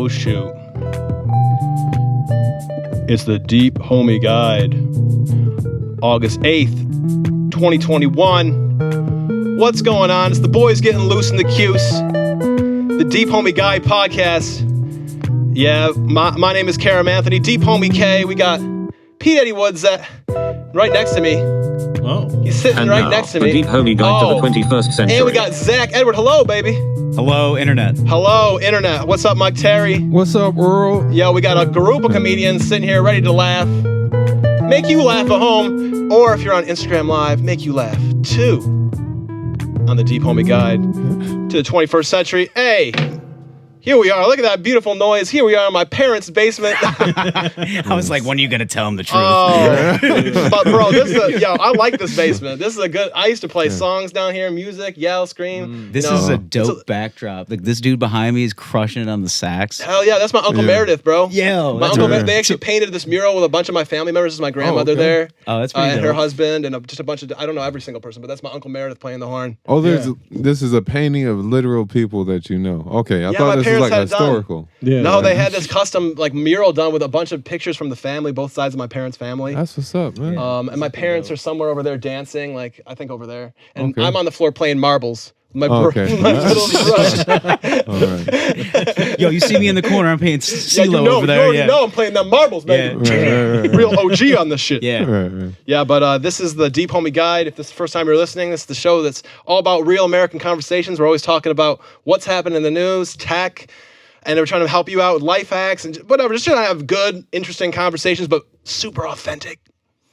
shoot. It's the Deep Homie Guide. August 8th, 2021. What's going on? It's the boys getting loose in the cuse. The Deep Homie Guide podcast. Yeah, my name is Karam Anthony. Deep Homie K. We got Pete Eddie Woods right next to me. Oh. He's sitting And right now, next to the me. Deep Homie Guide to the 21st century. And we got Zach Edward. Hello, baby. Hello, Internet. Hello, Internet. What's up, Mike Terry? What's up, Earl? Yo, we got a group of comedians sitting here ready to laugh. Make you laugh at home, or if you're on Instagram Live, make you laugh too. On the Deep Homie Guide to the 21st century. Hey, here we are. Look at that beautiful noise. Here we are in my parents' basement. I was like, when are you going to tell him the truth? Oh, but bro, I like this basement. This is a good. I used to play songs down here, music, yell, scream. This is a dope backdrop. Like, this dude behind me is crushing it on the sax. Hell yeah, that's my Uncle Meredith, bro. Yeah, my Uncle Meredith. They actually painted this mural with a bunch of my family members. This is my grandmother there. Oh, that's pretty and dope. her husband and just a bunch of, I don't know every single person, but that's my Uncle Meredith playing the horn. Oh, this is a painting of literal people that you know. Okay, I Yeah, thought my this was parents like had it done. historical. Yeah. No, they had this custom like mural done with a bunch of pictures from the family, both sides of my parents' family. That's what's up, man. And my parents are somewhere over there dancing, like I think over there, and Okay. I'm on the floor playing marbles. My Okay. my little brush. All right. Yo, you see me in the corner, I'm paying Yeah, you CeeLo know, over there. you already know I'm playing them marbles, baby. Yeah. Right. Real OG on this shit. Yeah. Right. Yeah, but this is the Deep Homie Guide. If this is the first time you're listening, this is the show that's all about real American conversations. We're always talking about what's happening in the news, tech, and we're trying to help you out with life hacks and whatever. Just trying to have good, interesting conversations, but super authentic.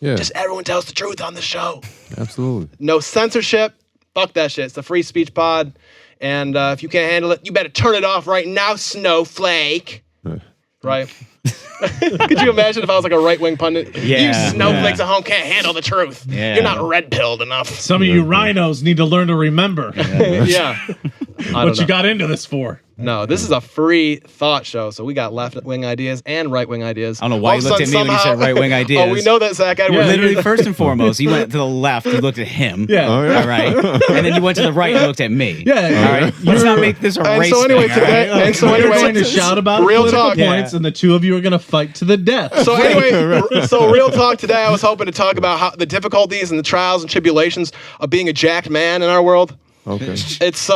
Yeah, Just everyone tells the truth on the show. absolutely. No censorship. Fuck that shit. It's the free speech pod. And if you can't handle it, you better turn it off right now, snowflake. Right? Could you imagine if I was like a right-wing pundit? Yeah. You snowflakes at home can't handle the truth. Yeah. You're not red-pilled enough. Some of you rhinos need to learn to remember Yeah. what you got into this for. No, this is a free thought show, so we got left-wing ideas and right-wing ideas. I don't know why All you of a looked at me sudden, when you said somehow- right-wing ideas. Oh, we know that, Zach Edwards. Yeah. Literally, first and foremost, you went to the left, you looked at him. Yeah. Oh, yeah. All right. And then you went to the right and looked at me. Yeah. All right. Let's not make this a And race so anyway, thing, all right? today, and so You're anyway, going to shout about real political talk. points, and the two of you are going to fight to the death. So anyway, so real talk today, I was hoping to talk about how the difficulties and the trials and tribulations of being a jacked man in our world. Okay. It's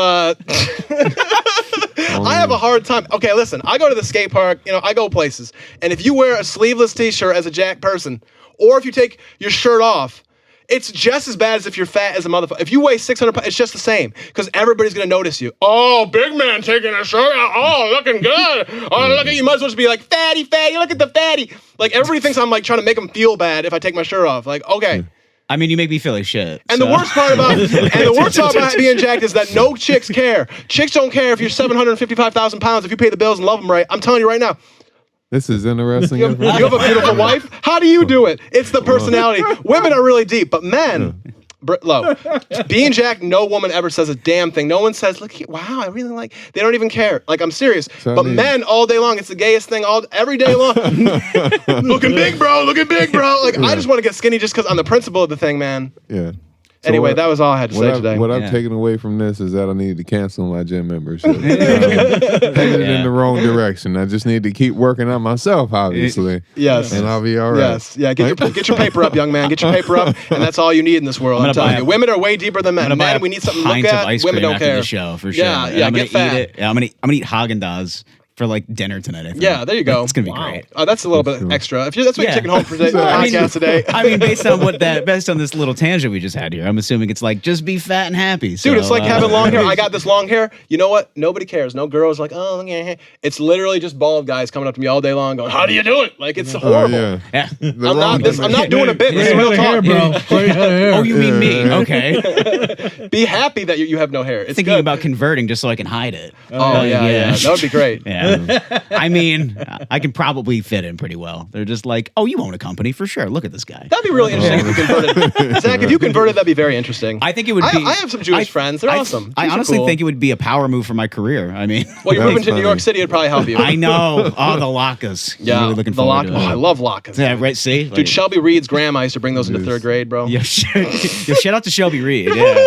I have a hard time. Okay, listen, I go to the skate park, I go places. And if you wear a sleeveless t-shirt as a jacked person, or if you take your shirt off, it's just as bad as if you're fat as a motherfucker. If you weigh 600 pounds, it's just the same. Because everybody's going to notice you. Oh, big man taking a shirt off. Oh, looking good. Oh, look at you. Might as well just be like, fatty, look at the fatty. Like, everybody thinks I'm like trying to make them feel bad if I take my shirt off. Like, okay. I mean, you make me feel like shit. And so. the worst part about being jacked is that no chicks care. Chicks don't care if you're 755,000 pounds. If you pay the bills and love them right, I'm telling you right now. This is interesting. You have a beautiful wife. How do you do it? It's the personality. Women are really deep, but men, low. Being jacked, no woman ever says a damn thing. No one says, "Look, wow, I really like." They don't even care. Like, I'm serious. So but men all day long, it's the gayest thing every day long. Looking big, bro. Like, I just want to get skinny just because on the principle of the thing, man. Yeah. So Anyway, that was all I had to say I've, today. What I've Yeah. taken away from this is that I need to cancel my gym membership. Headed in the wrong direction. I just need to keep working on myself, obviously. Yes. And I'll be all right. Yes. Yeah. Get your paper up, young man. Get your paper up, and that's all you need in this world. I'm telling you. Women are way deeper than men. I'm gonna buy Men, a we need something to look pint of at. ice Women cream don't after care. the show for sure. Yeah. And Yeah. I'm gonna Get fat. eat it. Yeah, I'm gonna eat Haagen-Dazs for like dinner tonight. I think. Yeah. There you go. It's gonna be great. Oh, that's a little bit extra. If that's what you're Yeah. taking home for today, I mean- podcast today. I mean, based on this little tangent we just had here, I'm assuming it's like just be fat and happy. Dude, it's like having long hair. I got this long hair. You know what? Nobody cares. No girls like, oh, look at your hair. It's literally just bald guys coming up to me all day long going, how do you do it? Like, it's horrible. Yeah. Yeah. I'm not doing a bit. This is real talk. Oh, you mean me? Okay. Be happy that you have no hair. It's Thinking good. about converting just so I can hide it. Oh, yeah. That would be great. Yeah. I mean, I can probably fit in pretty well. They're just like, oh, you own a company for sure. Look at this guy. That'd be really interesting if you converted. Zach, if you converted, that'd be very interesting. I think it would be. I have some Jewish friends. They're awesome. I Jews are honestly cool. think it would be a power move for my career. I mean, Well, you're That's moving to New funny. York City. It'd probably help you. I know. Oh, the latkes. Yeah, Really looking the forward to it. Oh, I love latkes. Yeah, right. See, Dude, Shelby Reed's grandma used to bring those into third grade, bro. Yo, shout out to Shelby Reed. Yeah,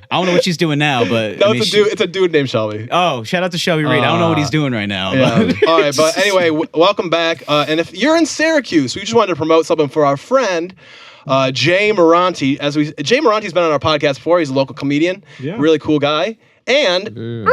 I don't know what she's doing now, but No, I mean, it's a dude. It's a dude named Shelby. Oh, shout out to Shelby Reed. I don't know what he's doing right now. now. Yeah. But All right, but anyway, welcome back. And if you're in Syracuse, we just wanted to promote something for our friend Jay Moranti. Jay Moranti's been on our podcast before. He's a local comedian, really cool guy, and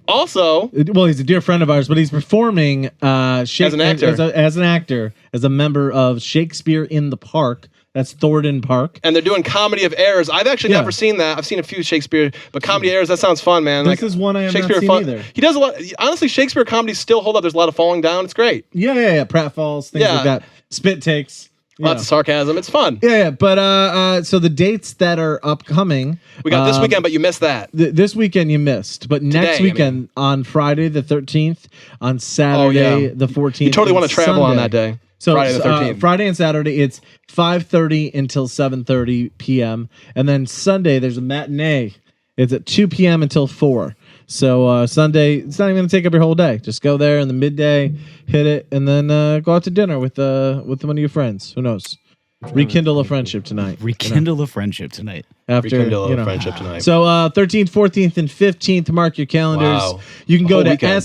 also, well, he's a dear friend of ours, but he's performing as an actor, as a member of Shakespeare in the Park. That's Thornton Park. And they're doing Comedy of Errors. I've actually never seen that. I've seen a few Shakespeare, but Comedy of Errors, that sounds fun, man. This is one I have not seen either. He does a lot. Honestly, Shakespeare comedies still hold up. There's a lot of falling down. It's great. Yeah. Pratfalls, things like that. Spit takes. Lots of sarcasm. It's fun. Yeah. But so the dates that are upcoming. We got this weekend, but you missed that. This weekend you missed. But next weekend, on Friday the 13th, on Saturday the 14th. You totally want to travel Sunday. on that day. So Friday the 13th. Friday and Saturday, it's 5:30 until 7:30 p.m. And then Sunday, there's a matinee. It's at 2 p.m. until 4. So Sunday, it's not even going to take up your whole day. Just go there in the midday, hit it, and then go out to dinner with one of your friends. Who knows? Rekindle a friendship tonight. Rekindle a friendship tonight. Rekindle a friendship tonight. So 13th, 14th, and 15th, mark your calendars. Wow. You can go to weekend.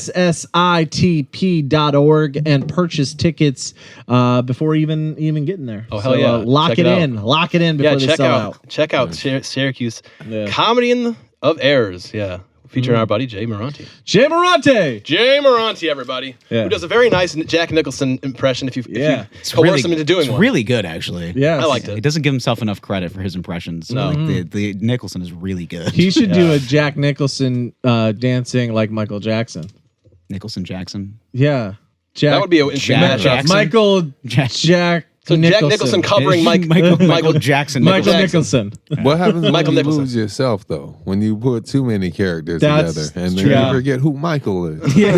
ssitp.org and purchase tickets before even getting there. Oh, hell yeah. Lock Check it it out. in. Lock it in before they sell out. Check out Syracuse Comedy of Errors. Yeah. Featuring our buddy Jay Moranti. Jay Moranti! Jay Moranti, everybody. Yeah. Who does a very nice Jack Nicholson impression if you It's coerce him into doing it's one. really good, actually. Yes. I liked it. He doesn't give himself enough credit for his impressions. No. Like, the Nicholson is really good. He should do a Jack Nicholson dancing like Michael Jackson. Nicholson Jackson. Yeah. Jack, That would be an interesting Jack matchup. Jackson. Michael Jack- Jack So Jack Nicholson covering Michael Jackson. Michael Jackson. Nicholson. What happens when Michael you Nicholson. lose yourself, though? When you put too many characters That's together and then true. you forget who Michael is. You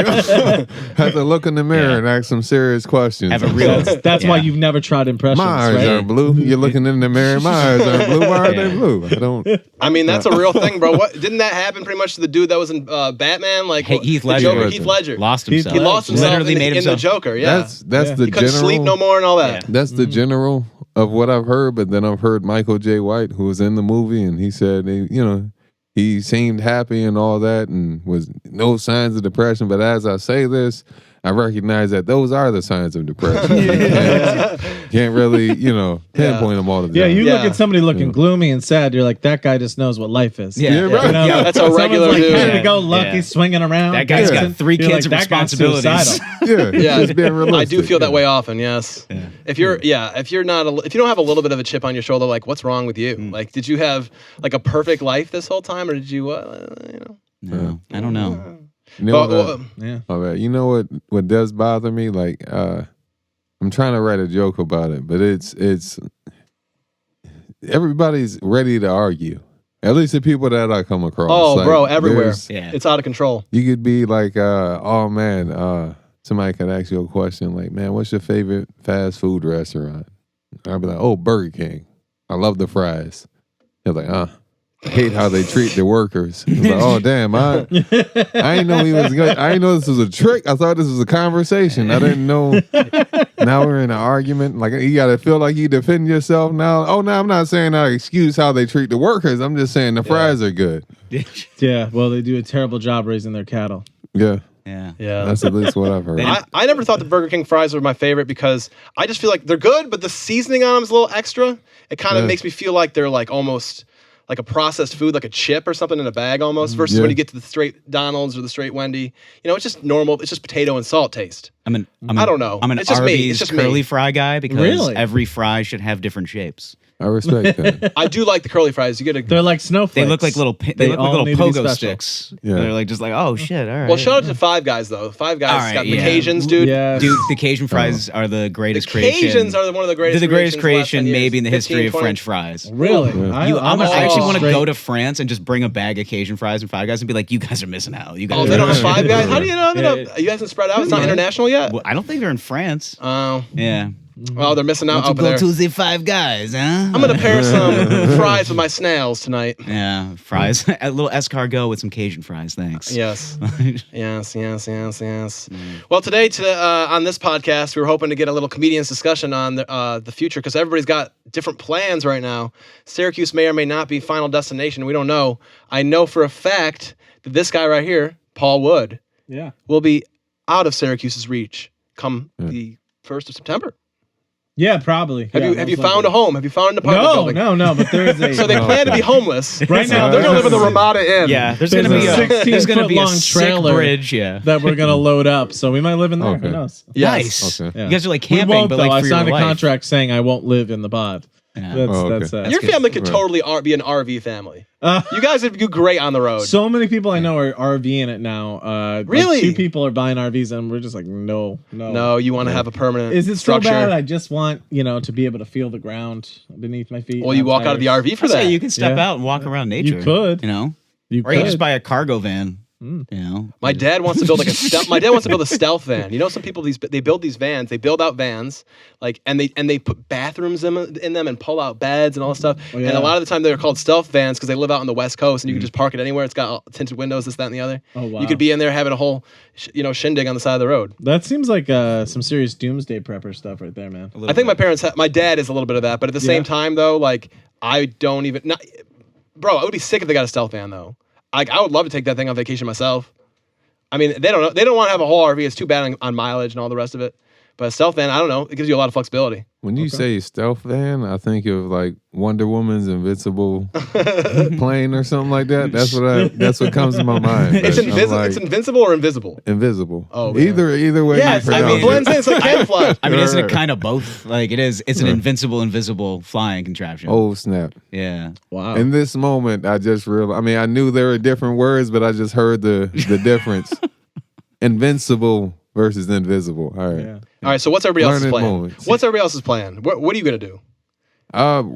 know? Have to look in the mirror and ask some serious questions. Have a real. That's why you've never tried impressions, My eyes right? aren't blue. You're looking in the mirror. My eyes aren't blue. Why are they blue? I don't. I mean, that's a real thing, bro. What didn't that happen pretty much to the dude that was in Batman? Like Heath the Ledger. Joker, Heath Ledger. Lost himself. He lost himself Literally in, made in himself. the Joker. Yeah. That's the He couldn't general. sleep no more and all that. That's the general of what I've heard, but then I've heard Michael J. White, who was in the movie, and he said, he seemed happy and all that, and was no signs of depression. But as I say this, I recognize that those are the signs of depression. Can't really, pinpoint them all the time. Yeah, you look Yeah. at somebody looking gloomy and sad, you're like, that guy just knows what life is. Yeah, right. You know? Yeah, that's a Someone's regular like, dude. Kind of go lucky, Yeah. swinging around. That guy's got 3 You're kids like, and that guy's responsibilities. suicidal. Yeah, just being realistic. I do feel that way often. Yes. Yeah. If you don't have a little bit of a chip on your shoulder, like what's wrong with you? Like, did you have like a perfect life this whole time, or did you, No, I don't know. You know But, what, all right. You know what does bother me? Like, I'm trying to write a joke about it, but it's everybody's ready to argue. At least the people that I come across. oh, Like, bro, everywhere. there's- Yeah. It's out of control. You could be like, oh man, somebody could ask you a question like, man, what's your favorite fast food restaurant? I'd be like, oh, Burger King. I love the fries. They're like, I hate how they treat the workers. It's like, oh damn, I didn't know he was good. I didn't know this was a trick. I thought this was a conversation. I didn't know. Now we're in an argument. Like you gotta feel like you defend yourself now. Oh no, I'm not saying I excuse how they treat the workers. I'm just saying the fries are good. Yeah, well, they do a terrible job raising their cattle. Yeah. Yeah. Yeah. That's at least what I've heard. I never thought the Burger King fries were my favorite because I just feel like they're good, but the seasoning on them is a little extra. It kind of makes me feel like they're like almost like a processed food, like a chip or something in a bag almost, versus when you get to the straight Donald's or the straight Wendy. It's just normal. It's just potato and salt taste. I don't know. I'm an It's just me. Arby's It's just curly me. fry guy because Really? every fry should have different shapes. I respect that. I do like the curly fries. You get a They're like snowflakes. They look like little They look like all little need to be pogo special. sticks. Yeah. They're like just like, oh shit, all right. well. Shout out to Five Guys though. Five Guys All right, got the yeah. Cajuns, dude. Yeah. Dude, the Cajun fries are the The greatest creation. Cajuns are one of the greatest. They're the greatest creations creation the last 10 maybe in the years. history 15, of 20. French fries. Really? I actually want to straight- go to France and just bring a bag of Cajun fries and Five Guys and be like, you guys are missing out. You guys Oh, are they don't have missing out." Five Guys. How do you know? You guys haven't spread out. It's not international yet. Well, I don't think they're in France. Oh, Yeah. well, they're missing out Want to over go there. to the Five Guys, huh? I'm gonna pair some fries with my snails tonight. Yeah, fries. A little escargot with some Cajun fries, thanks. Yes. Yes. Well, today on this podcast, we were hoping to get a little comedians discussion on the future because everybody's got different plans right now. Syracuse may or may not be final destination. We don't know. I know for a fact that this guy right here, Paul Wood, Yeah. will be out of Syracuse's reach come the 1st of September. Yeah, probably. Have you found a home? Have you found an apartment building? No, but there is a... So they plan to be homeless. Right now, they're going to live in the Ramada Inn. Yeah, there's There's going to be a 16 there's going to be a foot long sick trailer bridge. Yeah. that we're going to load up, so we might live in there. Okay. Who knows? Yes. Nice. Okay. Yeah. You guys are like We camping, won't, but though. like I for signed a your life. contract saying I won't live in the pod. Yeah. That's, Oh, okay. that's Your family could Right. totally be an RV family. You guys would do great on the road. So many people I know are RVing it now. Really? Like 2 people are buying RVs, and we're just like, no. No, you want to have a permanent Is it structure. so bad? I just want, to be able to feel the ground beneath my feet. Well, you walk out of the RV for I say that. you can step Yeah. out and walk around nature. You could. You You or you can could. just buy a cargo van. Mm. You know. My dad wants to build like a my dad wants to build a stealth van. You know, some people they build these vans. They build out vans and they put bathrooms in them and pull out beds and all that stuff. Oh, yeah. And a lot of the time they're called stealth vans because they live out on the West Coast and you can just park it anywhere. It's got all tinted windows, this, that, and the other. Oh, wow. You could be in there having a whole shindig on the side of the road. That seems like some serious doomsday prepper stuff right there, man. I think my dad is a little bit of that, but at the same time though, like I don't even. Bro, I would be sick if they got a stealth van though. Like I would love to take that thing on vacation myself. I mean, they don't want to have a whole RV. It's too bad on mileage and all the rest of it. But a stealth van, I don't know. It gives you a lot of flexibility. When you say stealth van, I think of like Wonder Woman's invincible plane or something like that. That's what comes to my mind. It's But I'm like, it's invincible or invisible. invisible. Oh, man. Either way. Yes, you I mean, pronounce it blends in. It's like camouflage. I mean, isn't it Right. kind of both? Like it's an invisible flying contraption. Oh snap! Yeah. Wow. In this moment, I just realized. I mean, I knew there were different words, but I just heard the difference. Invincible versus invisible. All right. Yeah. All right, so what's everybody else's Learning plan? moments. What's everybody else's plan? What are you going to do?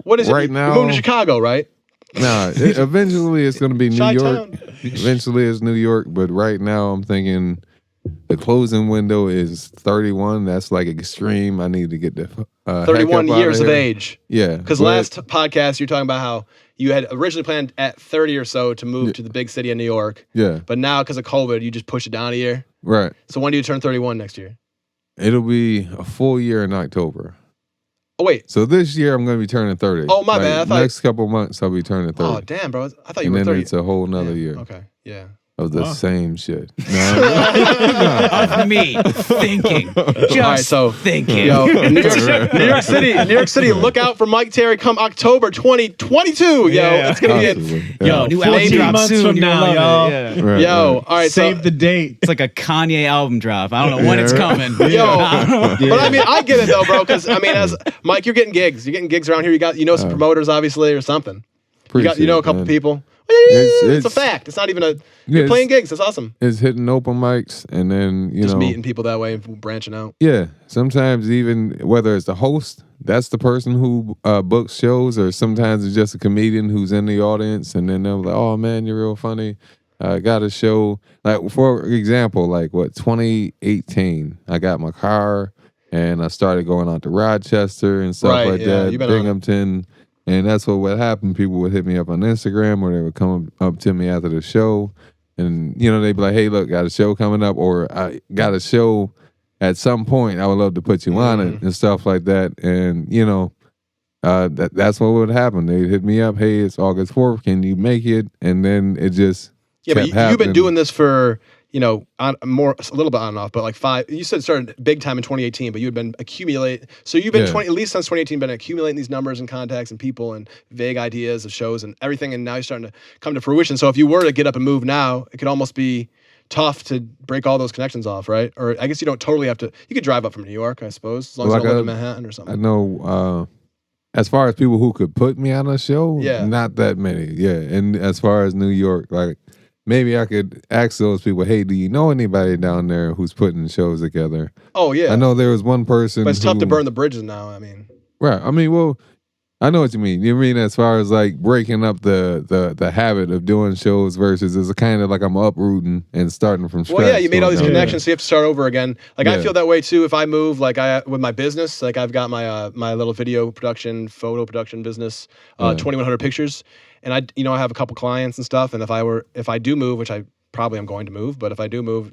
What is right it? now? You're moving to Chicago, right? Nah, eventually it's going to be New York. Chi-town. Eventually it's New York, but right now I'm thinking the closing window is 31. That's like extreme. I need to get the 31 heck up years out of here. age. Yeah, Because but- last podcast, you're talking about how you had originally planned at 30 or so to move to the big city of New York. yeah, But now, because of COVID, you just push it down a year. right. So when do you turn 31 next year? It'll be a full year in October. Oh, wait. So this year I'm going to be turning 30. Oh, my bad. I thought- Next couple months I'll be turning 30. Oh, damn, bro. I thought you and were then 30. it's a whole nother Yeah, year Okay, yeah. of the Wow. same shit. Of me thinking, just right, so, thinking. Yo, New York City, look out for Mike Terry come October 2022. Yo, Yeah. it's going to be Possibly. Yo, Yeah. new 14 album drop months soon. from You're now, gonna love y'all. it. Yeah. Right, Yo, right. all right, Save the date. It's like a Kanye album drop. I don't know when it's Yeah. coming. Yo, I don't know. but I mean, I get it though, bro. Because I mean, as Mike, you're getting gigs. You're getting gigs around here. You know some promoters, obviously, or something. You know a Appreciate couple it, man. people. It's- It's a it's- fact. It's not even a. Yeah, You're playing gigs. That's awesome. It's hitting open mics and then Just know meeting people that way and branching out. Yeah, sometimes even whether it's the host, that's the person who books shows, or sometimes it's just a comedian who's in the audience, and then they're like, "Oh man, you're real funny. I got a show." Like for example, like 2018, I got my car and I started going out to Rochester and stuff Right, like yeah, that, you've been on it. Binghamton, and that's what would happen. People would hit me up on Instagram, or they would come up to me after the show. And, they'd be like, "Hey, look, got a show coming up," or "I got a show at some point. I would love to put you on it," and stuff like that. And, that's what would happen. They'd hit me up, "Hey, it's August 4th. Can you make it?" And then it just Yeah, but kept you've been happening. doing this for on more a little bit on and off, but like 5. You said it started big time in 2018, but you had been accumulate. So you've been Yeah. at least since 2018 been accumulating these numbers and contacts and people and vague ideas of shows and everything, and now you're starting to come to fruition. So if you were to get up and move now, it could almost be tough to break all those connections off, right? Or I guess you don't totally have to. You could drive up from New York, I suppose, as long as Like you don't live I- in Manhattan or I something. know as far as people who could put me on a show, Yeah. not that many. Yeah. And as far as New York, like maybe I could ask those people, "Hey, do you know anybody down there who's putting shows together?" Oh yeah, I know there was one person, but it's tough to who- burn the bridges now. I mean, Right. I mean, well, I know what you mean. You mean as far as like breaking up the habit of doing shows versus it's kind of like I'm uprooting and starting from scratch. well, yeah, you made all these going down connections, so you have to start over again. Like I Yeah. feel that way too. If I move, like with my business, like I've got my my little video production, photo production business, 2100 Pictures, and I have a couple clients and stuff. And if I do move, which I probably am going to move, but if I do move,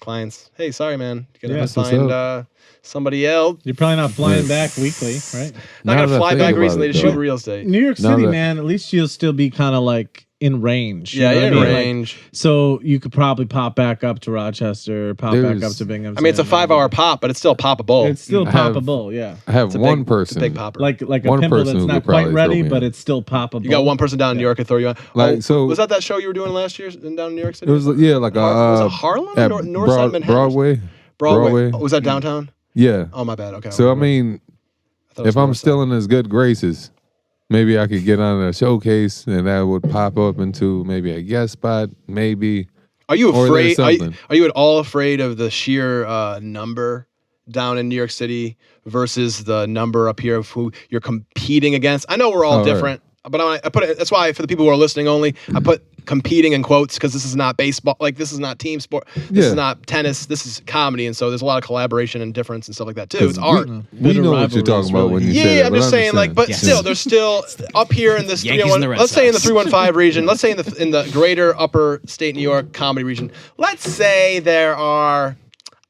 clients, hey, sorry, man, you're gonna have to That's what's find somebody else. You're probably not flying back weekly, right? Not Now gonna that I fly think back about recently it, to though. shoot real estate. New York Now City, that- man, at least you'll still be kind of like in range. Yeah, know what in I mean? Like, range. so you could probably pop back up to Rochester, pop back up There's- to Binghamton. I mean, it's a 5-hour pop, but it's still poppable. It's still I have- poppable, yeah. I have It's a one big, person. It's a big popper. Like a One pimple person that's who not could quite probably ready, throw me but in. it's still poppable. you got one person down in New York could throw you on. Like, so- was that show you were doing last year down in New York City? It was like was a it Harlem? at North Side Manhattan? Broadway. Broadway. Oh, was that downtown? Yeah. Oh, my bad. Okay. So I mean, thought it was if I'm North still in his good graces, maybe I could get on a showcase and that would pop up into maybe a guest spot, maybe. Are you Or afraid? there's something. Are you at all afraid of the sheer number down in New York City versus the number up here of who you're competing against? I know we're all Oh, right. different, but I put it. That's why for the people who are listening only, I put competing in quotes because this is not baseball. Like this is not team sport. This Yeah. is not tennis. This is comedy, and so there's a lot of collaboration and difference and stuff like that too. It's we- art. We Bitter know what rivalry you're talking is about really- when you say Yeah, that. I'm but just saying, understand. like, but Yes. still, there's still up here in this Yankees and the Red let's say in the Sox. 315 region, let's say in the greater upper state New York comedy region, let's say there are,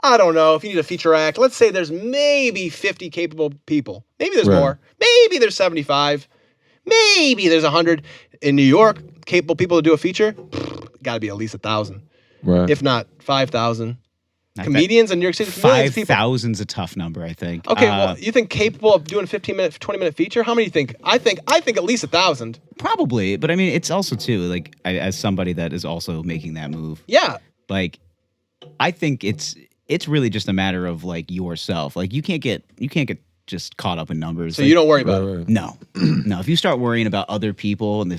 I don't know, if you need a feature act, let's say there's maybe 50 capable people. Maybe there's Right. more. Maybe there's 75. Maybe there's 100 in New York capable people to do a feature. Got to be at least 1,000, Right. if not 5,000. I bet Comedians in New York City, millions of people. 5,000's a tough number, I think. Okay, well, you think capable of doing a 15-minute, 20-minute feature? How many do you think? I think at least 1,000. Probably, but I mean, it's also too like as somebody that is also making that move. Yeah. Like, I think it's really just a matter of like yourself. Like, you can't get just caught up in numbers. So Like, you don't worry Right, about it. right. No, no. If you start worrying about other people and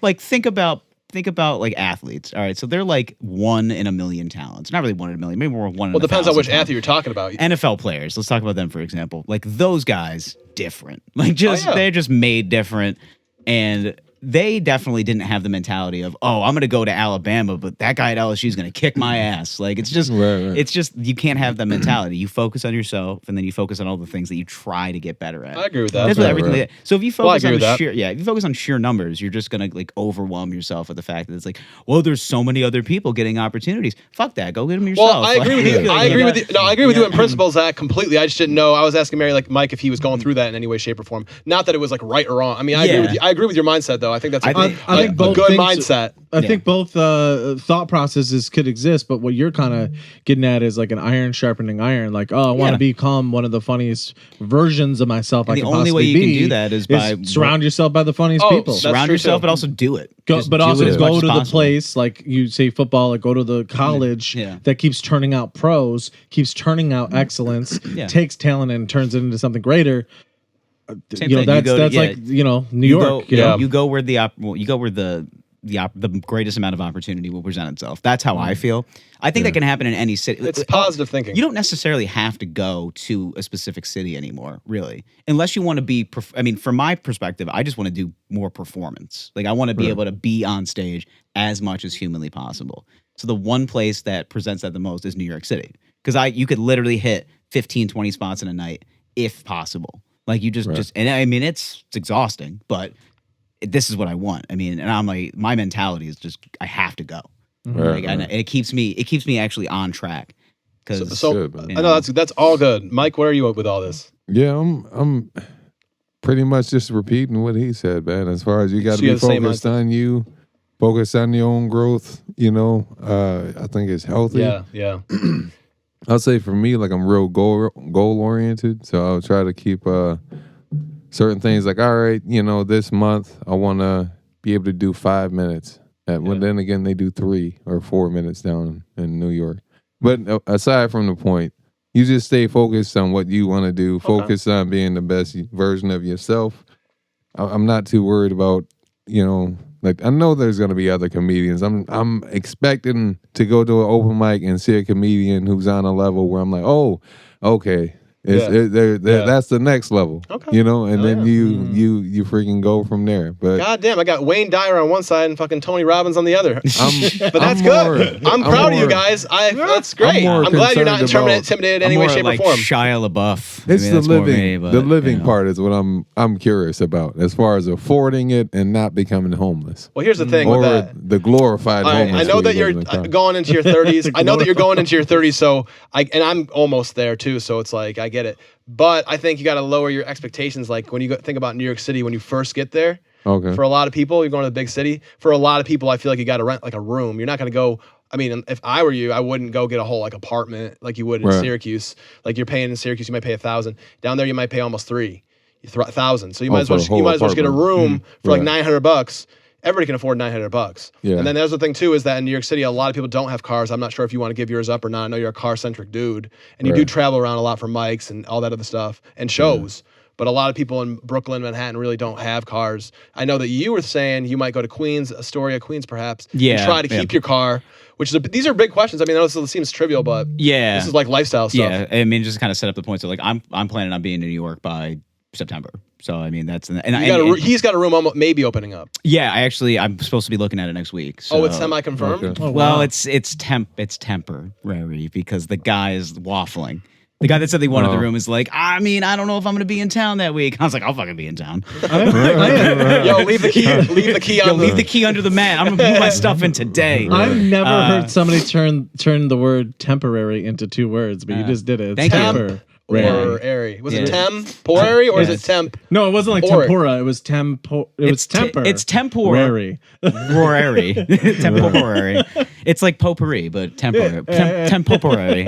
like think about like athletes. All right, so they're like 1 in a million talents. Not really 1 in a million. Maybe more 1 in Well, a depends on 1,000 which talents. athlete you're talking about. NFL players. Let's talk about them for example. Like those guys, different. Like just Oh, yeah. they're just made different, and they definitely didn't have the mentality of, oh, I'm going to go to Alabama, but that guy at LSU is going to kick my ass. Like it's just, Right. it's just you can't have that mentality. You focus on yourself, and then you focus on all the things that you try to get better at. I agree with that. That's what Right, everything. right. So if you Well, I focus agree on with the that. sheer, if you focus on sheer numbers, you're just gonna like overwhelm yourself with the fact that it's like, well, there's so many other people getting opportunities. Fuck that, go get them yourself. Well, I agree with you. Like, I agree with you. No, I agree with you in Yeah. principle, Zach, completely. I just didn't know. I was asking Mary, like Mike, if he was going through that in any way, shape, or form. Not that it was like right or wrong. I mean, I agree Yeah. with you. I agree with your mindset, though. I think that's I think- I think a both good things- mindset. I Yeah. think both thought processes could exist, but what you're kind of getting at is like an iron sharpening iron. Like, oh, I want Yeah. to become one of the funniest versions of myself I And can the only way possibly you can be do that is by surround yourself by the funniest Oh, people. that's surround true, yourself, too. but also do it. Go, Just but do also it as much go as to the possible. place like you say football, like go to the college Yeah. that keeps turning out pros, keeps turning out excellence, Yeah. takes talent and turns it into something greater. Same You know, thing. You that's go to- that's yeah. like New You York. go, you know? you go where the greatest amount of opportunity will present itself. That's how I feel. I think that can happen in any city. It's positive thinking. You don't necessarily have to go to a specific city anymore, really, unless you want to be. I mean, from my perspective, I just want to do more performance. Like I want to be able to be on stage as much as humanly possible. So the one place that presents that the most is New York City, because you could literally hit 15, 20 spots in a night if possible. Like you just and I mean it's exhausting, but this is what I want. I mean, and I'm like, my mentality is just I have to go. Right, Like, and right. it keeps me actually on track. Because So Good, man. I know that's all good. Mike, where are you with all this? Yeah, I'm pretty much just repeating what he said, man. As far as you got to So you be have the same focused mindset. on you, focus on your own growth. You know, I think it's healthy. Yeah. I'll say for me, like I'm real goal oriented, so I'll try to keep certain things like, all right, you know, this month I want to be able to do 5 minutes. Well, then again, they do 3 or 4 minutes down in New York. But aside from the point, you just stay focused on what you want to do. Focus on being the best version of yourself. I'm not too worried about, you know, like I know there's gonna be other comedians. I'm expecting to go to an open mic and see a comedian who's on a level where I'm like, oh, okay. That's the next level. Okay. You know, and Oh, then yeah. you freaking go from there. But God damn, I got Wayne Dyer on one side and fucking Tony Robbins on the other. I'm, But that's I'm good. more- I'm proud of you more- guys. That's great. more I'm glad you're not concerned about- intimidated in I'm any way, more shape, like or form. Shia LaBeouf. It's I mean, the that's more living, me, but, the living you know. part is what I'm curious about, as far as affording it and not becoming homeless, Well, here's the thing with or that. the glorified All right, homeless. I know we that live you're in the car. going into your 30s. I know that you're going into your 30s, so and I'm almost there too. So it's like I get it, but I think you got to lower your expectations. Like when you think about New York City, when you first get there, Okay. For a lot of people, you're going to the big city. For a lot of people, I feel like you got to rent like a room. You're not going to go. I mean, if I were you, I wouldn't go get a whole like apartment like you would in Right. Syracuse. Like you're paying in Syracuse, you might pay $1,000. Down there, you might pay almost $3,000. So you Oh, might as well for a you might as well whole just get a room for like Right. $900. Everybody can afford $900. Yeah. And then there's the thing too is that in New York City, a lot of people don't have cars. I'm not sure if you want to give yours up or not. I know you're a car centric dude, and you do Right. travel around a lot for mics and all that other stuff and shows. But a lot of people in Brooklyn, Manhattan really don't have cars. I know that you were saying you might go to Queens, Astoria, Queens, perhaps, and Yeah, try to keep your car. Which is these are big questions. I mean, I know this seems trivial, but Yeah. this is like lifestyle stuff. Yeah, I mean, just kind of set up the point. So, like, I'm planning on being in New York by September. So, I mean, that's He's got a room almost, maybe opening up. yeah. I'm supposed to be looking at it next week. So. Oh, it's semi-confirmed. Okay. Oh, Well, wow. it's temporary because the guy is waffling. The guy that said they wanted the Oh. room is like, I mean, I don't know if I'm going to be in town that week. I was like, I'll fucking be in town. Yo, leave the key. Leave the key on. Yo, leave the key under the mat. I'm gonna move my stuff in today. I've never heard somebody turn the word temporary into two words, but you just did it. It's thank you. temporary. Or airy. Was it Yeah. temporary or is Yes. it temp? No, it wasn't like Or- tempura. It was tempo. It was temper. It's temporary. Temporary. Temporary. It's like potpourri, but temporary. Temporary.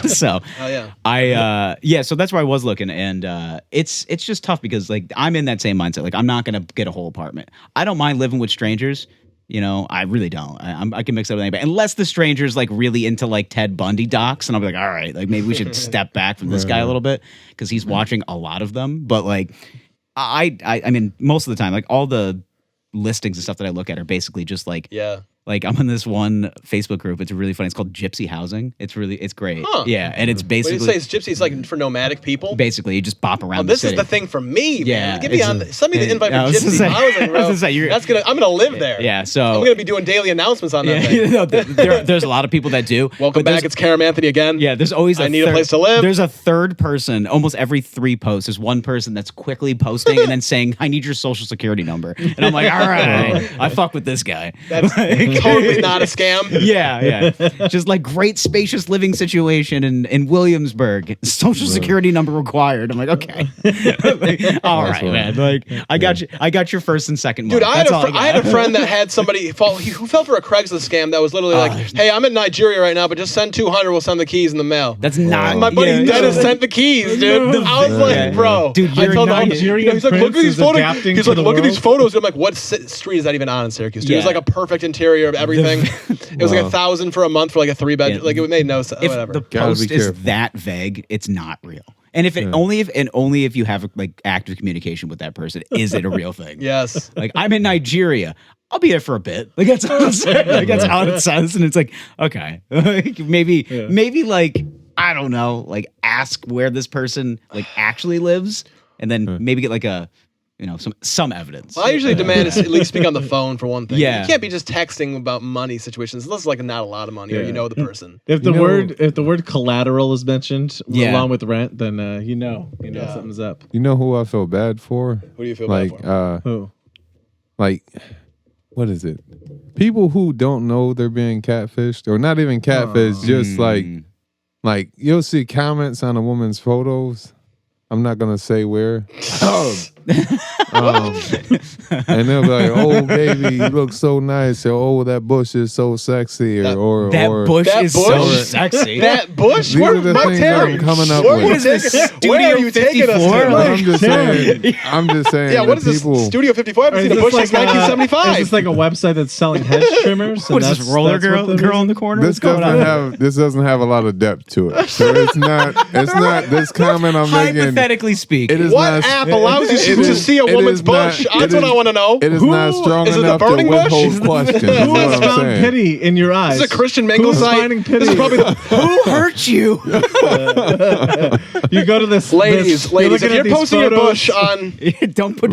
So Oh yeah. so that's where I was looking, and it's just tough because like I'm in that same mindset. Like I'm not gonna get a whole apartment. I don't mind living with strangers. You know, I really don't. I can mix up with anybody unless the stranger's like really into like Ted Bundy docs, and I'll be like, all right, like maybe we should step back from this guy a little bit because he's watching a lot of them. But like, I mean, most of the time, like all the listings and stuff that I look at are basically just like Yeah. Like I'm in this one Facebook group. It's really funny. It's called Gypsy Housing. It's great. Huh. Yeah, and it's What do you basically say? It's gypsy. It's like for nomadic people. basically you just bop around. Oh, the this city. is the thing for me. Yeah, man. Get me it's on. a- Send me the invite yeah, I for was gonna gypsy. say- I was like, I was bro, gonna say, you're- I'm gonna live there. Yeah, so I'm gonna be doing daily announcements on that thing. you know, there's a lot of people that do. Welcome but there's- back. It's Karam Anthony again. Yeah, there's always I need a place to live. There's a third person. Almost every 3 posts, there's one person that's quickly posting and then saying, "I need your social security number," and I'm like, "All right, I fuck with this guy." That's Like- totally not a scam. Yeah. Just like great spacious living situation in Williamsburg. Social security number required. I'm like, okay. All right, funny. man. Like I got your first and second Dude, month. I had, That's all I had a friend that had somebody who fell for a Craigslist scam that was literally like, "Hey, I'm in Nigeria right now, but just send 200. We'll send the keys in the mail." That's not My buddy yeah, Dennis sent the keys, dude. I was like, Yeah. bro. Dude, I you're told him, Nigerian he's like, look at prince these is photos. adapting He's to like, the look at these world? photos. I'm like, what street is that even on in Syracuse? Dude, it was Yeah. like a perfect interior of everything. It was like Wow. 1,000 for a month for like a 3-bed. Yeah. Like it made no sense. if Whatever. the Gotta post be is careful. that vague, it's not real. And if it only if you have like active communication with that person, is it a real thing? Yes. Like I'm in Nigeria. I'll be there for a bit. Like that's all it says. Like that's all it says. And it's like, okay. Like, maybe like, I don't know, like ask where this person like actually lives and then maybe get like a some evidence. Well, I usually demand is at least speak on the phone for one thing. Yeah. You can't be just texting about money situations. Unless it's like not a lot of money or you know the person. If the You know- word collateral is mentioned Yeah. along with rent, then you know something's up. You know who I feel bad for? Who do you feel Like, bad for? Who? like, what is it? People who don't know they're being catfished, or not even catfished, just like you'll see comments on a woman's photos. I'm not gonna say where. And they'll be like, "Oh, baby, you look so nice," or "Oh, that bush is so sexy," or that bush That is so bush? sexy. That bush? These Where, are the Mike things Terry, I'm coming up where with. are you What is this, taking- where are you taking us 54? to? But I'm just saying. Yeah, what is the this? people, Studio 54? I haven't Is seen a this bush like since 1975. Is this like a website that's selling hedge trimmers? What is this, roller girl in the corner? This What's going doesn't on? have a lot of depth to it. So it's not this comment I'm making. Hypothetically speaking. It is What not, app allows you it to is- see a it woman's is not- bush? it That's what is- I want to know. It is not strong is it the enough to burning bush? withhold questions. is Who what has I'm found saying. pity in your eyes? This is a Christian Mingle Who's site. finding pity? This is probably the Who hurt you? You go to this. ladies. you're looking If at you're these posting your photos. bush on, Don't put.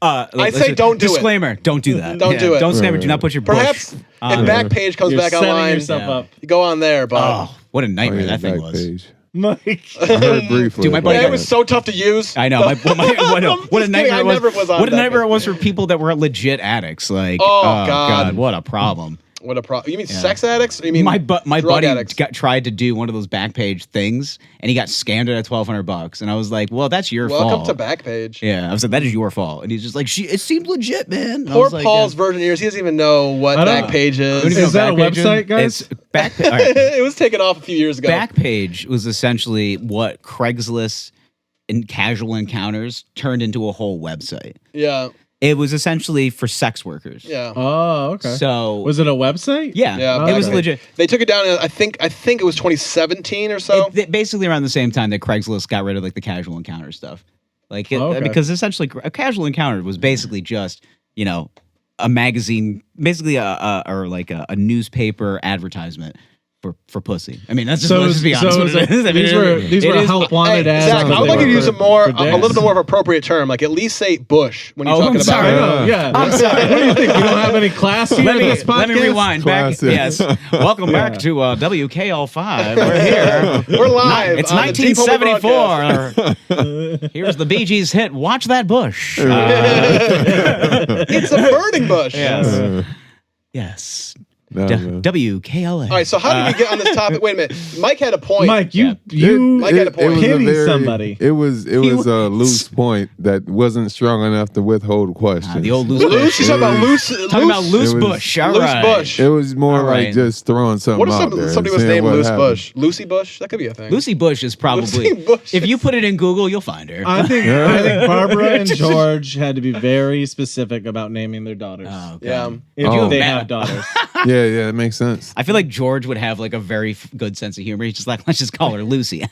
I say don't do it. Disclaimer: don't do that. Don't do it. Don't disclaimer. Right, Do not put your perhaps bush. if Backpage comes You're back setting online, yourself Yeah. up. you go on there. But Oh, what a Oh, nightmare yeah, that thing back was. page. Mike. I heard briefly. Dude, my about buddy yeah, got it was so tough to use. I know. What a just kidding, nightmare I it was. never was on What a nightmare Backpage. it was for people that were legit addicts. Like, Oh, God. what a problem. What a problem. You mean sex addicts? Or you mean my drug buddy addicts? tried to do one of those Backpage things, and he got scammed at $1,200. And I was like, "Well, that's your Welcome fault." to Backpage. Yeah, I was like, "That is your fault." And he's just like, "It seemed legit, man." And I Poor was like, Paul's virgin ears. He doesn't even know what I don't- Backpage You don't is. even Is know that a Backpage is? website, guys? It's Backpage. All right. It was taken off a few years ago. Backpage was essentially what Craigslist and Casual Encounters turned into a whole website. Yeah. It was essentially for sex workers. Yeah. Oh, okay. So Was it a website? yeah, Yeah, it was okay. legit. They took it down. I think it was 2017 or so. Basically around the same time that Craigslist got rid of like the Casual Encounter stuff. Like Okay. because essentially a Casual Encounter was basically just, a magazine, basically a newspaper advertisement for pussy. I mean, that's just, let's just be honest. with it. I mean, these were help wanted Hey, ads. Zach, I would like you to use a for little bit more of an appropriate term. Like at least say Bush when you're Oh, talking I'm about sorry. I it. know, yeah. I'm sorry. What do you think? You don't have any class here in this let me podcast? rewind back. Classic. Yes. Welcome back to WKL5. We're here. We're live. It's on the Deep Homie Broadcast. 1974. Here's the Bee Gees hit "Watch That Bush." It's a burning bush. Yes. Yes. No, man. WKLA. All right. So how did we get on this topic? Wait a minute. Mike had a point. Mike, you Mike had a point. was Pity somebody. It was a loose point that wasn't strong enough to withhold questions. The old loose Loose. bush. She's talking about loose. Talking about loose It was bush. All Loose right. bush. It was more All like right. just throwing something What if out there. somebody and was seeing named what Loose happened. Bush? Lucy Bush? That could be a thing. Lucy Bush is probably. Lucy Bush. If you put it in Google, you'll find her. I think Barbara and George had to be very specific about naming their daughters. Oh, okay. Yeah. If Oh. they have daughters. Yeah, it makes sense. I feel like George would have like a very good sense of humor. He's just like, let's just call her Lucy. He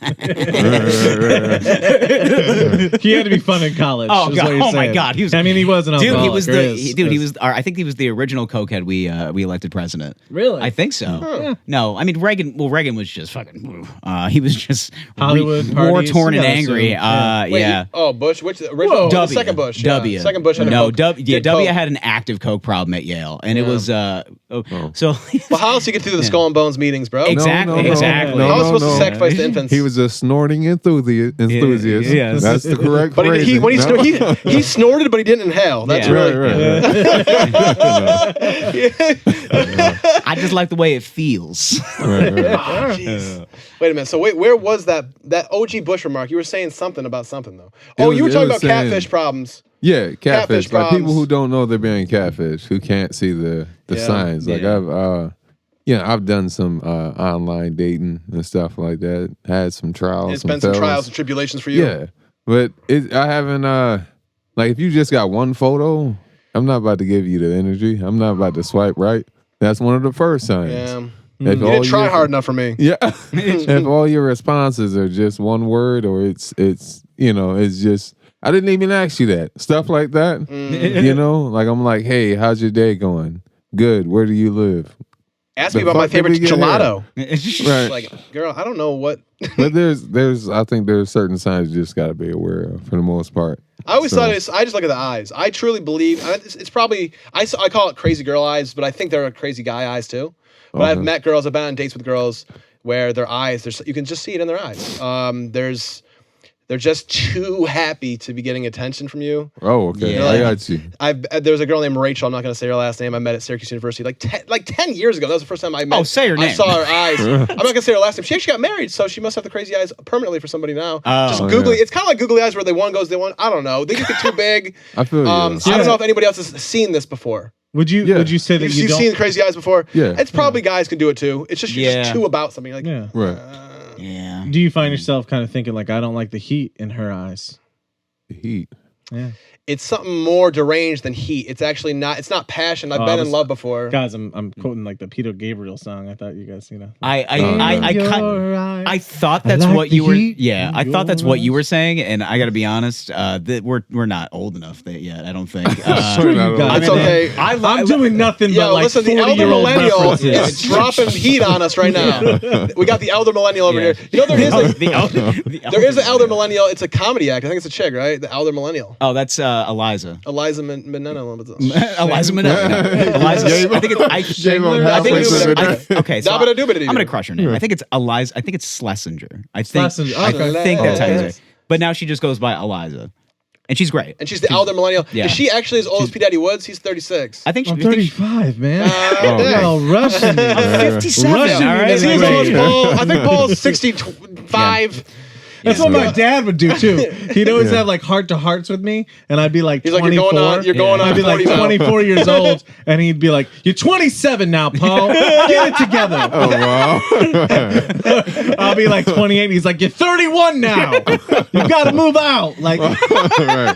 had to be fun in college. Oh, is God. what you're Oh, my saying. God. He was- I mean, he was an Dude, alcoholic. he was or is. I think he was the original cokehead we elected president. Really? I think so. No, I mean Reagan. Well, Reagan was just fucking. He was just Hollywood war parties, torn you and gotta angry. assume. Wait, Yeah. Bush. Which the original? Whoa. The second Bush. yeah. W. Second Bush had a no, coke. W. Yeah, Did W coke. had an active coke problem at Yale, and it was so. Well, how else you get through the Skull and Bones meetings, bro? Exactly. Exactly. How was supposed to sacrifice the infants? He was a snorting enthusiast. yes. That's the correct But phrasing. he snorted, but he didn't inhale. That's Yeah. really. I just like the way it feels. Right. Oh, jeez. Wait a minute. So where was that OG Bush remark? You were saying something about something though. Oh, was- you were it talking was about saying- catfish problems. Yeah, catfish. Like problems. people who don't know they're being catfish, who can't see the Yeah. signs. Like Yeah. I've done some online dating and stuff like that. Had some trials. It's been some fails. trials and tribulations for you. Yeah, but I haven't. Like if you just got one photo, I'm not about to give you the energy. I'm not about to swipe right. That's one of the first signs. Yeah. If You all didn't try your- hard enough for me. Yeah. If all your responses are just one word or it's just I didn't even ask you that. Stuff like that. Like I'm like, hey, how's your day going? Good. Where do you live? Ask me The about my fuck did favorite we get here? gelato. Right. Like, girl, I don't know what. But I think there's certain signs you just gotta be aware of for the most part. I always So- thought I just look at the eyes. I truly believe it's probably I call it crazy girl eyes, but I think there are crazy guy eyes too. But I've met girls, I've been on dates with girls where their eyes, you can just see it in their eyes. They're just too happy to be getting attention from you. Oh, okay. Yeah. I got you. There was a girl named Rachel. I'm not going to say her last name. I met at Syracuse University like 10 years ago. That was the first time I met. Oh, say her I name. saw her eyes. I'm not going to say her last name. She actually got married, so she must have the crazy eyes permanently for somebody now. Oh. Just Oh, googly. yeah. It's kind of like googly eyes where they one goes, they one. I don't know. They just get too big. I feel you. I don't know if anybody else has seen this before. Would you say that You've you seen don't? crazy eyes before? Yeah. It's probably guys can do it too. It's just you're just Yeah. too about something. Like, Yeah. Right. Yeah. Do you find yourself kind of thinking like, I don't like the heat in her eyes? The heat. Yeah. it's something more deranged than heat. It's actually not. It's not passion. I've been in love before. Guys, I'm quoting like the Peter Gabriel song. I thought you guys, I thought I that's like what the you were. heat Yeah, in I thought that's your what you eyes. were saying, and I got to be honest. That we're not old enough yet. I don't think. Screw you guys. It's okay. I'm doing nothing but Yo, like listen, the elder 40-year-old millennial references. is dropping heat on us right now. We got the elder millennial over Yeah. here. You know, there is the there is an elder millennial. It's a comedy act. I think it's a chick, right? The elder millennial. Oh, that's Eliza. Eliza Minnelli. Eliza Minnelli. No. Eliza. I think it's. I think it's. Okay, so Dabba-da-dooba-da-doo. I'm gonna crush her name. I think it's Eliza. I think it's Schlesinger. I think. Schlesinger. I Okay. think that's how you say Okay. it. But now she just goes by Eliza. And she's great. And she's the elder millennial. Yeah. Is she actually as old as P. Daddy Woods? He's 36. I think I'm I think 35, man. Oh, You're all rushing me. I'm 57. Rushing All me right. this Is he as way. old as Paul? I think Paul's 65. That's what my dad would do too. He'd always have like heart to hearts with me, and I'd be like, He's like, 24. you're going on I'd be like 40 now. 24 years old, and he'd be like, "You're 27 now, Paul. Get it together." Oh wow. I'll be like 28. He's like, "You're 31 now. You got to move out." Like, Right.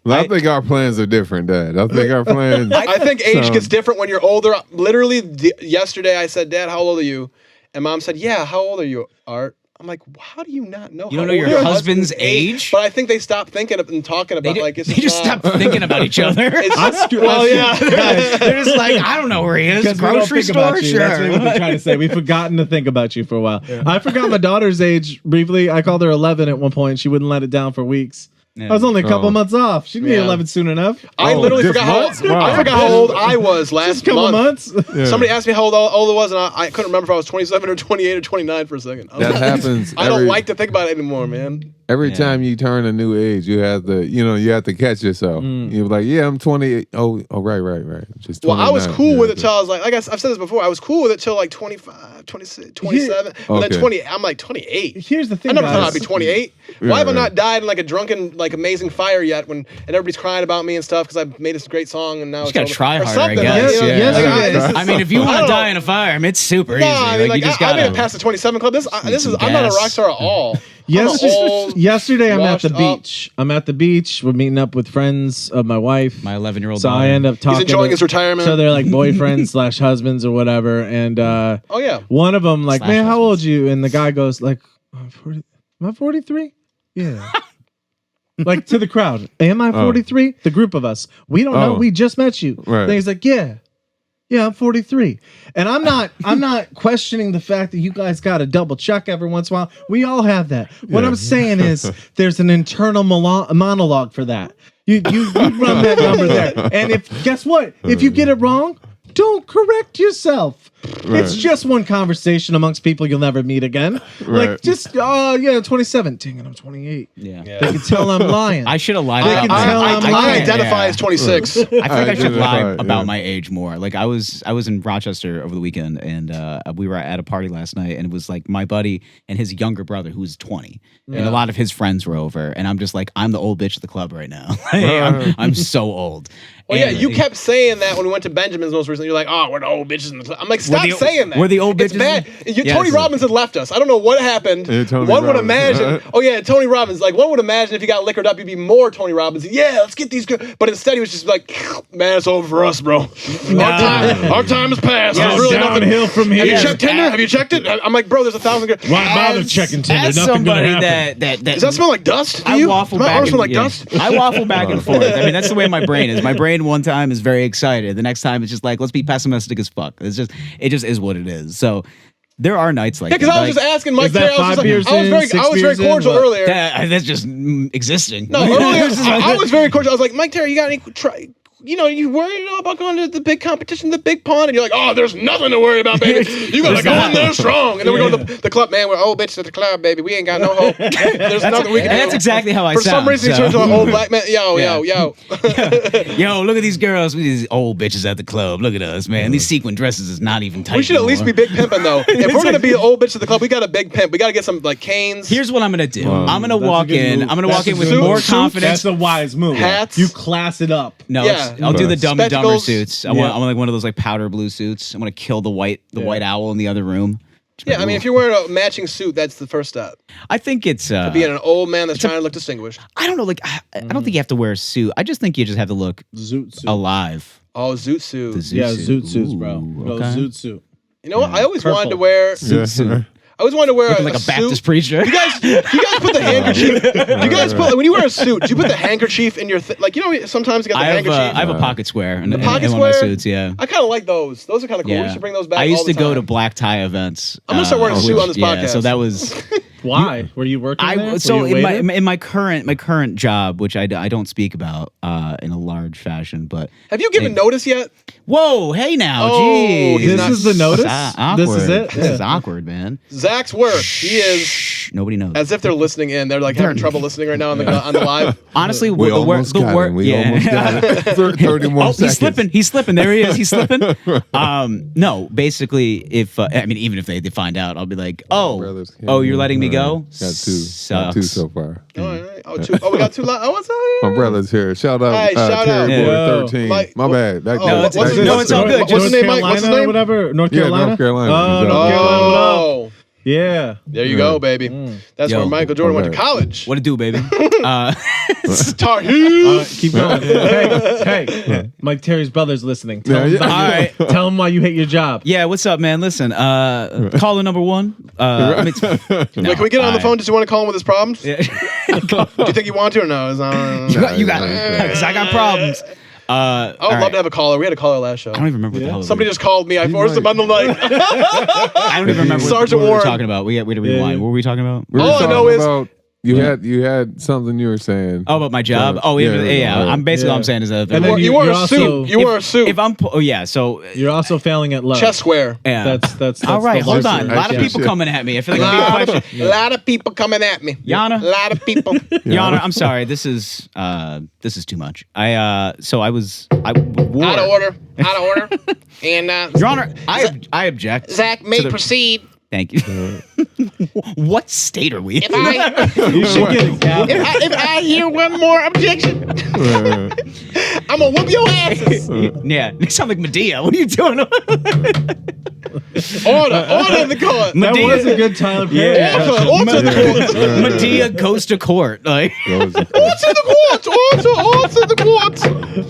Well, I think our plans are different, Dad. I think our plans. I think age So- gets different when you're older. Literally, yesterday I said, Dad, how old are you? And Mom said, yeah, how old are you, Art? I'm like, how do you not know? You how don't know old your husband's age? But I think they stopped thinking and talking about like it's they just not- stopped thinking about each other. Well, yeah. guys, They're just like, I don't know where he is. because we don't Grocery think about store, you. That's sure. what they're trying to say. We've forgotten to think about you for a while. I forgot my daughter's age briefly. I called her 11 at one point. She wouldn't let it down for weeks. Yeah. I was only a couple Oh. months off. She'd be Yeah. 11 soon enough. I Oh, literally just forgot how months? Wow. I forgot how old I was last Just a couple month. months. Yeah. Somebody asked me how old I was, and I couldn't remember if I was 27 or 28 or 29 for a second. I was That like, happens. I don't like to think about it anymore, man. Every Yeah. time you turn a new age, you have to, you have to catch yourself. You're like, yeah, I'm 28. Oh, right. Just Well, I was 29. cool Yeah, with it till I was like I've said this before. I was cool with it till like 25, 26, 27. And then Okay. 20. I'm like 28. Here's the thing, I never thought guys. I'd be 28. Why have I not died in like a drunken, like amazing fire yet? And everybody's crying about me and stuff because I made this great song and now You just it's gotta over. try Or harder, I something, guess. you know? Yeah. Like, Yesterday- I mean, if you I want to don't die know. in a fire, it's super No, easy. I mean, like, you just I made gotta. it past the 27 club. I Need some I'm not a gas. rock star at all. Yesterday, I'm at the washed up- beach. I'm at the beach. We're meeting up with friends of my wife. My 11-year-old So daughter. I end up talking. He's enjoying to- his retirement. So they're like boyfriends slash husbands or whatever. And Oh yeah. one of them like, Slash man, how husbands. old you? And the guy goes like, I'm 40, am I 43? Yeah. Like to the crowd. Am I 43? The group of us. We don't know. Oh. We just met you. Right. And he's like, yeah. Yeah, I'm 43. And I'm not questioning the fact that you guys got to double check every once in a while. We all have that. What Yeah. I'm saying is there's an internal monologue for that. You run that number there. And if guess what? If you get it wrong, don't correct yourself. It's just one conversation amongst people you'll never meet again. Right. Like just 27. Dang it, I'm 28. Yeah. They can tell I'm lying. I should have lied They about can my tell I'm I lying. identify as 26. I feel like I should lie Identify, about yeah. my age more. Like I was in Rochester over the weekend, and we were at a party last night, and it was like my buddy and his younger brother who was 20, and a lot of his friends were over, and I'm just like, I'm the old bitch at the club right now. I'm so old. Well, yeah, And- you kept saying that when we went to Benjamin's most recently. You're like, oh, we're the old bitches in the club. I'm like, stop the- saying that. we're the old It's bitches bad. in- Tony Yes. Robbins had left us. I don't know what happened. Yeah, Tony one would Robbins. imagine. Oh, yeah, Tony Robbins. Like, one would imagine if you got liquored up, you'd be more Tony Robbins. Yeah, let's get these girls. But instead, he was just like, man, it's over for us, bro. Our time has passed. Yeah, There's really nothing. downhill from here. Have you Yeah. checked Tinder? Have you checked it? I'm like, bro, there's 1,000 girls. Why bother checking Tinder? As Nothing gonna somebody happen. that Does that smell like dust? Do I you? waffle My back. arms and- smell like yeah. dust. I waffle back and forth. I mean, that's the way my brain is. My brain one time is very excited. The next time it's just like, let's be pessimistic as fuck. It just is what it is. So there are nights like Yeah, because that. I was just asking Mike Is that Terry. I was 5 beers just like, in, 6 I was very beers in, cordial what? earlier. that's just existing. No, earlier It's just like- I was very cordial. I was like, Mike Terry, you got any you worried about going to the big competition, the big pond? And you're like, oh, there's nothing to worry about, baby. You gotta go in there strong. And then we go to the club, man. We're old bitches at the club, baby. We ain't got no hope. There's nothing we can and do. that's exactly how I For sound. some reason, he so. turns to an old black man. Yo. Yo, look at these girls with these old bitches at the club. Look at us, man. These sequin dresses is not even tight. We should at least be anymore. big pimping though. If we're gonna be an old bitch at the club, we got a big pimp. We gotta get some like canes. Here's what I'm gonna do. Wow. I'm gonna That's a walk good in. move. I'm gonna That's walk a in with good more move. confidence. That's a wise move. Hats. You class it up. No, Yeah. I'll do the Dumb and Dumber Spectacles. suits. I want one of those like powder blue suits. I'm gonna kill the white owl in the other room. Yeah, I mean, if you're wearing a matching suit, that's the first step. I think it's Being an old man that's trying to look distinguished. I don't know. Like I don't think you have to wear a suit. I just think you just have to look Zoot suit. alive. Oh, zoot suit. The zoot Yeah, suit. zoot suits, bro. Ooh, Go okay. zoot suit. You know what? I always Purple. wanted to wear. Yeah. I always wanted to wear Looking like a suit. Baptist preacher. You guys put the handkerchief. You guys put when you wear a suit. Do you put the handkerchief in your like? You know, sometimes you got the I handkerchief. have a pocket square in pocket one of my square? suits. Yeah. I kind of like those. Those are kind of cool. Yeah. We should bring those back. I used all the to go time. to black tie events. I'm gonna start wearing a suit on this podcast. So that was Why? Were you working there? so Were you a waiter? in my current job, which I don't speak about in a large fashion, but Have you given notice yet? whoa, hey now, Oh, geez. he's This not- is the notice? Awkward. This is it? This is Yeah. awkward, man. Zach's work. He is Nobody knows. As if they're listening in. They're like having trouble listening right now on the live. Honestly, We the almost got him. We almost got it. 30 more Oh, seconds. he's slipping. There he is. He's slipping. No, basically, if even if they find out, I'll be like, brothers came you're in. letting me go. Got two. Got Sucks. two so far. All right. We got 2 live. Oh, what's up? My brother's here. Shout out, Hey, shout out. Terry Boy Yo. 13. Mike, My bad. That oh, guy- what's that his guy- name? No, it's all good. What's his name, Mike? What's his Carolina or name? whatever? North Yeah, Carolina? North Carolina. Oh, He's North up. Carolina, what up? Oh, Yeah. there you go, baby. That's Yo. where Michael Jordan went to Okay. college. What it do, baby? Tar Heels. Keep going. Hey, Mike Terry's brother's listening. Tell him, Yeah, about yeah. tell him why you hate your job. Yeah, what's up, man? Listen, caller number one. Wait, can we get on the phone? Does he want to call him with his problems? Yeah. Do you think you want to or no? you got because I got problems. I would love to have a caller. We had a caller last show. I don't even remember what the hell. Somebody just called me. I forced him on the mic. I don't even remember Sergeant what we were Warren. talking about. We had to rewind. What were we talking about? We were All I talking know is- about you had something you were saying. Oh, about my job. Yeah, yeah. I'm basically all I'm Yeah. saying is that And then You wore you're a also- suit. You wore a suit. if I'm so You're also failing at love. Chest square. yeah. That's all right. the Hold whole on. A story. lot of Yeah. people coming at me. I feel like A I'm being questioned. lot of people coming at me. Yana? A lot of people. Your Honor, I'm sorry. This is too much. I wore. Out of order. Out of order. And Your Honor, I object. Zach may to the- proceed. Thank you. What state are we in? You should get a gavel. If I hear one more objection, I'm gonna whoop your asses. Yeah, you sound like Medea. What are you doing? Order in the court. That was a good Tyler Perry. Yeah. Order in the court. Medea goes to court. Like, Order in the court. Order in the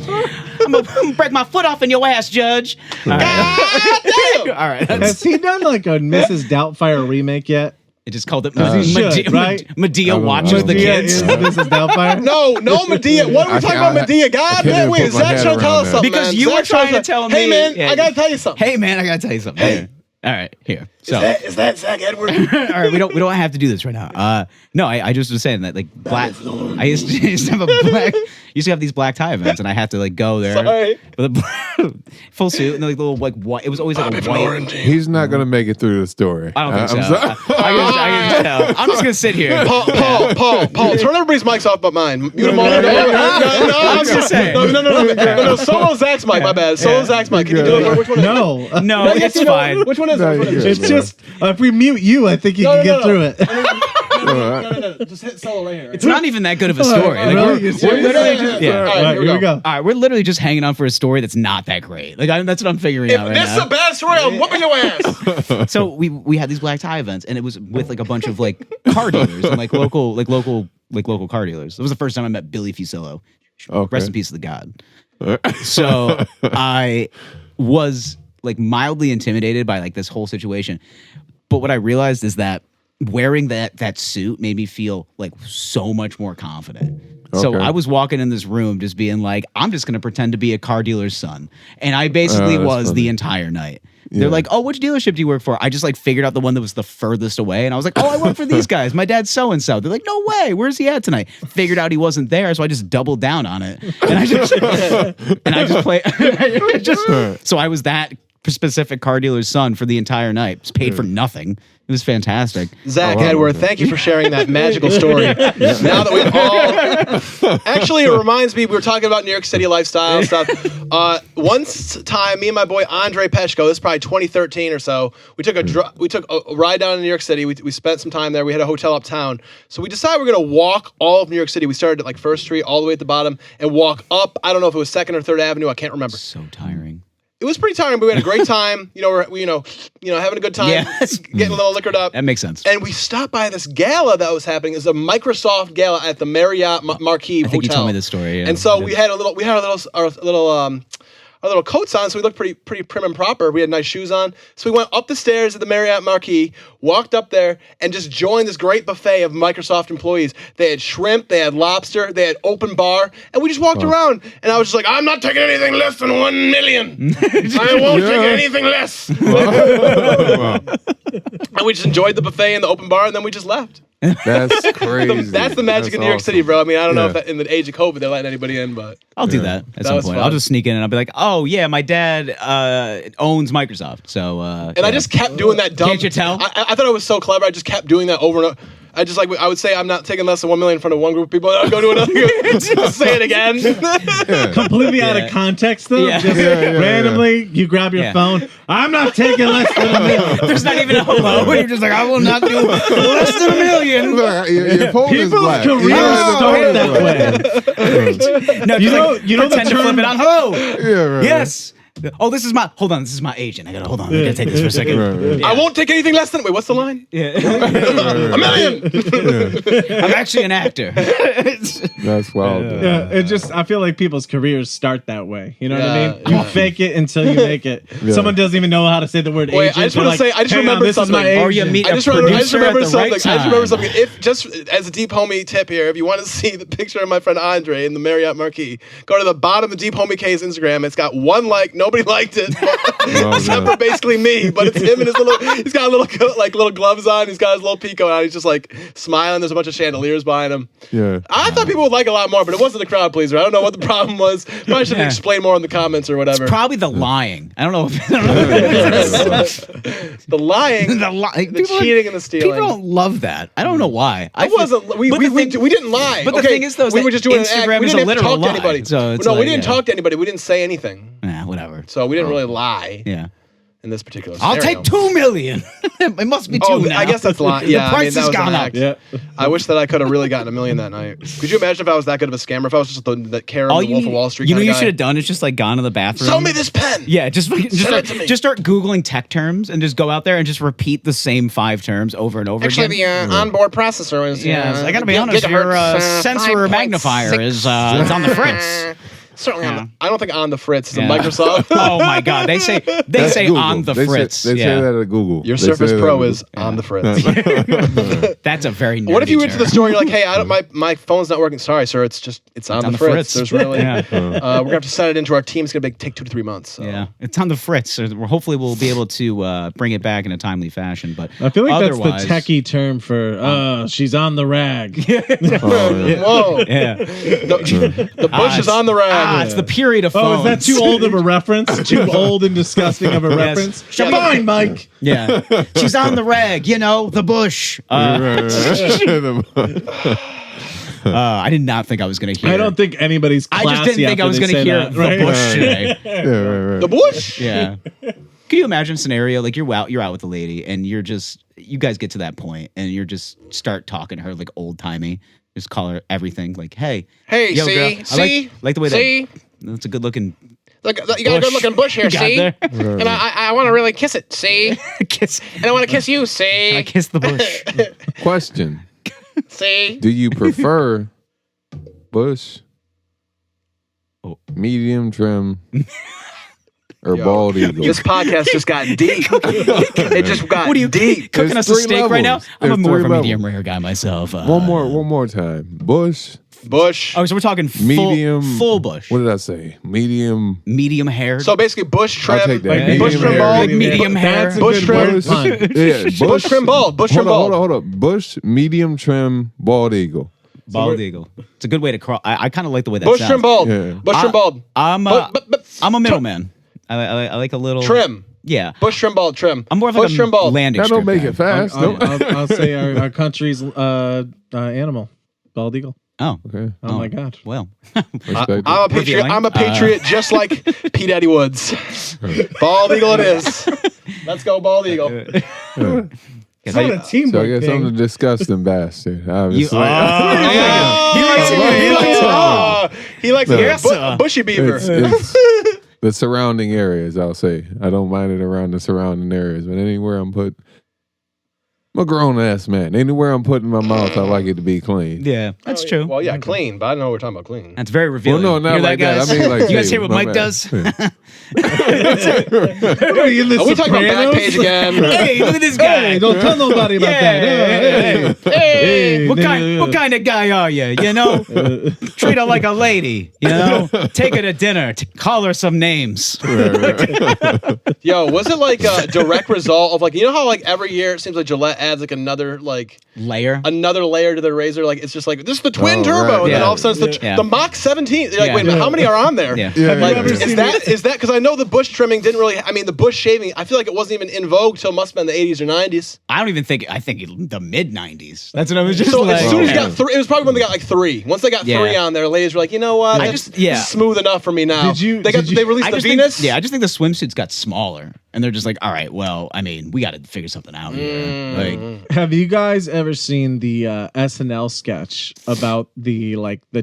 court. I'm gonna break my foot off in your ass, Judge. All right. God damn. All right. Has he done like a Mrs. Doubtfire remake yet? It just called it he should, right? Medea I don't watches know. the Medea kids. is Mrs. Doubtfire? No, Medea. What are we talking about, Medea? God can't damn, even wait, put my Zach head trying to tell around us that. something. Because man. you were Zach trying to to tell me. Hey, man, Yeah. I gotta tell you something. Hey, man, I gotta tell you something. Here. All right, here. So, Is that Zach Edward? all right, we don't have to do this right now. No, I just was saying that like black. I used to have a black. Used to have these black tie events, and I had to like go there Sorry. with a full suit and like little like white. It was always like a white. He's not gonna make it through the story. I don't think I'm so. sorry. I can tell. I'm just gonna sit here. Paul, turn everybody's mics off but mine. Mute them all. No, I was just saying. No, solo Zach's mic, my bad. Solo Zach's mic. Can you do it? Which one is it? No. No, it's fine. Which one is it? No, Which one is you're it? It's just, if we mute you, I think you No, can no, get no. through it. No. Just hit solo right here. It's not even that good of a story. Like, Really? we're- You serious? literally just- yeah. All All right, here we go. All right, we're literally just hanging on for a story that's not that great. Like that's what I'm figuring If out right this is now. a bad story, I'm whooping your ass. So we had these black tie events, and it was with like a bunch of like car dealers and like local car dealers. It was the first time I met Billy Fusillo. Okay. Rest in peace to the god. So I was like mildly intimidated by like this whole situation, but what I realized is that wearing that suit made me feel like so much more confident. So Okay. I was walking in this room just being like, I'm just going to pretend to be a car dealer's son. And I basically that's was the funny. entire night. Yeah. They're like, oh, which dealership do you work for? I just like figured out the one that was the furthest away. And I was like, oh, I work for these guys. My dad's so-and-so. They're like, no way. Where's he at tonight? Figured out he wasn't there. So I just doubled down on it. And I just played. So I was that specific car dealer's son for the entire night. Just paid for nothing. It was fantastic. Zach Oh, wow. Edward, thank you for sharing that magical story. Now that we've all actually, it reminds me, we were talking about New York City lifestyle stuff. One time, me and my boy Andre Peshko, this is probably 2013 or so, we took a ride down to New York City. We spent some time there. We had a hotel uptown. So we decided we're gonna walk all of New York City. We started at like First Street all the way at the bottom and walk up. I don't know if it was 2nd or 3rd Avenue. I can't remember. So tiring. It was pretty tiring, but we had a great time. We're having a good time, Yes. getting a little liquored up. That makes sense. And we stopped by this gala that was happening. It was a Microsoft gala at the Marriott Marquis I think Hotel. you told me this story. Yeah. And so we had our little coats on, so we looked pretty prim and proper. We had nice shoes on. So we went up the stairs at the Marriott Marquis, walked up there, and just joined this great buffet of Microsoft employees. They had shrimp, they had lobster, they had open bar, and we just walked around. And I was just like, I'm not taking anything less than 1 million. I won't take anything less. And we just enjoyed the buffet and the open bar, and then we just left. That's crazy. That's the magic That's of New York awesome. City, bro. I mean, I don't know Yeah. if that, in the age of COVID they're letting anybody in, but I'll do that at some was point. fun. I'll just sneak in and I'll be like, oh, yeah, my dad owns Microsoft. So, and I just kept doing that dumb. Can't you tell? I thought I was so clever. I just kept doing that over and over. I just I would say I'm not taking less than 1 million in front of one group of people. And I'll go to another group. Just say it again. Completely out of context, though. Yeah. Just randomly, you grab your phone. I'm not taking less than $1 million. There's not even a hello. You're just like, I will not do less than $1 million. Look, your phone is People's black. careers start that way. No, You know the pretend to flip term. it on. Hello. Yeah, right. Yes. Oh, this is my. Hold on, this is my agent. I gotta hold on. I gotta take this for a second. Right. Yeah. I won't take anything less than. Wait, what's the line? Yeah. $1 million. I'm actually an actor. That's wild. dude. Yeah, it just I feel like people's careers start that way. You know what I Yeah, mean? You fake it until you make it. Yeah. Someone doesn't even know how to say the word Wait, agent. I just They're want to like, say. I just "Hang on, remember this something. is my Or you agent." meet I a just remember producer at the something. right I just remember time. something. If just as a deep homie tip here, if you want to see the picture of my friend Andre in the Marriott Marquis, go to the bottom of Deep Homie K's Instagram. It's got 1 like. Nobody liked it, except for basically me. But it's him and his little. He's got little gloves on. He's got his little pico on. He's just smiling. There's a bunch of chandeliers behind him. Yeah. I thought people would like it a lot more, but it wasn't a crowd pleaser. I don't know what the problem was. Probably should have explained more in the comments or whatever. Probably the lying. I don't know. The lying, The lying. the cheating, and the stealing. People don't love that. I don't know why. I wasn't. We didn't lie. But the Okay, thing is, though, is we that were just doing an act. Instagram We is didn't a have to literal talk to lie. anybody. So it's no, we like, didn't talk to anybody. We didn't say anything. Nah, whatever. So we didn't really lie Yeah. in this particular I'll scenario. take $2 million. It must be two Oh, now. I guess that's lying. Yeah, the price I mean, that has was gone an up. act. Yeah. I wish that I could have really gotten $1 million that night. Could you imagine if I was that good of a scammer? If I was just the Karam, All the you Wolf need, of Wall Street you know, kind you of should guy? have done is just gone to the bathroom. Sell me this pen. Yeah, just Sell it to me. start Googling tech terms and just go out there and just repeat the same 5 terms over and over Actually, again. the onboard processor is. I gotta be honest, your sensor magnifier is it's on the fritz. Certainly on Yeah. I don't think on the fritz is Yeah. a Microsoft. Oh my god, they say That's Google. on the They fritz. Say, they yeah. say that at Google. Your They Surface say that Pro at is on the fritz. That's a very nerdy What if you went to the term. store and you're like, hey, my phone's not working. Sorry, sir, it's on the fritz. There's really Yeah. we're gonna have to send it into our team. It's gonna take 2 to 3 months. So. Yeah, it's on the fritz. So hopefully, we'll be able to bring it back in a timely fashion. But I feel like otherwise, that's the techie term for she's on the rag. Oh, yeah. Whoa. Yeah, The bush is on the rag. it's the period of Oh, phones. is that too old of a reference? Too old and disgusting of a reference? Yeah, Fine, Mike. Yeah, she's on the rag. You know, the bush. I did not think I was going to hear. I don't think anybody's I classy just didn't think I after was they going to say hear that, the right? bush today. Yeah, right. The bush. Yeah. Can you imagine a scenario like you're out with a lady and you guys get to that point and you're just start talking to her like old timey. Just call her everything like, hey, Hey, yo, see, girl, I see, like the way see. that's a good looking Look, you got a good looking bush here, Got see? there. And I want to really kiss it, see? kiss. And I want to kiss you, see? I kiss the bush. Question: See? do you prefer bush, Oh. medium trim, or Yo, bald eagle? This podcast just got deep. It just got What are you deep. cooking There's us a 3 steak right now? levels. I'm There's more of 3 a levels. medium rare guy myself. One more time. Bush, Bush. Oh, so we're talking medium, full bush, What did I say? Medium. medium hair. So basically, bush trim. I'll take that. Like bush Medium trim hair. bald. Like medium hair. That's a Bush good trim. word pun. Yeah, Bush trim bald. Bush trim bald. Hold on. Bush, medium trim, bald eagle. Bald eagle. It's a good way to crawl. I kind of like the way that Bush sounds. trim bald. Yeah. Bush trim bald. I'm But I'm a middleman. I like a little trim. Yeah. Bush trim bald trim. I'm more of like Bush a trim bald. landing That don't strip make guy. it fast. I'll say our country's animal, bald eagle. Oh. Okay. Oh my god. Well. Respect it. I'm a patriot. Revealing. I'm a patriot, just like P. Daddy Woods. Bald eagle, it is. Let's go, bald eagle. It's not a teamwork So I guess I'm thing. the disgusting bastard. Obviously. He likes Yes, a sir. bushy beaver. it's the surrounding areas, I'll say. I don't mind it around the surrounding areas, but anywhere I'm put, I'm a grown ass man. Anywhere I'm putting my mouth, I like it to be clean. Yeah, that's true. Well, yeah, clean, but I don't know what we're talking about clean. That's very Well, revealing. no, not Hear that, like that. guys? I mean, like, you guys hey, hear what my Mike man. does? Everybody in the Are we talking about Sopranos? Backpage again? Hey, look at this guy. Hey, don't tell nobody about that. Yeah. Hey, What kind of guy are you? You know, treat her like a lady. You know, take her to dinner. Call her some names. Yo, was it like a direct result of like, you know how like every year it seems like Gillette adds like another layer. layer to the Razor. Like it's just like this is the twin Oh, turbo, right. and then Yeah. all of a sudden it's Yeah. the Mach 17. You're like, Yeah. wait a minute, how many are on there? Yeah. Yeah, Like, yeah, yeah. is that because I know the bush trimming didn't really. I mean, the bush shaving. I feel like it wasn't even in vogue till must have been the 80s or 90s. I don't even think. I think the mid 90s. That's what I was just So like. as soon as you yeah. got 3, it was probably when they got like 3. Once they got 3 on there, ladies were like, you know what? This is smooth enough for me now. They released the Venus. I just think the swimsuits got smaller, and they're just like, all right, well, I mean, we got to figure something out here. Like, Have you guys ever seen the SNL sketch about the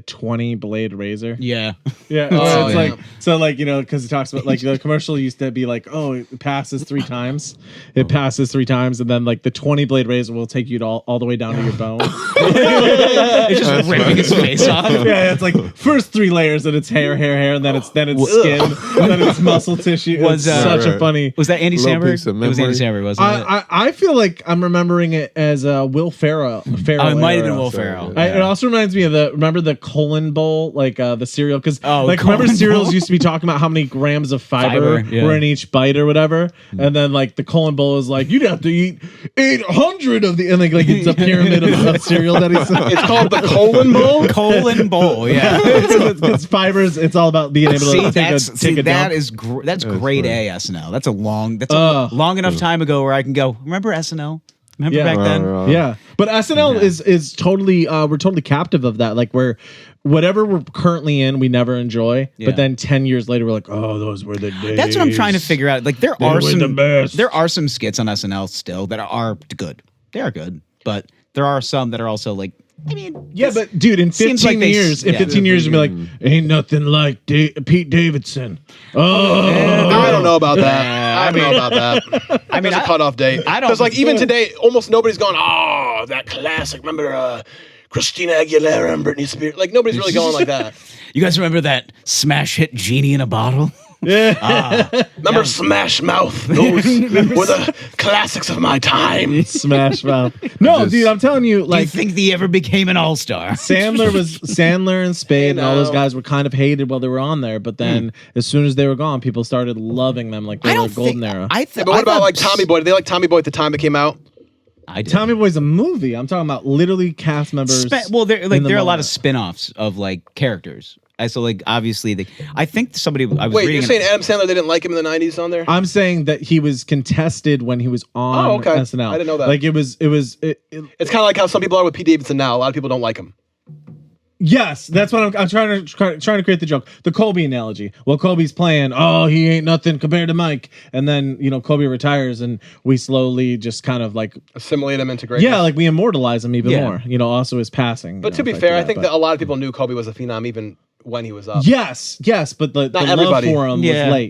20 blade razor? yeah, Yeah, Oh, it's yeah. like so, because it talks about the commercial used to be like, oh, it passes 3 times, and then the 20 blade razor will take you to all the way down to your bone. it's just ripping his face off. Yeah, it's like first 3 layers, and it's hair, and then it's skin, and then it's muscle tissue. Was, It's such a right. funny. Was that Andy Little Samberg? piece of It was Andy memory. Samberg, wasn't it? I feel like I'm remembering it as Will Ferrell. Oh, it might have been Will Sorry, Ferrell. yeah. It also reminds me of remember the colon bowl, the cereal, because remember colon cereals bowl? used to be talking about how many grams of fiber, Fiber, yeah. were in each bite or whatever, and then the colon bowl is like you'd have to eat 800 of the, and it's a pyramid of cereal that he's. It's called the colon bowl. Colon bowl, yeah. it's fibers. It's all about being able to take a dump. That's grade funny. A SNL. That's a long enough time ago where I can go. Remember SNL? Remember Yeah. back then? Yeah, but SNL is totally we're totally captive of that. Like we're whatever we're currently in, we never enjoy. Yeah. But then 10 years later, we're like, oh, those were the days. That's what I'm trying to figure out. Like there are were the some best. there are some skits on SNL still that are good. They are good, but there are some that are also like. I mean, Yeah, but dude, in seems 15 like they- years, yeah. 15 years, you'll be like, ain't nothing like Pete Davidson. Oh, I don't know about that. I don't know about that. I mean, There's a cutoff date. I don't- Because even today, almost nobody's going, oh, that classic. Remember Christina Aguilera and Britney Spears? Like nobody's really going like that. You guys remember that smash hit Genie in a Bottle? Remember Smash Mouth? Those were the classics of my time. Smash Mouth. No, dude, I'm telling you, Do you like think he ever became an all-star? Sandler and Spade and all those know. guys were kind of hated while they were on there, but then as soon as they were gone, people started loving them like they were a golden era. I But what about like Tommy Boy? Did they like Tommy Boy at the time it came out? I did. Tommy Boy's a movie. I'm talking about literally cast members. Well, there in the are a lot of moment. spin-offs of like characters. So like obviously I think somebody I was Wait, reading you're saying Adam Sandler they didn't like him in the 90s on there? I'm saying that he was contested when he was on Oh, okay. SNL. I didn't know that. Like it was. It's kind of like how some people are with Pete Davidson now. A lot of people don't like him. Yes, that's what I'm trying to create the joke. The Kobe analogy. Well, Kobe's playing. Oh, he ain't nothing compared to Mike. And then Kobe retires, and we slowly just kind of like Assimilate him into greatness. like we immortalize him even Yeah. more. Also his passing. But to be fair, I think that a lot of people knew Kobe was a phenom even when he was up. yes, but the love everybody. for him Yeah.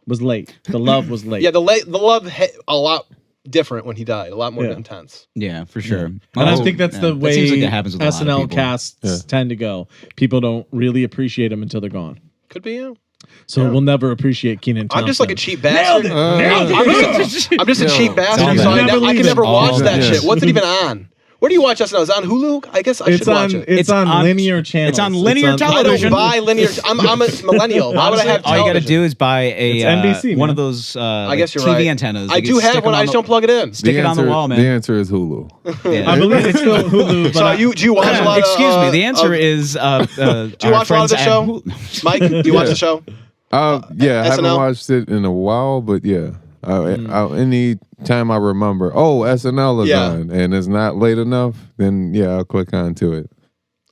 was late. The love was late. Yeah, the love hit a lot different when he died. A lot more Yeah. intense. Yeah, for sure. And I think that's the That way seems like that happens with a lot of SNL people. casts tend to go. People don't really appreciate them until they're gone. Could be you. So we'll never appreciate Keenan Thompson. I'm just like a cheap bastard. Nailed it. I'm just a cheap bastard, so Never I leave can it. never watch that Yes. shit. What's it even on? Where do you watch SNL? Is it on Hulu? I guess I should watch it. It's on linear channels. It's on linear I don't television. buy linear. I'm a millennial. Why would I have All you got to television? do is buy a It's NBC, one man. of those I guess you're TV right. antennas. I You can do stick have them one. I on just the- don't plug it in. Stick it on the wall, man. The answer is Hulu. Yeah. I believe it's still Hulu. But So do you watch a lot of? Excuse me. The answer of- is. Do you watch a lot of the show, Mike? Do you watch the show? Yeah, I haven't SNL? watched it in a while, but yeah. Any time I remember, SNL is Yeah. on, and it's not late enough, then yeah, I'll click on to it.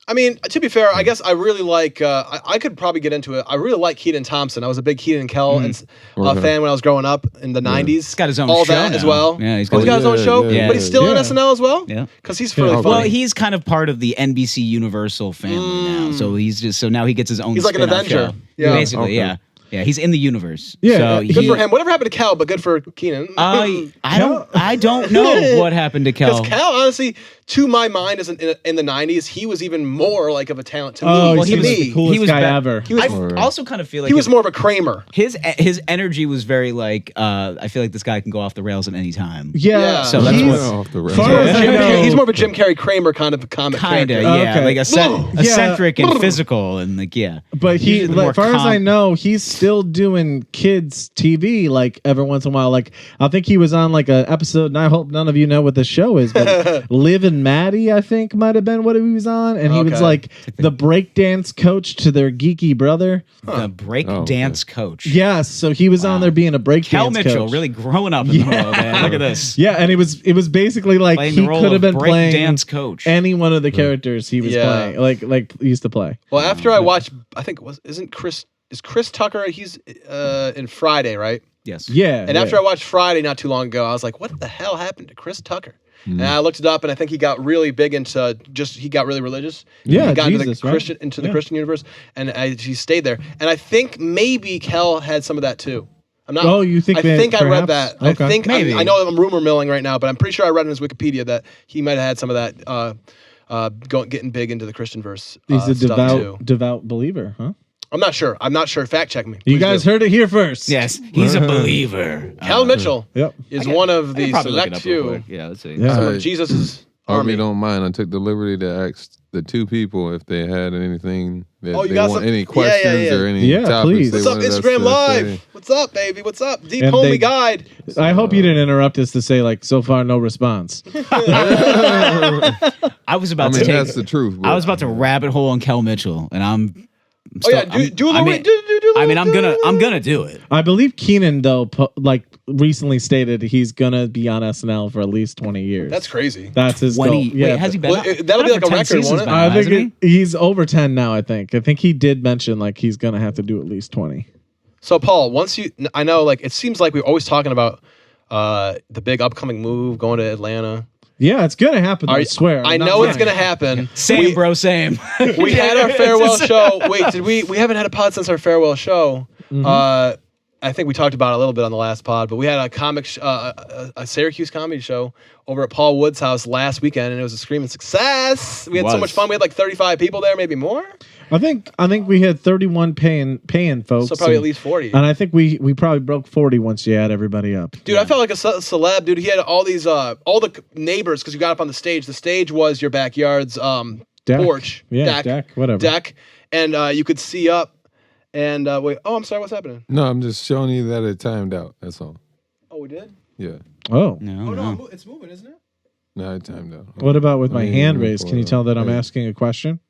I mean, to be fair, I guess I really like. I could probably get into it. I really like Keaton Thompson. I was a big Keaton and Kel fan when I was growing up in the '90s. He's got his own all show that now. as well. Yeah, he's Oh, he's got his own yeah, show, yeah, but he's still on yeah. SNL as well. Yeah. because he's really Yeah. funny. Well, he's kind of part of the NBC Universal family now, so now he gets his own. He's like an spin-off Avenger. show. Yeah. Basically, Okay. yeah. Yeah, he's in the universe. Yeah, so good good for him. Whatever happened to Kel, but good for Keenan. I don't know what happened to Kel. Because Cal, honestly, to my mind, as in the '90s, he was even more like of a talent to me. Oh, Well, he to was me, the coolest guy ever. He was, I also kind of feel like he was more of a Kramer. his energy was very like I feel like this guy can go off the rails at any time. Yeah, So that's he's- what- Off the rails. far as I know- He's more of a Jim Carrey Kramer kind of comic Kind of, character. yeah, Okay. like Yeah. eccentric and physical, and like But he, Usually the more as far as I calm- know, he's still doing kids TV like every once in a while. Like I think he was on like an episode, and I hope none of you know what the show is. But Liv and Maddie, I think, might have been what he was on, and he was Okay. like the breakdance coach to their geeky brother. the break Oh, dance coach. Yes, so he was on there being a breakdance Cal Mitchell coach. really growing up in the world, man. Look at this. Yeah, and it was basically like Playing he the role could have of been break playing dance coach. any one of the characters he was Yeah. playing, like he used to play. Well, after I watched, I think is Chris Tucker? He's in Friday, right? Yes. Yeah, And after I watched Friday not too long ago, I was like, what the hell happened to Chris Tucker? And I looked it up, and I think he got really big into he got really religious. Yeah, he got into Jesus, the right? Christian into the Yeah. Christian universe, and he stayed there. And I think maybe Kel had some of that too. I'm not. Oh, you think I that think I read perhaps? that. Okay. I think Maybe. I know I'm rumor milling right now, but I'm pretty sure I read in his Wikipedia that he might have had some of that. Getting big into the Christian verse. he's a stuff too. devout believer, huh? I'm not sure. Fact check me. You Please guys do. heard it here first. Yes, he's a believer. Cal Mitchell Yep. is one of I the can probably look it select up real few. quick. Yeah, let's see. Yeah. Some of Jesus's Army army. don't mind. I took the liberty to ask the two people if they had anything that Oh, you they got want some- any yeah, questions yeah. or any Yeah, topics. please. They What's up, wanted us Instagram to Live? say. What's up, baby? What's up? Deep And Homie they- Guide. I hope you didn't interrupt us to say like so far no response. I was I about mean, to take. that's the truth. I was about to rabbit hole on Kel Mitchell, and I'm. Oh yeah, still- do a I little. mean, do a I mean, little- I'm gonna do it. I believe Keenan though recently stated he's gonna be on SNL for at least 20 years. That's crazy. That's his 20. goal. Yeah, Wait, has he been? Well, that'll be like a record, won't it? I think hasn't he? he's over 10 now. I think he did mention like he's gonna have to do at least 20. So Paul, I know like it seems like we're always talking about the big upcoming move going to Atlanta. Yeah, it's gonna happen. I swear. I I'm not know it's lying. gonna happen. Same, bro. Same. We had our farewell show. Wait, did we? We haven't had a pod since our farewell show. I think we talked about it a little bit on the last pod, but we had a Syracuse comedy show over at Paul Wood's house last weekend, and it was a screaming success. We had so much fun. We had like 35 people there, maybe more. I think we had 31 paying folks. So probably and, at least 40. And I think we probably broke 40 once you add everybody up. Dude, I felt like a celeb, dude. He had all these, all the neighbors, because you got up on the stage. The stage was your backyard's Deck. porch. Yeah, deck, whatever. Deck. And you could see up. And wait, oh, I'm sorry, what's happening? No, I'm just showing you that it timed out. That's all. Oh, we did? Yeah. Oh. No, it's moving, isn't it? No, it timed out. What about with my Let me hand pull raised? Can it you tell up. that I'm Hey, asking a question?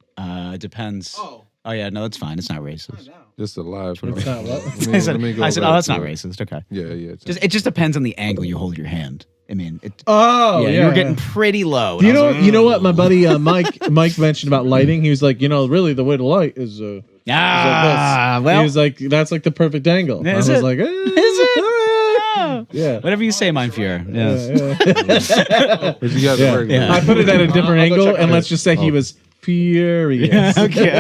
Depends. Oh. Oh yeah, no, that's fine. It's not racist. Just a live. It's not what? I said, go oh, back that's to not it. racist. Okay. Yeah, yeah. It just depends on the angle you hold your hand. I mean, Oh, yeah, you were getting pretty low. You and I know, was like, you know what my buddy Mike mentioned about lighting. He was like, really, the way to light is Ah, like this. well, He was like, that's like the perfect angle. Is I was it? like, is it? Yeah. Whatever you say, mein Führer. Yes. But you got Yeah. the right. Yeah. I put it at a different I'll go angle, check and it. let's just say he was furious. Okay.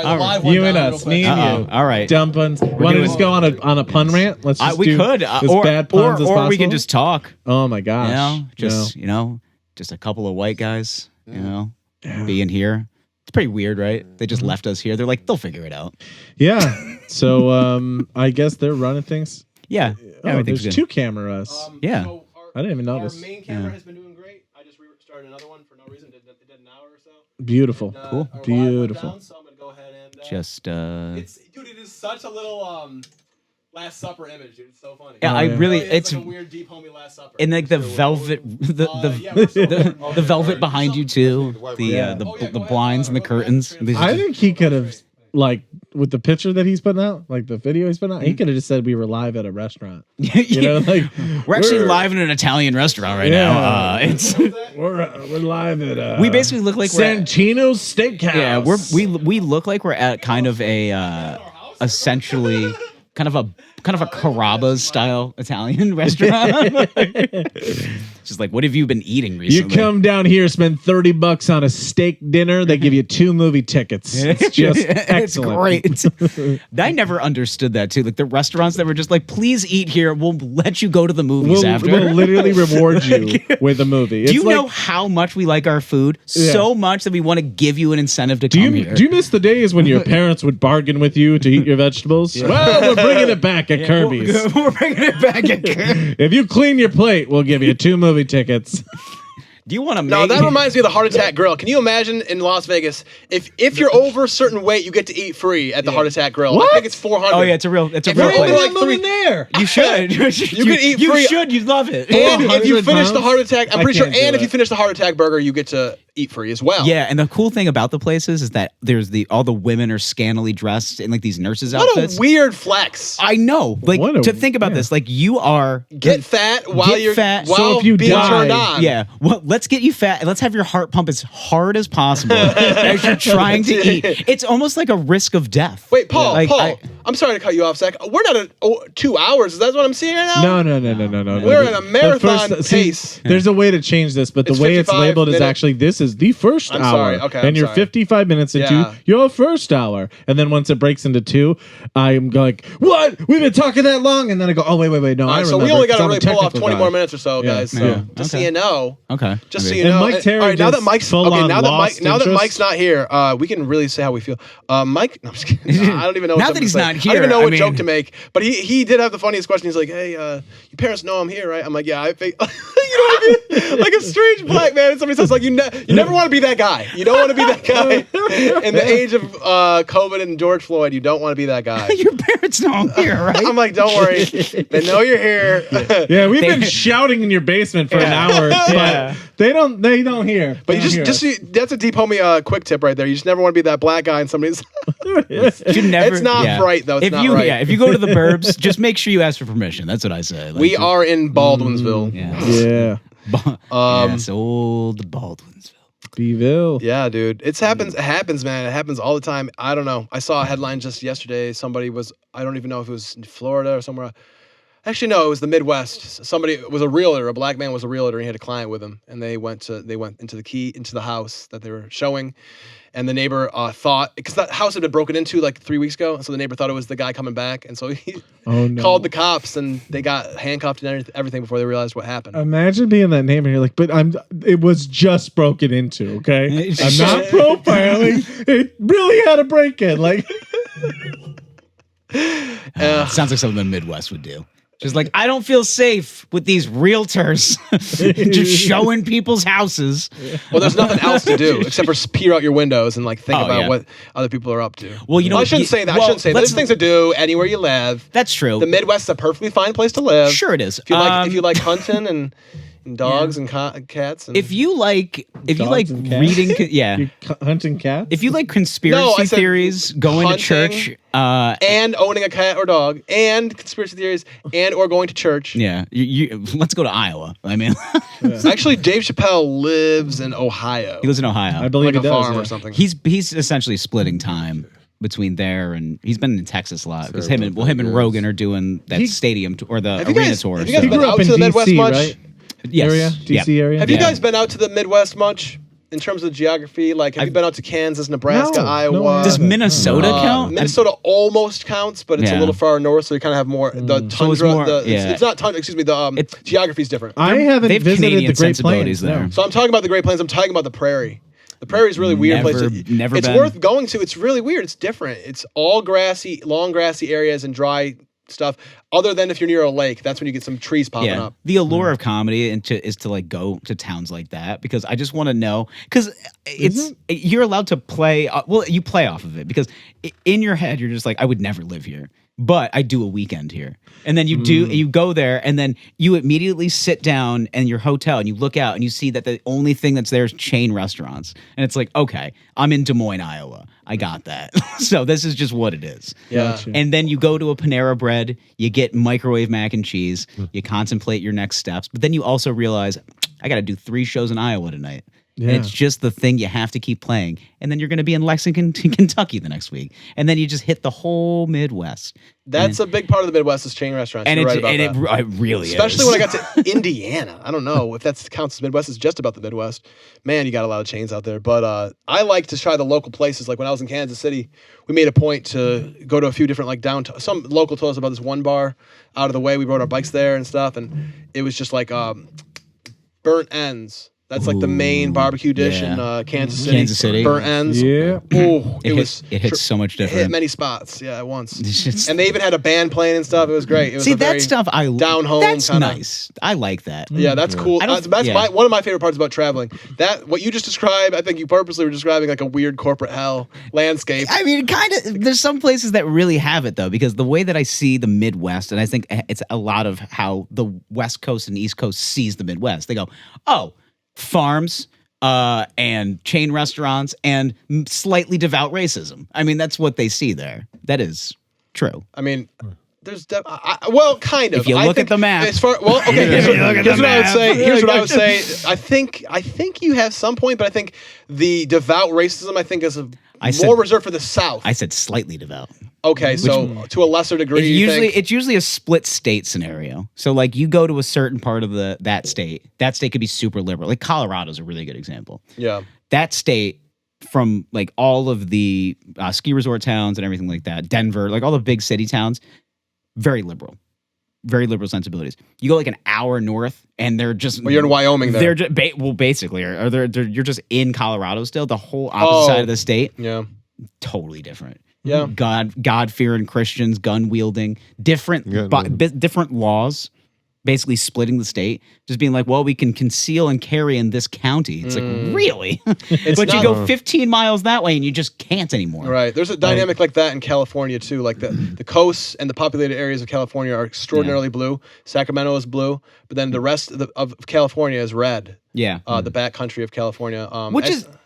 All right, You and us, me and Uh-oh. you. All right. Dumb puns. Want to doing- just go on a pun rant? Let's just We do could, as or bad puns as or we can possible? just talk. Oh my gosh. You know, just a couple of white guys. You know, being here. It's pretty weird, right? They just left us here. They're like, they'll figure it out. Yeah. So I guess they're running things. Yeah. Oh, Everything's there's good. 2 cameras. Yeah. So I didn't even notice. Our main camera has been doing great. I just started another one for no reason. It did an hour or so. Beautiful. Cool. Our live went Beautiful. down, so I'm gonna go ahead and Just dude, it is such a little Last Supper image, dude. It's so funny. yeah, Oh, I yeah. really It's it's like a weird deep homie Last Supper. and like the It's true. velvet yeah, we're still recording. the velvet behind you too. The Yeah. Oh, yeah, the go blinds ahead. and the curtains. These are I just- think he could have, like, with the picture that he's putting out, like the video he's putting out, he could have just said we were live at a restaurant. You know, like we're actually live in an Italian restaurant right Yeah. now. It's we're live at we basically look like we're at, Santino's Steakhouse. yeah we look like we're at kind of a essentially kind of a Carrabba's style Italian restaurant. Just like, what have you been eating You recently? come down here, spend $30 on a steak dinner. They give you 2 movie tickets. It's just excellent. It's great. I never understood that too. Like the restaurants that were just like, please eat here. We'll let you go to the movies after. We'll literally reward you with a movie. Do you know how much we like our food? So much that we want to give you an incentive to come here. Do you miss the days when your parents would bargain with you to eat your vegetables? Well, we're bringing it back at Kirby's. We're bringing it back at Kirby. If you clean your plate, we'll give you 2 movie tickets. Do you want to make? No, that reminds me of the Heart Attack Grill. Can you imagine in Las Vegas if you're over a certain weight, you get to eat free at the Heart Attack Grill? What? I think it's 400. Oh yeah, it's a real If place. you're over like moving 3, there. You should. You could eat You free. should. You'd love it. And if you 100 finish the pounds? Heart Attack, I'm I pretty sure. can't do And if it. you finish the Heart Attack burger, you get to eat free as well. Yeah, and the cool thing about the places is that there's all the women are scantily dressed in like these nurses What outfits. a weird flex. I know. Like What a- to think about yeah. this, like you are Get fat while Get you're fat. while So if you being die- turned on. Yeah, well, let's get you fat and let's have your heart pump as hard as possible as you're trying to eat. It's almost like a risk of death. Wait, Paul. Like, Paul. I'm sorry to cut you off, Zach. We're not at 2 hours. Is that what I'm seeing right now? No. We're at a marathon see, pace. there's a way to change this, but the It's way it's 55 labeled is minutes. actually this is the first I'm hour. sorry. Okay, I'm and you're sorry. 55 minutes into Yeah. your first hour. And then once it breaks into 2, I'm like, what? We've been talking that long? And then I go, oh, wait. No, All I right, so remember. we only got 'cause to I'm a really pull off technical 20 guy. more minutes or so, Yeah, guys. So yeah. just so Okay. you know. Okay. Just so Okay. you And know. Mike Terry all right, now that just Mike's full okay, on now that lost now that interest. Mike's not here, we can really say how we feel. Mike, no, I'm just kidding. I don't even know. What Now joke that to he's say. not I don't here, even know I what mean- joke to make. But he did have the funniest question. He's like, "Hey, your parents know I'm here, right?" I'm like, "Yeah." I think, you know what I mean? Like a strange black man. And somebody says, "Like you never want to be that guy. You don't want to be that guy." In the age of COVID and George Floyd, you don't want to be that guy. Your parents know I'm here, right? I'm like, "Don't worry, they know you're here." Yeah, we've They- been shouting in your basement for an hour, Yeah. but they don't hear. But They you don't just hear that's a deep homie quick tip right there. You just never want to be that black guy in somebody's. You never, It's not right, though. It's if not you right. if you go to the burbs, just make sure you ask for permission. That's what I say. Like, We are in Baldwinsville. Yeah. us. Yeah, Yes, old Baldwinsville. Beeville. Yeah, dude. It happens, man. It happens all the time. I don't know. I saw a headline just yesterday. Somebody was, I don't even know if it was in Florida or somewhere. Actually, no, it was the Midwest. Somebody was a realtor. A black man was a realtor. And he had a client with him, and they went into the house that they were showing, and the neighbor thought, because that house had been broken into like 3 weeks ago, so the neighbor thought it was the guy coming back, and so he Oh no. called the cops, and they got handcuffed and everything before they realized what happened. Imagine being that neighbor. You're like, but it was just broken into. Okay, I'm not profiling. It really had a break in. Like, Sounds like something the Midwest would do. Just like, I don't feel safe with these realtors just showing people's houses. Well, there's nothing else to do except for peer out your windows and like think Oh, about yeah. what other people are up to. Well, you know, I shouldn't say that. I well, shouldn't say that. let's- There's things to do anywhere you live. That's true. The Midwest is a perfectly fine place to live. Sure it is. If you like hunting and dogs and cats. And, if you like Dogs and cats? reading, yeah. you're hunting cats. If you like conspiracy No, I said theories, going to hunting, church, and owning a cat or dog, and conspiracy theories, and or going to church. yeah, let's go to Iowa. I mean, Actually, Dave Chappelle lives in Ohio, he lives in Ohio. I believe like he a does. farm Yeah. or something. He's essentially splitting time between there and he's been in Texas a lot because him and Yes. Rogan are doing that stadium or the Have you arena guys- tour. have you guys He been grew out up in to the Midwest DC, much? right? Yes. Area, DC area. Have you Yeah. guys been out to the Midwest much in terms of geography? Like, have you been out to Kansas, Nebraska, No, Iowa? no, I Does haven't. Minnesota count? Minnesota almost counts, but it's a Yeah. little far north, so you kind of have more the tundra. So it's more- it's, yeah. it's not tundra. Excuse me. The geography's different. I haven't They have visited Canadian the Great sensibilities Plains. there. No. So I'm talking about the Great Plains. I'm talking about the prairie. The prairie is really weird Never- place. never it's been. worth going to. It's really weird. It's different. It's all grassy, long grassy areas and dry stuff. Other than if you're near a lake, that's when you get some trees popping up. The allure of comedy is to like go to towns like that because I just want to know because you're allowed to play. Well, you play off of it because in your head you're just like I would never live here, but I do a weekend here, and then you go there, and then you immediately sit down in your hotel and you look out and you see that the only thing that's there is chain restaurants, and it's like okay, I'm in Des Moines, Iowa. I got that. So this is just what it is. Yeah. Gotcha. And then you go to a Panera Bread, you get microwave mac and cheese, you contemplate your next steps, but then you also realize I got to do 3 shows in Iowa tonight. Yeah. And it's just the thing you have to keep playing. And then you're going to be in Lexington, Kentucky the next week. And then you just hit the whole Midwest. That's a big part of the Midwest is chain restaurants. And, You're it's, right about and that. it really Especially is. when I got to Indiana. I don't know if that counts as Midwest. It's just about the Midwest. Man, you got a lot of chains out there. But I like to try the local places. Like when I was in Kansas City, we made a point to go to a few different like downtown. Some local told us about this one bar out of the way. We rode our bikes there and stuff. And it was just like burnt ends. That's like the main barbecue dish in Kansas City. Kansas City. Burnt ends. Yeah. Oh, It hits so much It different. hit many spots, at once. It's just- And they even had a band playing and stuff. It was great. It was See, a very that stuff I down home That's kinda- nice. I like that. Yeah, that's cool. I don't- That's yeah. one of my favorite parts about traveling. That what you just described, I think you purposely were describing like a weird corporate hell landscape. I mean, kind of. There's some places that really have it though, because the way that I see the Midwest, and I think it's a lot of how the West Coast and East Coast sees the Midwest. They go, "Oh, farms." And chain restaurants and slightly devout racism. I mean, that's what they see there. That is true. I mean, there's well, kind of. If you I look think at the map. as far well, okay. If you look at Here's the what I would map. say. Here's what I would say. I think you have some point, but I think the devout racism I think is more reserved for the South. I said slightly devout. Okay, so to a lesser degree, It's usually a split state scenario. So like you go to a certain part of that state could be super liberal. Like Colorado's a really good example. yeah. That state, from like all of the ski resort towns and everything like that, Denver, like all the big city towns, very liberal sensibilities. You go like an hour north, and they're just. Well, you're in Wyoming there. They're just, basically, or you're just in Colorado still. The whole opposite side of the state, Yeah. totally different. Yeah. God fearing Christians, gun wielding, different laws. Basically splitting the state, just being like, well, we can conceal and carry in this county. It's like, really? But you go 15 miles that way and you just can't anymore. Right. There's a dynamic like that in California too. Like the coasts and the populated areas of California are extraordinarily blue. Sacramento is blue, but then the rest of California is red. Yeah. The back country of California.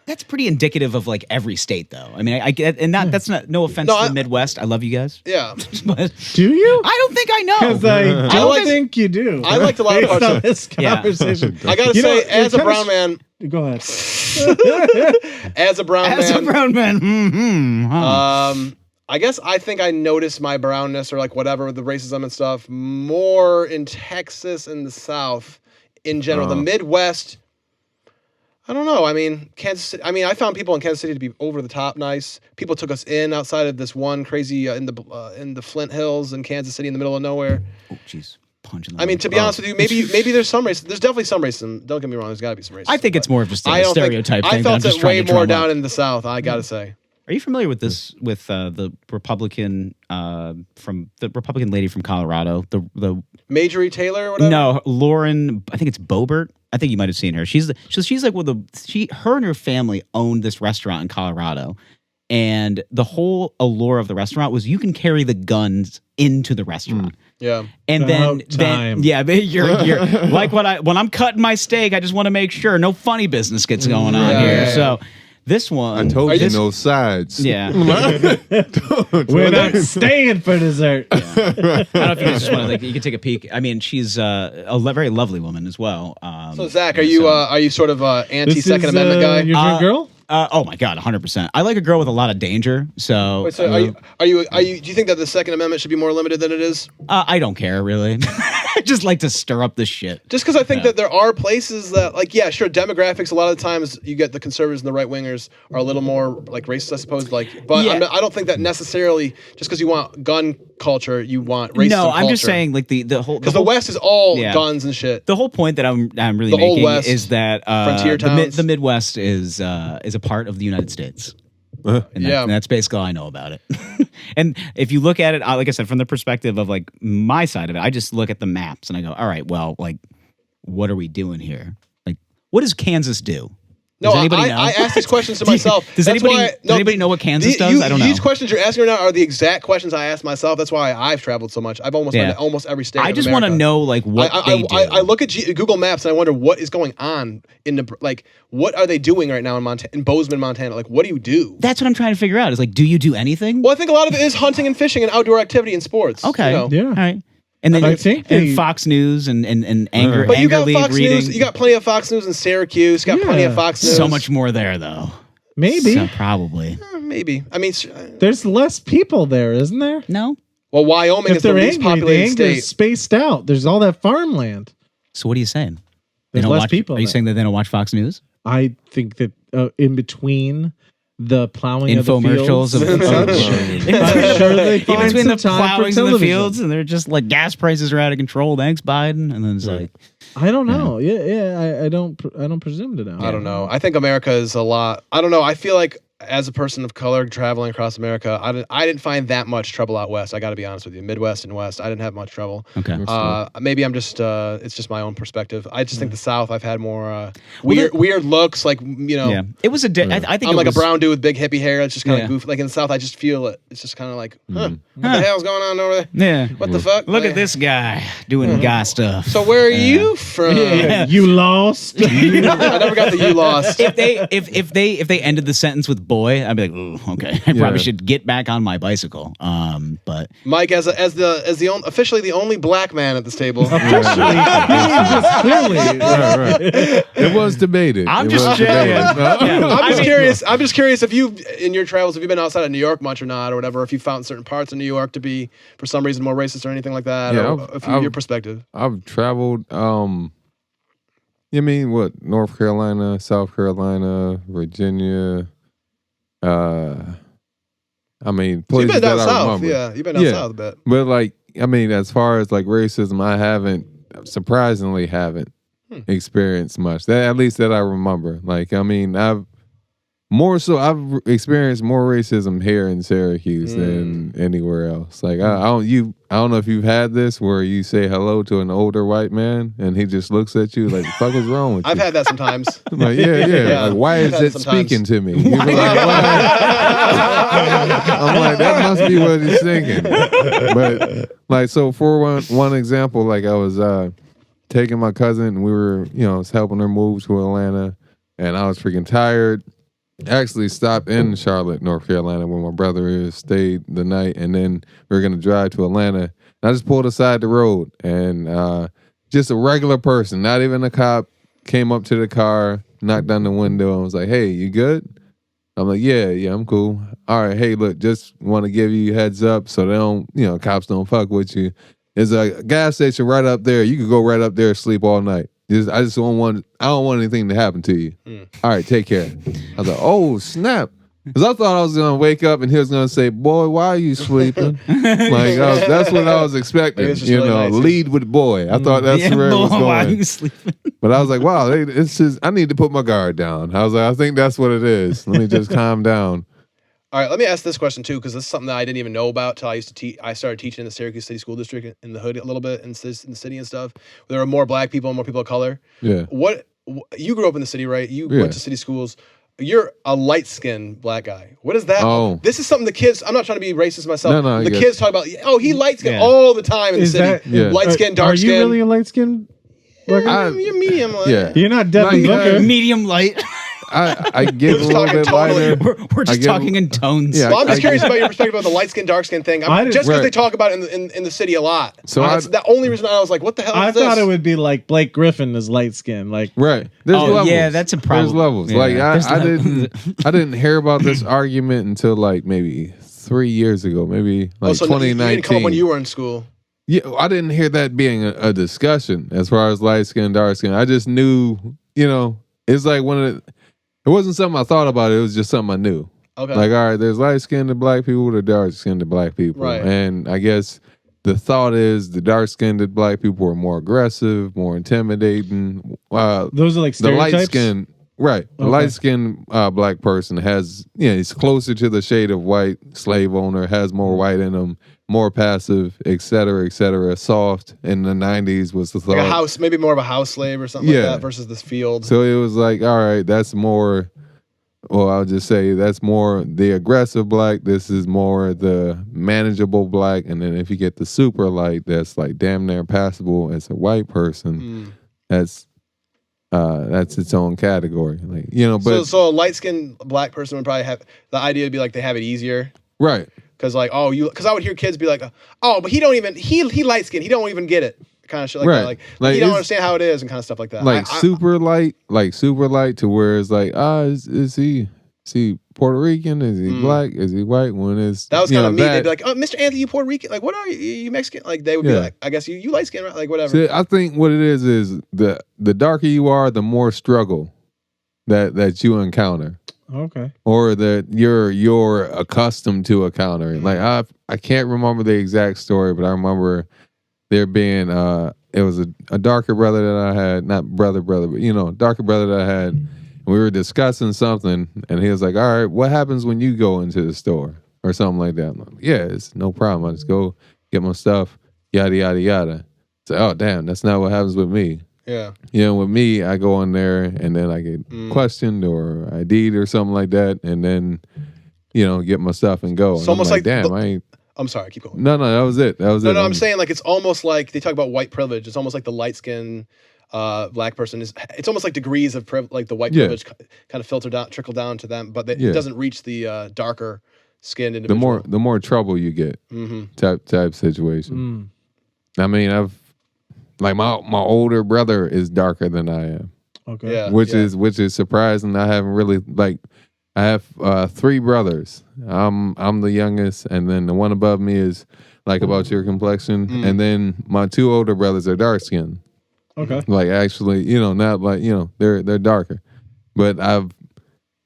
That's pretty indicative of like every state though. I mean, I get, and that's not, no offense to the Midwest. I love you guys. Yeah. But Do you? I don't think I know. Because I don't like- think you do. I liked a lot of Based parts on of this Yeah. conversation. I gotta You know, say, as it a brown kinda man, Go ahead. as a brown As a man, brown man, I guess I think I noticed my brownness or like whatever the racism and stuff more in Texas and the South in general. The Midwest, I don't know. I mean, Kansas City. I mean, I found people in Kansas City to be over the top nice. People took us in outside of this one crazy in the Flint Hills in Kansas City in the middle of nowhere. oh, jeez. Punching. I mean, to be honest with you, maybe there's some racism. There's definitely some racism. Don't get me wrong. There's got to be some racism. I think it's more of just I a don't think- stereotype thing. I that felt I'm just it trying way to more drum down up. in the South. I gotta say. Are you familiar with this? With the Republican from the Republican lady from Colorado, the Majorie Taylor or whatever. no Lauren, I think it's Boebert. I think you might have seen her. She's like her and her family owned this restaurant in Colorado, and the whole allure of the restaurant was you can carry the guns into the restaurant. Yeah. And About time. yeah, but you're like when I'm cutting my steak, I just want to make sure no funny business gets going on Yeah, here. yeah, yeah. So this one, I told you this- no sides. yeah. We're not staying for dessert. I don't know if you guys just want to you can take a peek. I mean, she's very lovely woman as well. So Zach, are you sort of anti Second Amendment guy? Your dream girl? Oh my God, 100%. I like a girl with a lot of danger. So, Wait, so are you? Do you think that the Second Amendment should be more limited than it is? I don't care really. I just like to stir up this shit. Just because I think that there are places that, like, yeah, sure, demographics. A lot of the times, you get the conservatives and the right wingers are a little more like racist, I suppose. Like, but Yeah. I don't think that necessarily just because you want gun culture, you want racism. No, I'm just culture. saying like the whole because the West is all Yeah. guns and shit. The whole point that I'm really The Old making West, is that frontier towns. the Midwest is a part of the United States. And, and that's basically all I know about it. And if you look at it, like I said, from the perspective of like my side of it, I just look at the maps and I go, all right, well, like, what are we doing here? Like, what does Kansas do? No, Does anybody know? I ask these questions to myself. Does That's anybody- why- does anybody know what Kansas does? I don't know. These questions you're asking right now are the exact questions I ask myself. That's why I've traveled so much. I've almost been to almost every state. I of just want to America. know like what they do. I look at Google Maps and I wonder what is going on in the like. What are they doing right now in Bozeman, Montana? Like, what do you do? That's what I'm trying to figure out. Is like, do you do anything? Well, I think a lot of it is hunting and fishing and outdoor activity and sports. Okay. you know. Yeah. All right. And then I think and they- Fox News and anger But you got league Fox reading. News. You got plenty of Fox News in Syracuse. You got plenty of Yeah. Fox News. so much more there though. Maybe So probably Maybe. I mean, there's less people there, isn't there? no. well, Wyoming If is the they're least angry, the populated anger state. is spaced out. There's all that farmland. So what are you saying? They There's don't less watch, people Are you there. saying that they don't watch Fox News? I think that in between the plowing of the Infomercials fields, of and such, I'm sure they in find between the some time for plowings in the television. fields, and they're just like gas prices are out of control. Thanks, Biden. And then it's like, I don't know. Yeah. I don't presume to know. I don't know. I think America is a lot. I don't know. I feel like as a person of color traveling across America, I didn't find that much trouble out west. I got to be honest with you. Midwest and West, I didn't have much trouble. okay. Maybe I'm just it's just my own perspective. I just think the South I've had more weird looks, like Yeah, it was a. I think I'm it like was, a brown dude with big hippie hair. It's just kind of Yeah. goofy. Like in the South, I just feel it. It's just kind of like, what the hell's going on over there? Yeah. What the fuck? Look at this guy doing guy stuff. So where are you from? Yeah. You lost. I never got the you lost. if they ended the sentence with boy, I'd be like, ooh, okay, I probably should get back on my bicycle. But Mike, as officially the only black man at this table. Clearly. Right. It was debated. I'm It just was checking. debated. No? I'm just curious if you, in your travels, have you been outside of New York much or not, or whatever? If you found certain parts of New York to be, for some reason, more racist or anything like that, Yeah, or if your perspective. I've traveled. You mean what? North Carolina, South Carolina, Virginia. I mean, So you've places been down that I south, remember. yeah. You've been down south a bit. But like, I mean, as far as like racism, I haven't experienced much. That at least that I remember. Like, I mean, I've experienced more racism here in Syracuse than anywhere else. Like, I don't know if you've had this where you say hello to an older white man and he just looks at you like, "The fuck is wrong with you?" I've had that sometimes. I'm like, yeah. Yeah, Like, why I've is had it it sometimes. speaking to me? You be like, I'm like, that must be what he's thinking. But like, so for one example, like I was taking my cousin and we were, I was helping her move to Atlanta, and I was freaking tired. Actually stopped in Charlotte, North Carolina, where my brother is, stayed the night, and then we were gonna drive to Atlanta. And I just pulled aside the road, and just a regular person, not even a cop, came up to the car, knocked on the window, and was like, "Hey, you good?" I'm like, yeah, I'm cool. All right, hey, look, just want to give you a heads up so they don't, cops don't fuck with you. There's a gas station right up there. You could go right up there and sleep all night. I just don't want anything to happen to you. All right, take care. I was like, oh, snap. Because I thought I was going to wake up and he was going to say, boy, why are you sleeping? That's what I was expecting. Maybe it's just really nice. Lead with boy. I thought that's where it was boy, why are going. you sleeping? But I was like, wow, it's just, I need to put my guard down. I was like, I think that's what it is. Let me just calm down. All right, let me ask this question too, because this is something that I didn't even know about till I used to teach. I started teaching in the Syracuse City School District in the hood a little bit in the city and stuff. There were more black people and more people of color. Yeah. You grew up in the city, right? You Yeah. went to city schools. You're a light-skinned black guy. What is that? Oh. This is something the kids. I'm not trying to be racist myself. No, I the get kids talk about. Oh, he light-skinned Yeah. all the time in Is the city. Yeah. Light-skinned, Are you dark-skinned. really a light skinned? You're medium. Yeah. You're not Devin Like, Booker. Medium light. I get a Just little talking bit totally- lighter. We're I just get- talking in tones. Yeah. Well, I'm just I- curious about your perspective on the light-skinned, dark-skinned thing. I didn't- Just because Right. they talk about it in the city a lot. So That's the only reason I was like, what the hell I is this? thought it would be like Blake Griffin is light skinned. Like, Right. There's Oh, levels. yeah, that's a problem. There's levels. Yeah, Like there's I levels. didn't hear about this argument until like maybe 3 years ago, maybe like so you 2019. didn't come up when you were in school. Yeah, I didn't hear that being a discussion as far as light skin, dark skin. I just knew, it's like it wasn't something I thought about. It was just something I knew. Okay. Like, all right, there's light skinned black people, there's dark skinned black people. Right. And I guess the thought is the dark skinned black people are more aggressive, more intimidating. those are like The light stereotypes. skin, right? The Okay. light skinned black person has, he's closer to the shade of white slave owner, has more white in him, more passive, et cetera, soft. In the 90s was the thought. Like a house, maybe more of a house slave or something Yeah. like that versus this field. So it was like, all right, that's more. Well, I'll just say that's more the aggressive black. This is more the manageable black. And then if you get the super light, that's like damn near passable as a white person. That's its own category. Like, but so a light-skinned black person would probably have the idea would be like they have it easier. right. because like because I would hear kids be like, oh, but he light skinned, he don't even get it, kind of shit like that, like he don't understand how it is and kind of stuff like that. Like super light to where it's like is he Puerto Rican? Is he black? Is he white? When is that was kind of me. They'd be like, oh, Mr. Anthony, you Puerto Rican? Like, what are you? You Mexican? Like they would be like, I guess you light skinned, right? Like whatever. See, I think what it is the darker you are, the more struggle that you encounter. Okay. Or that you're accustomed to encountering. Like I can't remember the exact story, but I remember there being it was a darker brother that I had, not brother, but darker brother that I had. And we were discussing something, and he was like, "All right, what happens when you go into the store or something like that?" I'm like, "Yeah, it's no problem. I just go get my stuff, yada yada yada." So, oh damn, that's not what happens with me. Yeah. With me, I go in there and then I get questioned or ID'd or something like that, and then get my stuff and go. It's almost like damn, I ain't. I'm sorry, keep going. No, that was it. No, I'm saying like it's almost like they talk about white privilege. It's almost like the light skin black person it's almost like degrees of like the white privilege kind of trickle down to them, but it doesn't reach the darker skinned individual. The more trouble you get, type situation. I mean, I've like my older brother is darker than I am. Okay. Yeah. Which is surprising. I haven't really I have 3 brothers. I'm the youngest, and then the one above me is like about your complexion, and then my 2 older brothers are dark skinned. Okay. Like actually, not like they're darker, but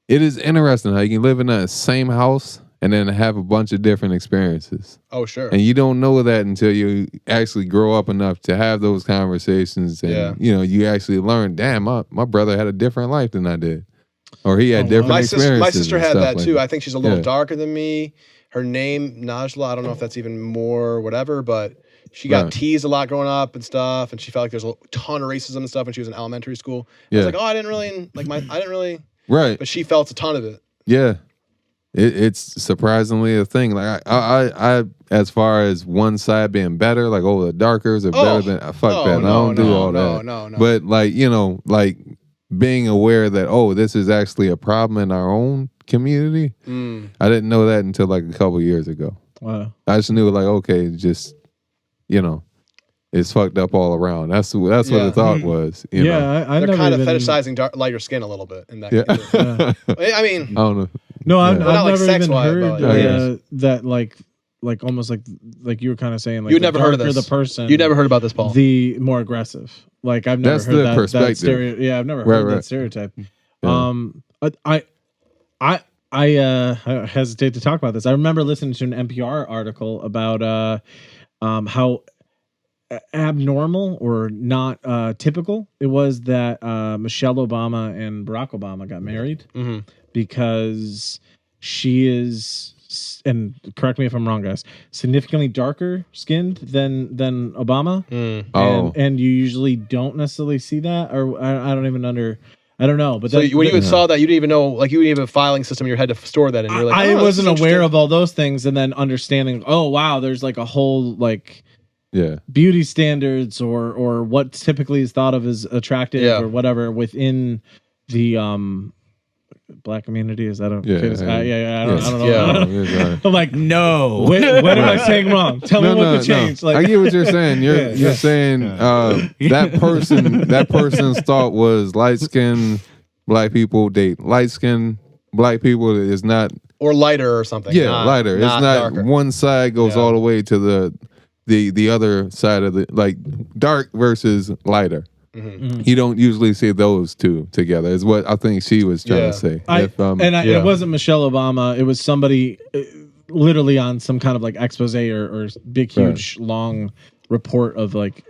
it is interesting how you can live in that same house and then have a bunch of different experiences. Oh, sure. And you don't know that until you actually grow up enough to have those conversations. And, you actually learn, damn, my brother had a different life than I did. Or he had different experiences. My sister had that too. Like I think she's a little darker than me. Her name, Najla, I don't know if that's even more whatever, but she got teased a lot growing up and stuff. And she felt like there's a ton of racism and stuff when she was in elementary school. I was like, oh, I didn't really. Right. But she felt a ton of it. Yeah. It's surprisingly a thing. Like I as far as one side being better, like the darkers are better than fuck that. I don't do all that. No. But like being aware that this is actually a problem in our own community. I didn't know that until like a couple years ago. Wow. I just knew like just it's fucked up all around. That's what the thought was. You know? I they're kind of even... fetishizing lighter skin a little bit in that. Yeah. I mean, I don't know. No, I've not like never sex even wise, heard but that like almost like you were kind of saying like you'd never heard of this. The person you never heard about this, Paul. The more aggressive. Like I've never heard that perspective. I've never heard that stereotype. Yeah. I hesitate to talk about this. I remember listening to an NPR article about how abnormal or not typical it was that Michelle Obama and Barack Obama got married because she is, and correct me if I'm wrong, guys, significantly darker skinned than Obama. And you usually don't necessarily see that, or I don't even I don't know. But so when you saw that, you didn't even know, like you didn't even have a filing system in your head to store that, and you're like, I wasn't aware of all those things, and then understanding, oh wow, there's like a whole like beauty standards or what typically is thought of as attractive or whatever within the black community. Is that okay? I don't know. I'm like, no. What am I saying wrong? Tell me what to change. Like, I get what you're saying. You're saying that person's thought was light skinned black people date light skinned black people. Is not, or lighter or something. Lighter. It's not darker. One side goes all the way to the other side of the, like, dark versus lighter. You don't usually see those two together, is what I think she was trying to say. It wasn't Michelle Obama. It was somebody literally on some kind of like expose or big, huge, long report of like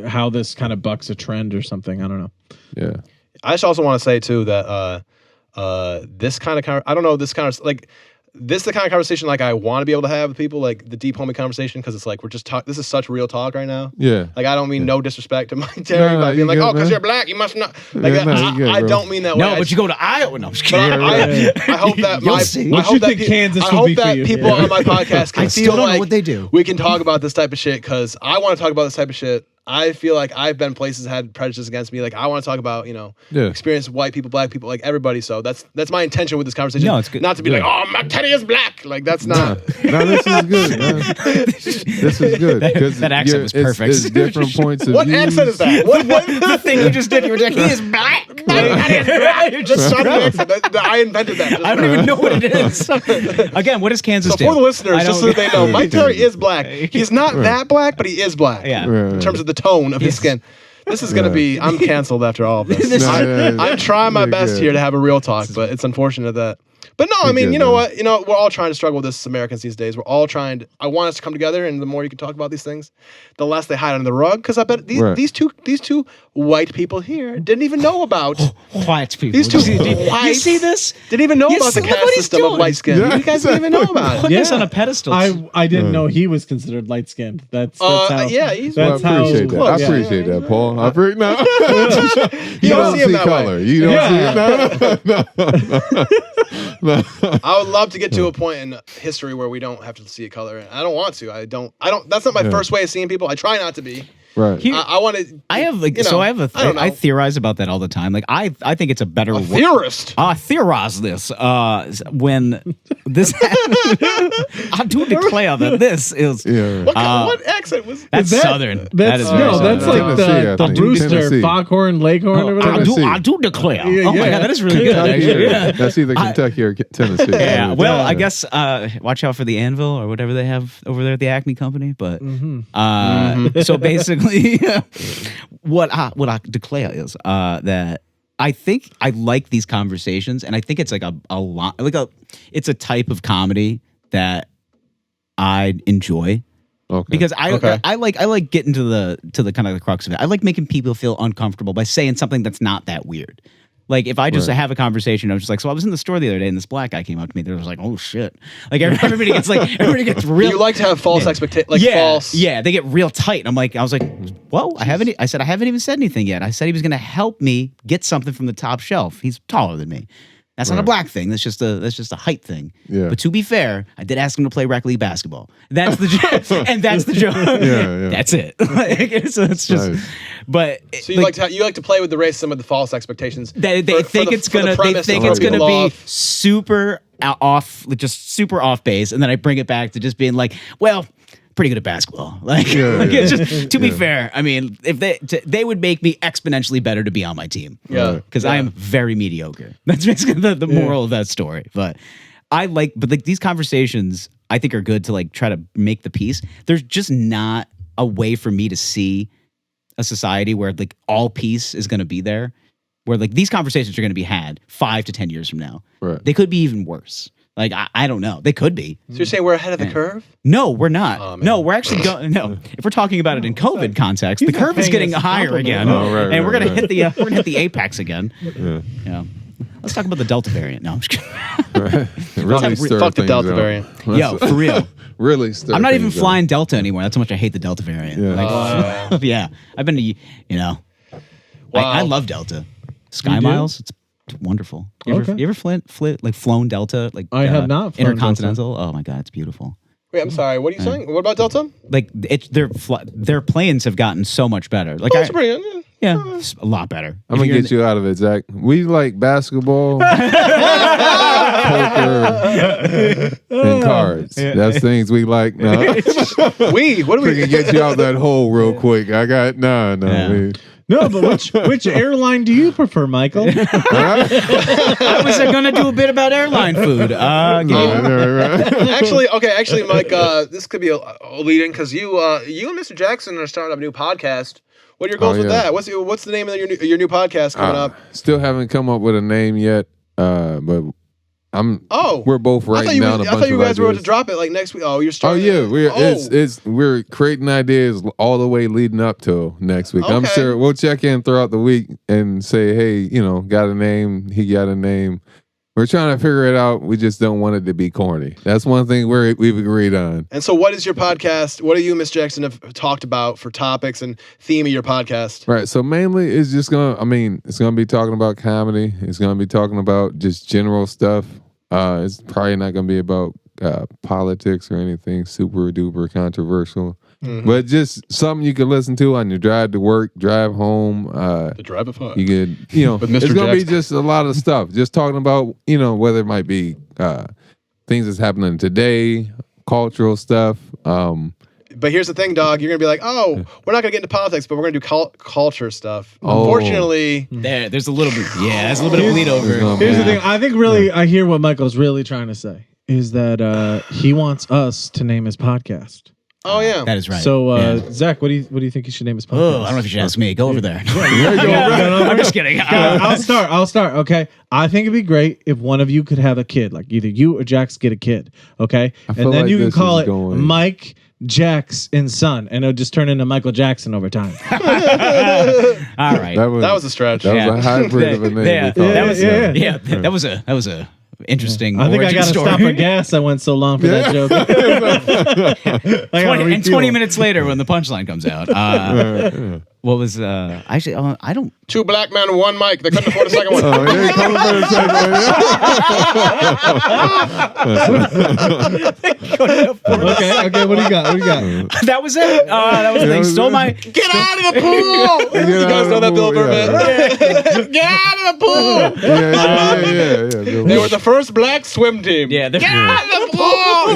how this kind of bucks a trend or something. I don't know. Yeah. I just also want to say too that this kind of I don't know, this kind of like, this is the kind of conversation like I want to be able to have with people, like the deep homie conversation, because it's like we're just this is such real talk right now. Yeah. Like I don't mean no disrespect to Mike Terry by being like, because you're black, you must not. Like I don't mean that way. No, but you go to Iowa. No, I'm just kidding. I hope that Kansas I hope that people on my podcast can I still don't know what they do. We can talk about this type of shit, because I want to talk about this type of shit. I feel like I've been places that had prejudice against me. Like I want to talk about, experience of white people, black people, like everybody. So that's my intention with this conversation. No, it's good. Not to be like, oh, my Teddy is black. Like that's not. No, this is good, man. This is good. 'Cause That accent was perfect. It's different points of What views. accent is that? What The thing you just did, you were like, he is black. just Southern accent. I invented that. I don't even know what it is. Again, what does Kansas So do? for the listeners, just so that they know, Mike Terry is black. He's not that black, but he is black. Yeah. In terms of the tone of his skin. This is going to be, I'm canceled after all of this. I'm trying my best here to have a real talk, but it's unfortunate that. But no, I mean, you know what? We're all trying to struggle with this as Americans these days. We're all trying to, I want us to come together, and the more you can talk about these things, the less they hide under the rug. Because I bet these two white people here didn't even know about White people. these two You see this? Didn't even know about the look what caste he's system of doing. light skin. You guys didn't even know about it. Put this on a pedestal. I didn't know he was considered light skinned. That's how. Yeah, he's That's I appreciate how. that. I yeah. appreciate that, Paul. I appreciate no. You don't see him see that color. way. You don't see it. No. I would love to get to a point in history where we don't have to see a color. I don't want to. I don't. That's not my first way of seeing people. I try not to be. Right. I want to. I have like I theorize about that all the time. Like I think it's a better theorist. I theorize this when this I do declare that this is What accent was that's that- southern. That's that is that's southern. like Tennessee, I the think. rooster, Tennessee. foghorn, leghorn, or whatever. I do declare. Yeah, Oh my yeah. god, that is really good. Actually. Yeah. That's either Kentucky or Tennessee. Yeah, well, I guess watch out for the anvil or whatever they have over there at the Acme Company. But so basically, what I declare is that I think I like these conversations, and I think it's like a lot it's a type of comedy that I enjoy. Okay. Because I like getting to the kind of the crux of it. I like making people feel uncomfortable by saying something that's not that weird. Like if I just have a conversation, I'm just like, so I was in the store the other day and this black guy came up to me. They was like, oh shit! Like everybody gets real. You like to have false expectations, like false. Yeah, they get real tight. I was like, whoa! I haven't even said anything yet. I said he was going to help me get something from the top shelf. He's taller than me. That's not a black thing. That's just a height thing. Yeah. But to be fair, I did ask him to play rec league basketball. That's the joke, and that's the joke. Yeah. That's it. So it's just. Nice. but So you like to play with the racism of the false expectations. They think it's gonna be super off, just super off base, and then I bring it back to just being like, well, pretty good at basketball. It's just to be fair. I mean, if they would make me exponentially better to be on my team. Yeah, because I am very mediocre. That's basically the moral of that story. But these conversations I think are good to like try to make the peace. There's just not a way for me to see a society where like all peace is going to be there, where like these conversations are going to be had 5 to 10 years from now. Right. They could be even worse. Like I don't know. They could be. So you're saying we're ahead of the curve? No, we're not. Oh, man. No, we're actually going. No, if we're talking about it in COVID context, the curve is paying getting us a higher compliment. again, Oh, right, and we're gonna right. hit the apex again. Yeah. Yeah. Let's talk about the Delta variant. No, I'm just kidding. Right. Really stir Fuck the things Delta up. variant. Yo, for real. Really stir I'm not even things up. flying Delta anymore. That's how much I hate the Delta variant. Yeah. Like, yeah, I've been to I love Delta. Sky You do? Miles, it's wonderful. You ever flown Delta? Like I have not flown intercontinental. Oh my god, it's beautiful. Wait, I'm sorry. What are you saying? What about Delta? Like their planes have gotten so much better. Like That's pretty good. yeah, it's a lot better. I'm gonna get you out of it, Zach. We like basketball, poker, and cards. That's things we like. No, What do we we can get you out that hole real quick. I got no. Yeah. No, but which airline do you prefer, Michael? I was gonna do a bit about airline food. Actually, Mike, this could be a lead-in because you and Mr. Jackson are starting up a new podcast. What are your goals with that? What's the name of your new podcast coming up? Still haven't come up with a name yet, but we're both writing down a bunch of ideas. I thought you guys were going to drop it like next week. Oh, you're starting. Oh yeah, we're creating ideas all the way leading up to next week. Okay. I'm sure we'll check in throughout the week and say, hey, got a name, he got a name. We're trying to figure it out. We just don't want it to be corny. That's one thing we've agreed on. And so what is your podcast? What do you and Miss Jackson have talked about for topics and theme of your podcast? Right. So mainly it's just it's gonna be talking about comedy. It's gonna be talking about just general stuff. It's probably not gonna be about politics or anything super duper controversial. But just something you can listen to on your drive to work, drive home. The Drive of Fun. You could, you know, With Mr. it's going to be Jackson. just a lot of stuff. Just talking about, you know, whether it might be things that's happening today, cultural stuff. But here's the thing, dog. You're gonna be like, oh, we're not gonna get into politics, but we're gonna do culture stuff. Oh. Unfortunately, There's a little bit. Yeah, there's a little bit of bleed over. Here's the thing. I think really, I hear what Michael's really trying to say is that he wants us to name his podcast. oh yeah, That is right. So, Yeah. Zach, what do you think he should name his podcast? Oh, I don't know if you should ask me. Go over there. Yeah, I'm just kidding. I'll start. Okay. I think it'd be great if one of you could have a kid, like either you or Jax get a kid. Okay. feel And then like you can this call is it going- Mike, Jax, and Son, and it'll just turn into Michael Jackson over time. All right. that was a stretch. That was a hybrid of a name. Yeah, we thought. that was Yeah. yeah. That was a interesting. I think I origin got to story. stop for gas. I went so long for that joke. I gotta 20 refuel. minutes later, when the punchline comes out, what was actually? I don't. 2 black men, 1 mic. They couldn't afford a second one. Oh, yeah, coming for the second one. Okay. What do you got? That was it. That was the thing. Stole my. Get out of the pool! You guys know that Bill Burr bit? Get out of the pool! Yeah. They were the first black swim team. Yeah. Get out of the pool!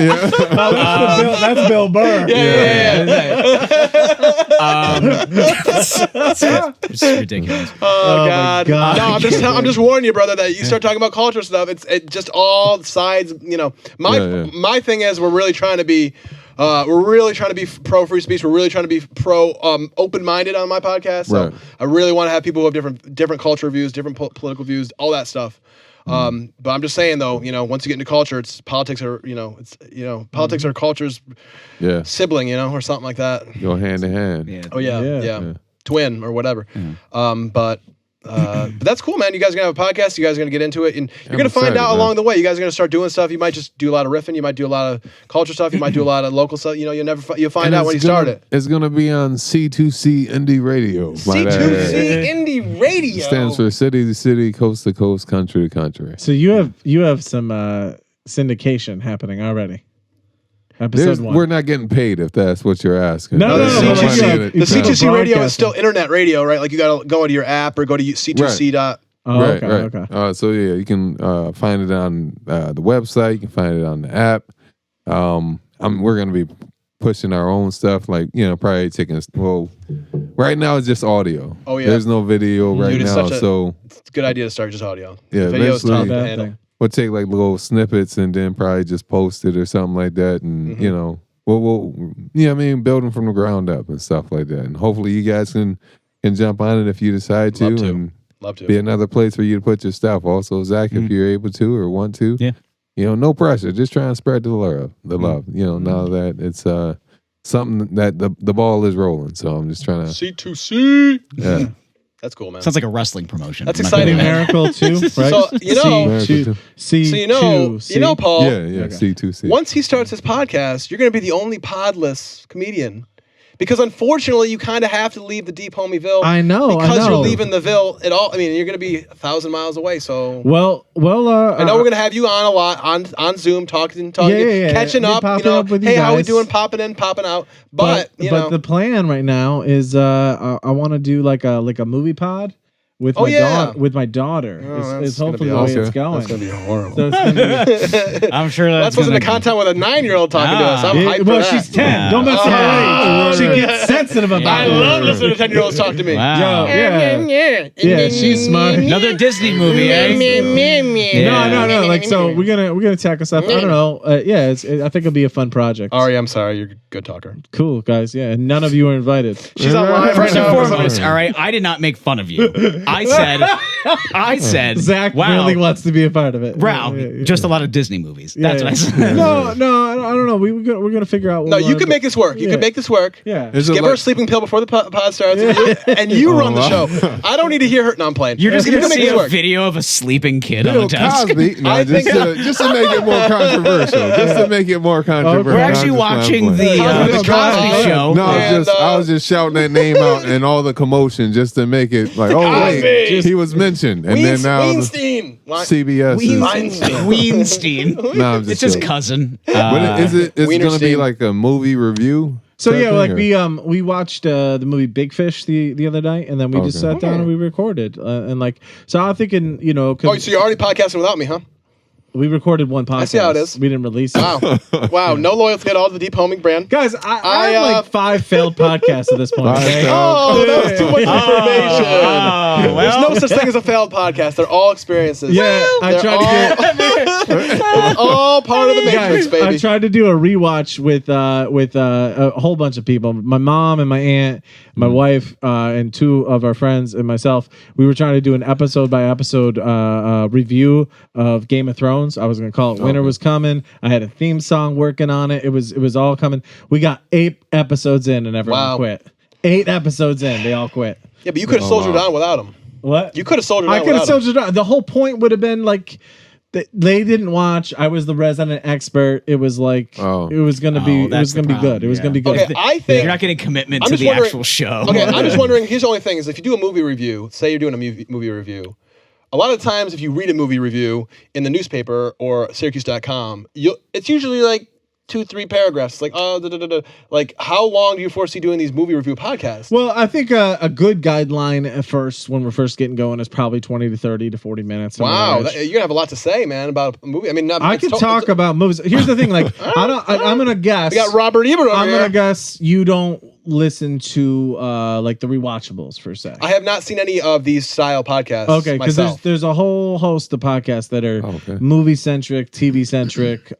That's Bill Burr. It's ridiculous. Oh God! God. No, I'm just warning you, brother, that you start talking about culture stuff. It just all sides. You know, my thing is we're really trying to be pro free speech. We're really trying to be pro open minded on my podcast. So Right. I really want to have people who have different culture views, different political views, all that stuff. But I'm just saying though, you know, once you get into culture, politics are culture's sibling, you know, or something like that. Go hand in hand. Yeah. Oh yeah, Yeah. yeah. Twin or whatever. But that's cool, man. You guys are gonna have a podcast. You guys are gonna get into it, and you're gonna find excited, out man. along the way. You guys are gonna start doing stuff. You might just do a lot of riffing. You might do a lot of culture stuff. You might do a lot of local stuff. You know, you'll find And out when you it's gonna- start it. It's going to be on C2C Indie Radio. C2C Indie Radio Stands for city to city, coast to coast, country to country. So you have some syndication happening already. Episode 1. We're not getting paid if that's what you're asking. No, no, We're no, not no, getting no. it. The It's C2C radio broadcasting. is still internet radio, right? Like you gotta go into your app or go to C2C dot. Oh, Right, okay, right. okay. So yeah, you can find it on the website. You can find it on the app. We're gonna be pushing our own stuff, like, you know, probably taking. Well, right now it's just audio. Oh, yeah. There's no video right Dude, it's now, such a- so It's a good idea to start just audio. Yeah, Video is eventually- tough to Bad handle. thing. we'll take like little snippets and then probably just post it or something like that, and Mm-hmm. you know, we'll I mean, build them from the ground up and stuff like that, and hopefully you guys can jump on it if you decide to, Love to. and Love to. be another place for you to put your stuff. Also, Zach, if you're able to or want to, Yeah. you know, no pressure. Just try and spread the love. You know, now that it's something that the ball is rolling. So I'm just trying to. C2C. Yeah. That's cool, man. Sounds like a wrestling promotion. That's I'm not exciting, gonna lie. man. Numerical 2, right? So, you know- America too. C2, So you know, Paul. Yeah, C2C. Once he starts his podcast, you're going to be the only podless comedian. Because unfortunately, you kind of have to leave the deep homieville. I know. Because you're leaving the Ville at all. I mean, you're going to be 1,000 miles away. So Well. I know we're going to have you on a lot on Zoom, talking, Yeah. catching Be up. You popping know, up with you hey, how we guys. doing? Popping in, popping out. But you know, the plan right now is I want to do like a movie pod with Oh, my yeah. with my daughter. Oh, is that's gonna hopefully be the way awesome. it's going. that's going to be horrible. So it's gonna be, I'm sure That's that's wasn't the gonna- content with a 9-year-old talking to us. I'm Yeah, hyped for well, that. she's 10. Wow. Don't mess with her age. She gets sensitive about I it. love listening to 10-year-olds talk to me. Wow. Yeah, she's smart. Another Disney movie, eh? No. Like, so we're gonna tackle stuff. I don't know. I think it'll be a fun project. Ari, I'm sorry. You're a good talker. Cool, guys. Yeah, and none of you are invited. She's on live right First and now. foremost, all right, I did not make fun of you. I said, Zach wow, really wants to be a part of it. wow, Yeah. just a lot of Disney movies. Yeah, That's yeah. what I said. No, I don't know. We're gonna figure out. What No, we you wanna can do. make this work. You Yeah. can make this work. Yeah. Is Just it give her a like- sleeping pill before the pod starts, and you run the show. I don't need to hear her. No, I'm playing. You're just You gonna can make see this a work. video of a sleeping kid on Bill the desk. Cosby. No, I just think- to make it more controversial. Just to make it more controversial. We're actually watching the Cosby Cosby Show. No, And, I was just shouting that name out and all the commotion just to make it like, oh Cosby. wait, he was mentioned, and then now Weinstein. CBS is. Weinstein. Weinstein. No, I'm It's his joking. cousin. But is it? It's Wiener going to be Steam. like a movie review. So Same yeah, thing, like we watched the movie Big Fish the other night, and then we just Okay. sat down and we recorded, and like so I'm thinking, you know, Oh, so you're already podcasting without me, huh? we recorded one podcast. I see how it is. We didn't release it. Wow. Wow. No loyalty at all to the Deep Homing brand. Guys, I have like 5 failed podcasts at this point. Five Okay? failed- Oh, that was too much information. Oh, There's no such thing as a failed podcast. They're all experiences. Yeah, I They're tried to get. It's all part of the Matrix, Guys, baby. I tried to do a rewatch with a whole bunch of people. My mom and my aunt, my wife, and 2 of our friends and myself. We were trying to do an episode by episode review of Game of Thrones. I was going to call it Winter Was Coming. I had a theme song working on it. It was all coming. We got 8 episodes in and everyone Wow. quit. 8 episodes in, they all quit. Yeah, but you could have soldiered on without them. What? You could have soldiered on I could have without them. soldiered on. The whole point would have been like they didn't watch. I was the resident expert. It was like it was gonna be. It was that's the gonna be good. problem, It was gonna be good. Okay, I think. You're not getting commitment I'm to just the wondering- actual show. Okay, I'm just wondering. Here's the only thing: is if you do a movie review, say you're doing a movie review, a lot of times if you read a movie review in the newspaper or Syracuse.com, it's usually like 2-3 paragraphs. Like, like how long do you foresee doing these movie review podcasts? Well, I think a good guideline at first, when we're first getting going, is probably 20 to 30 to 40 minutes. on Wow, average. you're gonna have a lot to say, man, about a movie. I mean, I could talk about movies. Here's the thing: like, I'm gonna guess. We got Robert Ebert over I'm here. gonna guess you don't listen to like the rewatchables per se. I have not seen any of these style podcasts. Okay, because myself. there's a whole host of podcasts that are movie centric, TV centric.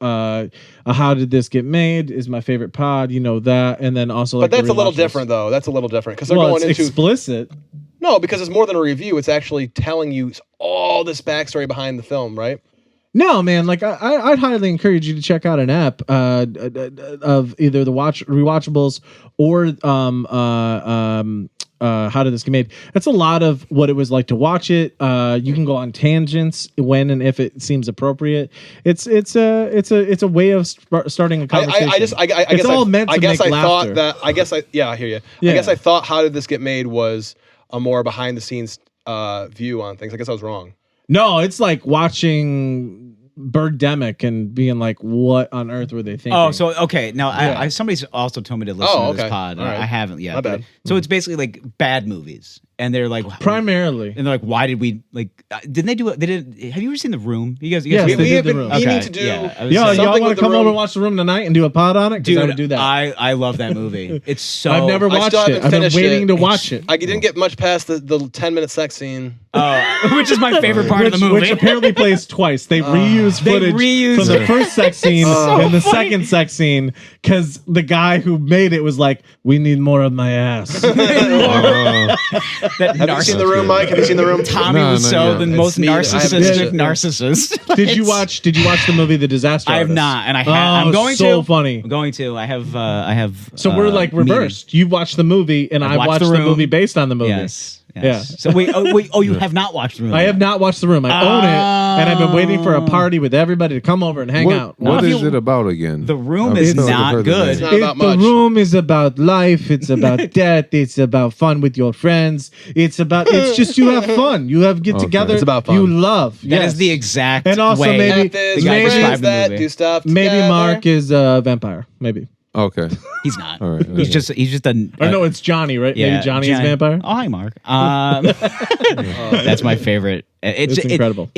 How did this get made? Is my favorite pod. You know that, and then also like. But that's the a little rewatchables. different, though. That's a little different because they're Well, going it's into explicit. no, because it's more than a review. It's actually telling you all this backstory behind the film, right? No, man. Like I'd highly encourage you to check out an app of either the rewatchables or how did this get made? That's a lot of what it was like to watch it. You can go on tangents when and if it seems appropriate. It's a way of starting a conversation. I guess it's all meant to I guess make I laughter. thought that. I guess I hear you. Yeah. I guess I thought how did this get made was a more behind the scenes view on things. I guess I was wrong. No, it's like watching Birdemic and being like, what on earth were they thinking? Oh, so okay. Now, Yeah. I somebody's also told me to listen Oh, to this okay. pod. All right. I haven't yet. My bad. So it's basically like bad movies, and they're like primarily. and they're like, why did we like? Didn't they do it? They did. Have you ever seen The Room? You guys, Yes, you they guys did have The been Room. meaning Okay, to do. yeah, I was Yo, saying- y'all Something want with to The come Room. over and watch The Room tonight and do a pod on it? Because Dude, I would do that. I love that movie. It's so. I've never I watched still it. haven't I've been finished waiting it. to watch it. I didn't get much past the 10-minute sex scene. which is my favorite part of the movie. Which apparently plays twice. They reuse footage reuse from the first sex scene and the second sex scene because the guy who made it was like, "We need more of my ass." That Have you seen The Room, Mike? Have you seen The Room? Tommy No, was no, so yeah. the It's most me. I haven't narcissistic seen it. narcissist. Did you watch the movie The Disaster I have Artist? not, and Oh, I'm going so to. funny. I'm going to. I have. So we're like meeting. reversed. You watched the movie, and I watched watched The the Room. movie based on the movie. Yes. Yes. Yeah. So wait. Oh, you have not watched The Room. I have yet. not watched The Room. I own it, and I've been waiting for a party with everybody to come over and hang out. What If is you- it about again? The Room I is feel like I've not heard the good. It's name. not about The much. Room is about life. It's about death. It's about fun with your friends. It's just you have fun. You have get Okay. together. It's about fun. You love. That Yes. is the exact And also way maybe- F is the guy maybe- described friends the that movie. do stuff Maybe together. Mark is a vampire. Maybe. Okay. He's not. All right. He's just a. Or no, it's Johnny, right? Yeah, Maybe Johnny is a vampire. Oh, hi, Mark. That's my favorite. It's incredible.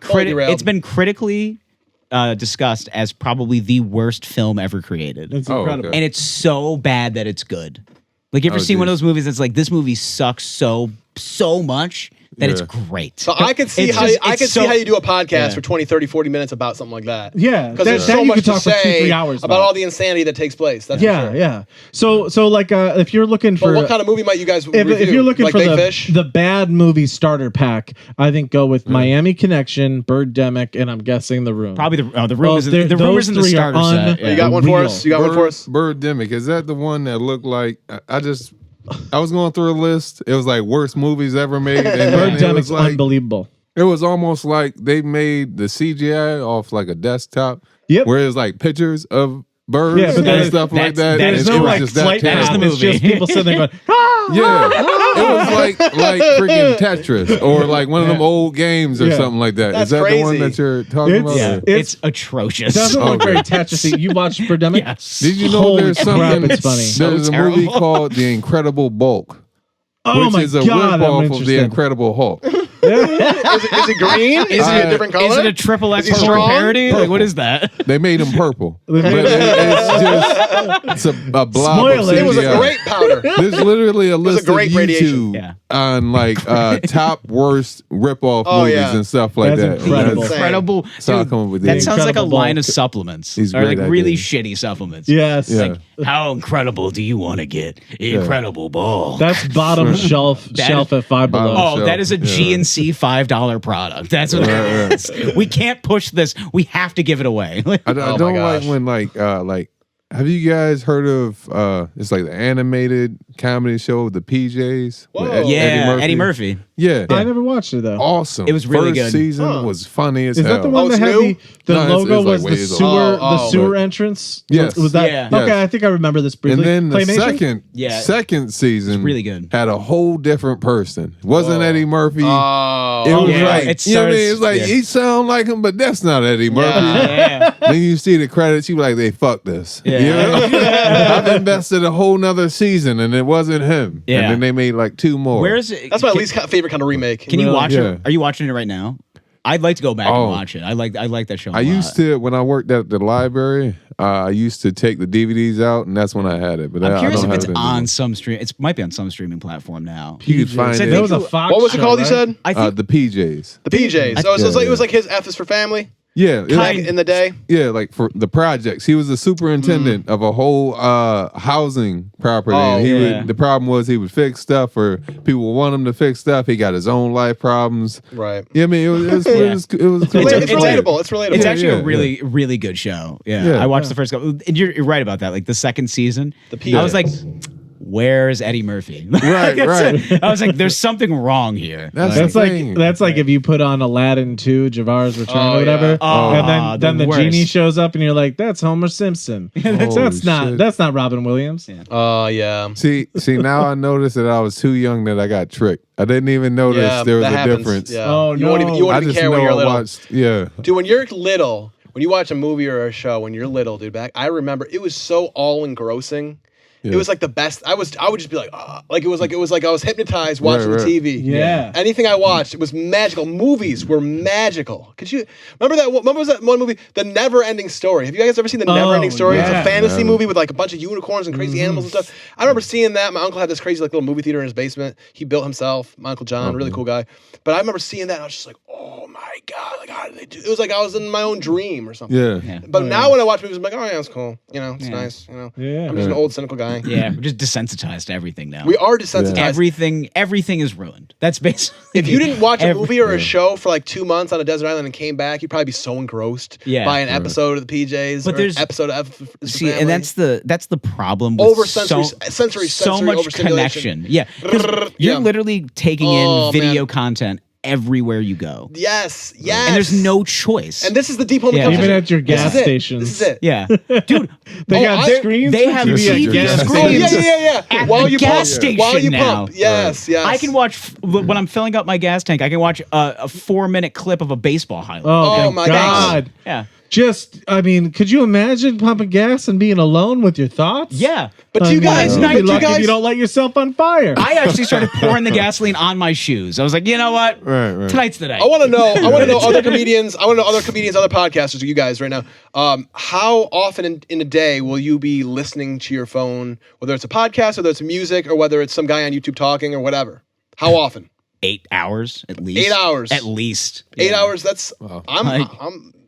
Totally derailed. It's been critically discussed as probably the worst film ever created, It's Oh, incredible. okay. and it's so bad that it's good. Like, you ever Oh, seen one of geez. those movies that's like, this movie sucks so much that it's Yeah. great. So I could see It's how just- I it's could see so- how you do a podcast Yeah. for 20, 30, 40 minutes about something like that. Yeah, Because there's that so you much could talk to for 2-3 say hours about all the insanity that takes place. That's Yeah, for sure. yeah. So like if you're looking But for what kind of movie might you guys if review? you're looking like for Big Fish? the bad movie starter pack, I think go with Miami Connection, Birdemic, and I'm guessing The Room. Probably the room Well, is they're- the room is in the those three are starter set. You got one for us? You got one for us? Birdemic. Is that the one that looked like I was going through a list. It was like worst movies ever made. And then it Birdemic's was like unbelievable. it was almost like they made the CGI off like a desktop. Yep. Where it's like pictures of birds Yeah, but and that- stuff like that's- that. that It is There's no was like just that flight that is path. the It's just movie. people sitting there going, ah! Yeah, it was like freaking Tetris or like one of them old games or Yeah. something like that. That's Is that the one crazy. that you're talking It's- about? Yeah, or- it's atrocious. It doesn't look Okay. very Tetris-y. You watched Birdemic? Yes. Did you know Holy there's crap, something? it's funny. There's So a movie terrible. called The Incredible Bulk, Oh which my is a God, I'm ripoff of The interested. Incredible Hulk. Is it green? Is it a different color? Is it a triple X Is he horror strong? parody? Like, what is that? They made him purple, They but made- it's a blob Spoiler. of It was a CGI. great powder. There's literally a list great of radiation. YouTube Yeah. on like top worst ripoff Oh, movies yeah. and stuff like That's that. incredible. That's- Incredible. So I'll Dude, come up with that these. sounds like a Incredible line of Bulk. supplements. These Or like great really ideas. shitty supplements. Yes. Yeah. How incredible do you want to get? Incredible ball. That's bottom shelf at Five Below. Bottom Oh, that is a Yeah. GNC $5 product. That's what Right, it is. We can't push this. We have to give it away. I Oh don't my like gosh. when like have you guys heard of it's like the animated comedy show The PJs? with Whoa. yeah, Eddie Murphy. Yeah. I never watched it though. Awesome. It was really First good. season Huh. was funny as Is hell. that the one Oh, that it's had new? the No, it's logo like was the ways old. sewer Oh, the sewer entrance? Yes. Was that Yeah. okay? Yes. I think I remember this And briefly. then the Claymation? second season It's really good. had a whole different person. It wasn't Whoa. Eddie Murphy. Oh, It was yeah. like, It you know what I mean? starts- It's like, yeah. he sound like him, but that's not Eddie Murphy. Yeah. Then you see the credits, you be like, they fucked us. Yeah. You know? I've invested a whole nother season and it wasn't him. Yeah. And then they made like two more. Where is it? that's my least favorite kind of remake. Can you Really? watch Yeah. it? Are you watching it right now? I'd like to go back Oh. and watch it. I like that show. I used to, when I worked at the library, I used to take the DVDs out and that's when I had it. But I'm I curious don't if have it's it anymore. on some stream. It might be on some streaming platform now. You could find So it. There was a think- Fox. What was it show, called? You right? said I think The PJs. the PJs. So it was like his F is for family Yeah. it- back in the day. Yeah, like for the projects. He was the superintendent of a whole housing property. Oh, and yeah. the problem was he would fix stuff or people would want him to fix stuff. He got his own life problems. Right. Yeah, I mean, it was cool. It's relatable. It's relatable. It's actually yeah, a really, really good show. Yeah, Yeah. I watched the first couple. And you're right about that. Like the second season, The I was like, PJs. where's Eddie Murphy? Right, right. I was like, there's something wrong here. That's That's the like thing. if you put on Aladdin 2, Javar's Return Oh, or whatever, yeah. Oh, and then the the worst. genie shows up and you're like, that's Homer Simpson. that's Holy not shit. that's not Robin Williams. Yeah. Oh yeah. See, now I noticed that I was too young that I got tricked. I didn't even notice Yeah, there was that a happens. difference. Yeah. Oh, You won't no. even, you I won't even just care know when you're I little. watched. Yeah. Dude, when you're little, when you watch a movie or a show, when you're little, dude, I remember it was so all engrossing. Yeah. It was like the best. I would just be like, like it was like I was hypnotized watching Right, right. TV. Yeah. Anything I watched, it was magical. Movies were magical. Could you remember that? Remember was that one movie, The Never Ending Story? Have you guys ever seen The Never Ending Story? It's yeah. a fantasy Never. movie with like a bunch of unicorns and crazy animals and stuff. I remember seeing that. My uncle had this crazy like little movie theater in his basement. He built himself. My Uncle John, really cool guy. But I remember seeing that and I was just like, oh my God, like how did they do? It was like I was in my own dream or something. Yeah. Yeah. But now when I watch movies, I'm like, oh yeah, it's cool. You know, it's Yeah. nice. You know, Yeah. I'm just an old cynical guy. Yeah, we're just desensitized to everything now. We are desensitized. everything is ruined. That's basically. If you didn't watch a every- movie or a show for like 2 months on a desert island and came back, you'd probably be so engrossed Yeah. by an episode of the PJs But or there's- an episode of F for See, Family. and that's the problem with Over sensory- sensory so much overstimulation. connection. Yeah, 'cause you're Yeah. literally taking Oh, in video man. content everywhere you go, yes, and there's no choice. And this is the deep home Yeah. conversation. Even at your This gas is it. stations. This is it. yeah, dude, They Oh, got I- screens. they for have TV at TV gas screens. Oh, stations. yeah. at While the you gas pump. station While you now. pump. Yes, yes. I can watch when I'm filling up my gas tank. I can watch a 4-minute clip of a baseball highlight. Oh, Oh, my my God. Yeah, Could you imagine pumping gas and being alone with your thoughts? yeah. But you guys, you'd be you lucky if guys, you don't light yourself on fire. I actually started pouring the gasoline on my shoes. I was like, you know what? Right. Tonight's the night. I want to know. I want to know other comedians. I want to know other comedians, other podcasters, you guys right now. How often in a day will you be listening to your phone, whether it's a podcast, whether it's music, or whether it's some guy on YouTube talking or whatever? How often? 8 hours at least. 8 hours. At least. 8 Yeah. hours. That's. Like-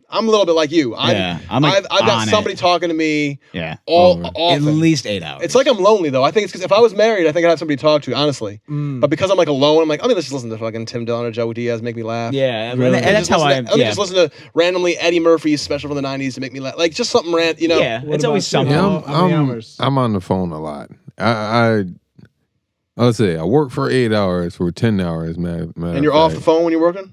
I'm a little bit like you. Yeah, I'm like I've got on somebody it. talking to me Yeah. all At often. least 8 hours. It's like I'm lonely though. I think it's because if I was married, I think I'd have somebody to talk to, honestly. But because I'm like alone, I'm like, let's just listen to fucking Tim Dillon or Joe Diaz make me laugh. yeah, and Really? that's how Let me yeah. just listen to randomly Eddie Murphy's special from the '90s to make me laugh. Like just something random, you know. Yeah, What it's about always you? something. Yeah. How many hours? I'm on the phone a lot. Let's say I work for 8 hours for 10 hours, man. And you're off the phone when you're working,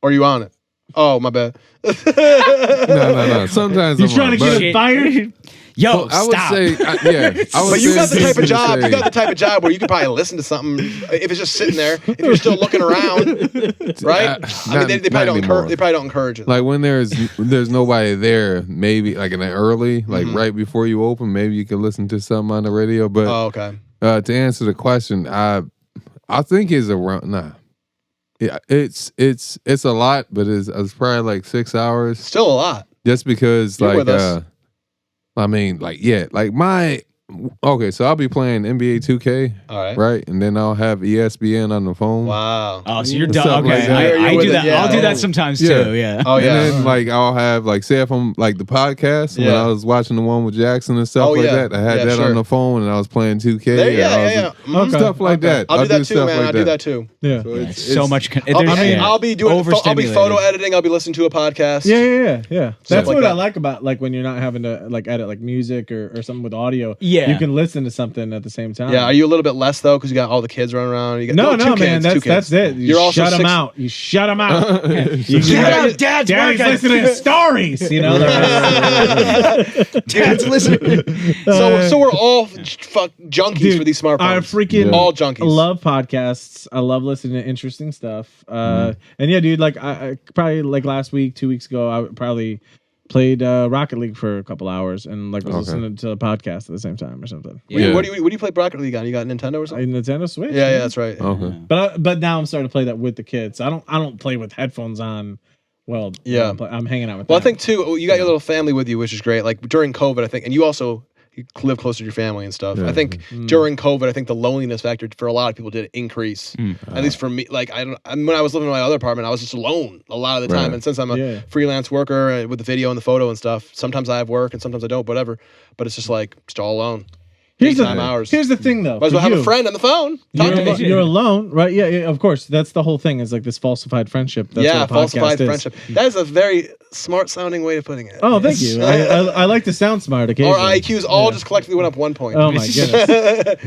or are you on it? Oh, my bad. No. Sometimes You I'm trying on, to get but- it fired? Yo, I would stop. say, I would But you say got the it's type of easy to job. say- You got the type of job where you could probably listen to something if it's just sitting there. If you're still looking around, right? I mean, they probably don't encourage it. Like when there's nobody there, maybe like in the early, like right before you open, maybe you can listen to something on the radio. But Oh, okay. to answer the question, I think it's around. Nah, yeah, it's a lot, but it's probably like 6 hours. Still a lot. Just because, You're like, with us. I mean, like, yeah, like okay, so I'll be playing NBA 2K, All right. right, and then I'll have ESPN on the phone. Wow. Oh, so you're Stuff done. like Okay, that. You're I with do it, that. yeah. I'll do that sometimes Yeah. too. Yeah. Oh yeah. And then, like, I'll have, like, say if I'm, like, the podcast, when Yeah. I was watching the one with Jackson and stuff Oh, like yeah. that, I had Yeah, that sure. on the phone, and I was playing 2K. There, and I was- yeah. Stuff like that. I'll do that too, stuff man. like I'll do that too. Yeah. So Yeah, it's so much. I'll be doing. I'll be overstimulated. photo editing. I'll be listening to a podcast. Yeah. That's like what I that. like about like when you're not having to like edit like music or something with audio. Yeah. You can listen to something at the same time. Yeah. Are you a little bit less though because you got all the kids running around? You got, No, two man. kids, two That's kids. it. You You're also shut them 6 out. You shut them out. You Get out, Dad's Daddy's working. listening to stories. You know. Dad's listening. So we're all junkies Dude, for these smartphones. I freaking all junkies. love podcasts. I love listening to interesting stuff. And yeah, dude, like I probably like last week, 2 weeks ago, I probably played Rocket League for a couple hours and like was listening to a podcast at the same time or something. Yeah. What do you play Rocket League on? You got Nintendo or A something? Nintendo Switch. Yeah, man. that's right. Okay. But now I'm starting to play that with the kids. I don't play with headphones on. Well, Yeah. I'm hanging out with. Well, I them. think too, you got your little family with you, which is great. Like during COVID, I think, and you also live closer to your family and stuff. Yeah. I think during COVID, I think the loneliness factor for a lot of people did increase. At least for me, like when I was living in my other apartment, I was just alone a lot of the time. Right. And since I'm a freelance worker with the video and the photo and stuff, sometimes I have work and sometimes I don't, whatever. But it's just like just all alone. Here's Daytime hours. Here's the thing, though. Might as well for have you. a friend on the phone. Talk to me. You're alone, right? Yeah, of course. That's the whole thing. Is like this falsified friendship. That's Yeah, what a podcast falsified is. friendship. That is a very smart sounding way of putting it. Oh, thank you. I like to sound smart occasionally. Our IQs all just collectively went up 1 point. Oh my goodness!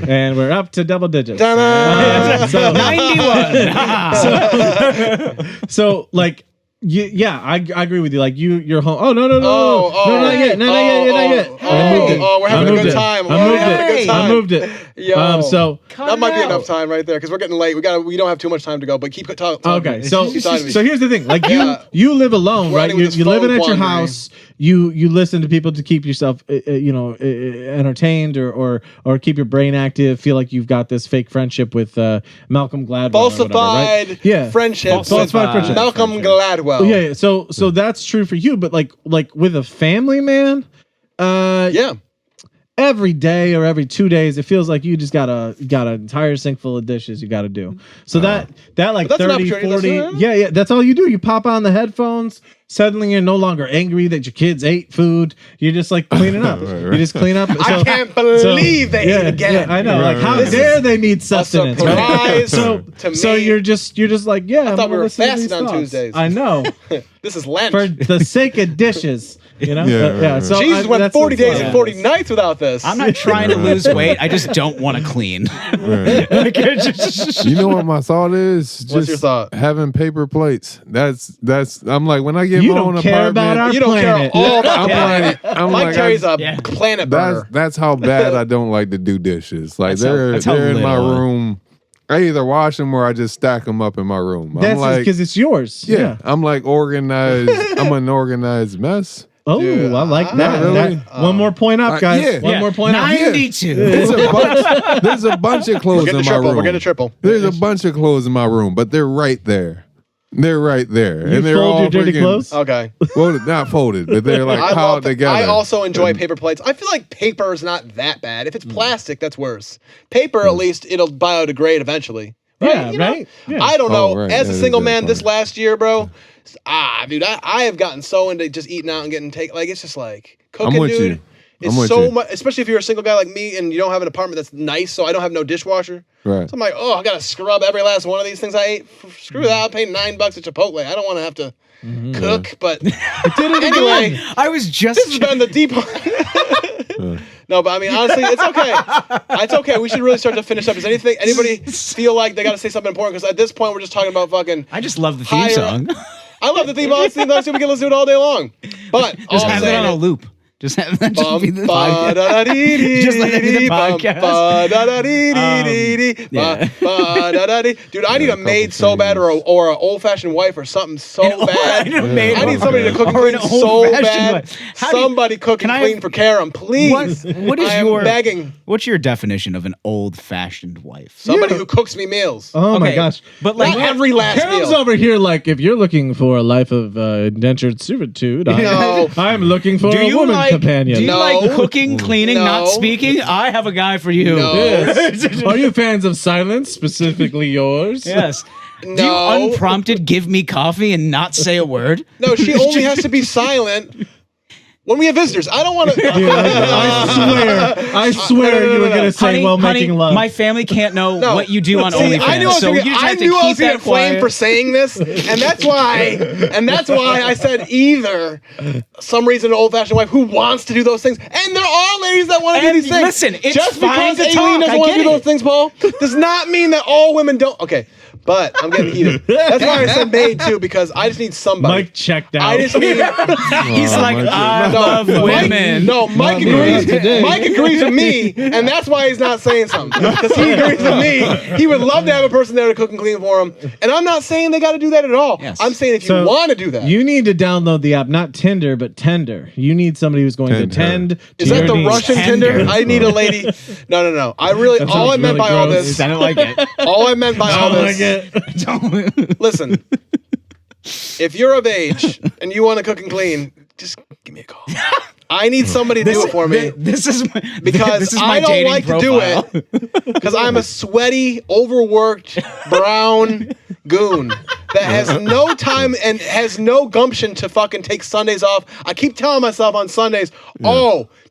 And we're up to double digits. Ta-da! So 91. so like. Yeah, I agree with you. Like you're home. Oh no, not yet. We're having a good time. I moved it. Yo. So that might be enough time right there because we're getting late. We don't have too much time to go. But keep talking. okay. So Keep talking to me. so here's the thing. Like Yeah. you live alone, We're right? ending with this You're living phone at your quandary. house. You listen to people to keep yourself entertained or keep your brain active. Feel like you've got this fake friendship with Malcolm Gladwell. or whatever, falsified right? Yeah. friendship. Falsified friendship. Malcolm Gladwell. Yeah. So that's true for you, but like with a family, man. Yeah. Every day or every 2 days, it feels like you just got an entire sink full of dishes you got to do. So that like But that's an 30, opportunity. 40, yeah, that's all you do. You pop on the headphones. Suddenly, you're no longer angry that your kids ate food. You're just like cleaning up. Right. You just clean up. I can't believe they ate again. Yeah, I know. Like, how Right. dare they need sustenance? surprise So, to so me. you're just like, yeah. I thought we were fasting on Tuesdays. I know. This is Lent. For the sake of dishes, you know. Yeah, right. So Jesus went that's 40 what's days up. and 40 nights without this. I'm not trying to lose weight. I just don't want to clean. Like, it's just- You know what my thought is? Just What's your thought? Having paper plates. That's. I'm like when I get You my don't own care apartment. about our you don't planet. care all about that. I'm Mike like, Terry's a Yeah. planet burner. that's how bad I don't like to do dishes. Like That's how they're in my little. room. I either wash them or I just stack them up in my room. I'm That's like, because it's yours. yeah, I'm like organized. I'm an organized mess. Oh, Dude, I like not that. really. One more point up, guys. yeah. One more point up. 92. There's a bunch of clothes We're getting in a my triple. room. We're getting a triple. There's a bunch of clothes in my room, but they're right there. They're right there, You and they're fold all your dirty freaking- clothes? Okay. Well, not folded, but they're like piled together. I also enjoy paper plates. I feel like paper is not that bad. If it's plastic, that's worse. Paper, at least, it'll biodegrade eventually. Right? Yeah, You know? right? Yeah. I don't know. Oh, right. As a That is single a man good this point. last year, bro, dude, I have gotten so into just eating out and getting like it's just like cooking, with dude. you. It's I'm with so you. much, especially if you're a single guy like me and you don't have an apartment that's nice, so I don't have no dishwasher. Right. So I'm like, oh, I gotta scrub every last one of these things I ate. Screw that, I'll pay $9 at Chipotle. I don't want to have to cook, but anyway, I was just. this has been the deep. No, but I mean, honestly, it's okay. It's okay. We should really start to finish up. Does anybody feel like they got to say something important? Because at this point, we're just talking about fucking. I just love the theme Higher- song. I love the theme song. We can listen to it all day long. But all Just I'm have it saying on a is, loop. Just have that just be the Bum, podcast. ba-da-da-dee-dee, Just let it be the bum, podcast. ba-da-da-dee-dee-dee-dee, Yeah. ba-da-da-dee. Dude, I need a maid so bad, or an old-fashioned wife, or something so bad. I need a maid I need or- somebody to cook and or an clean so old-fashioned bad. wife. How do you- Somebody cook can and I have- clean for Karam, please. What is I am your begging. What's your definition of an old-fashioned wife? Somebody who cooks me meals. Oh my Okay, gosh. but like Not every last Carol's meal. over here like, if you're looking for a life of indentured servitude, No. I'm looking for do a you woman like companion. Do you No. like cooking, cleaning, not No. speaking? I have a guy for you. No. Yes. Are you fans of silence, specifically yours? Yes. Do No. you unprompted give me coffee and not say a word? No, she only has to be silent when we have visitors. I don't want to. Dude, I swear you were going to say, Honey, making love. my family can't know No. what you do on See, OnlyFans. I knew I was so gonna you get, just I have to knew I keep was gonna that get flamed quiet. for saying this, and that's why I said either some reason an old-fashioned wife who wants to do those things, and there are ladies that want to do And these things. listen, it's just fine because to Aileen talk, I doesn't want to get do those it. things, Paul, does not mean that all women don't. Okay, but I'm getting heated. That's why I said maid too, because I just need somebody. Mike checked out. I just need. He's Oh, like, my I goodness. love women. Mike me agrees. today. Mike agrees with me, and that's why he's not saying something. Because he agrees with me. He would love to have a person there to cook and clean for him. And I'm not saying they got to do that at all. Yes. I'm saying if you So, want to do that. You need to download the app, not Tinder, but Tender. You need somebody who's going to Tender. tend to Is that your the needs. Russian Tender. Tinder? I need a lady. No. I really. That All I sounds meant really by all gross. this. I don't like it. All I meant by all Oh my this. God. Listen. If you're of age and you want to cook and clean, just give me a call. I need somebody to do it for me. This is Because this is my I don't dating like profile. to do it because I'm a sweaty, overworked, brown goon that has no time and has no gumption to fucking take Sundays off. I keep telling myself on Sundays,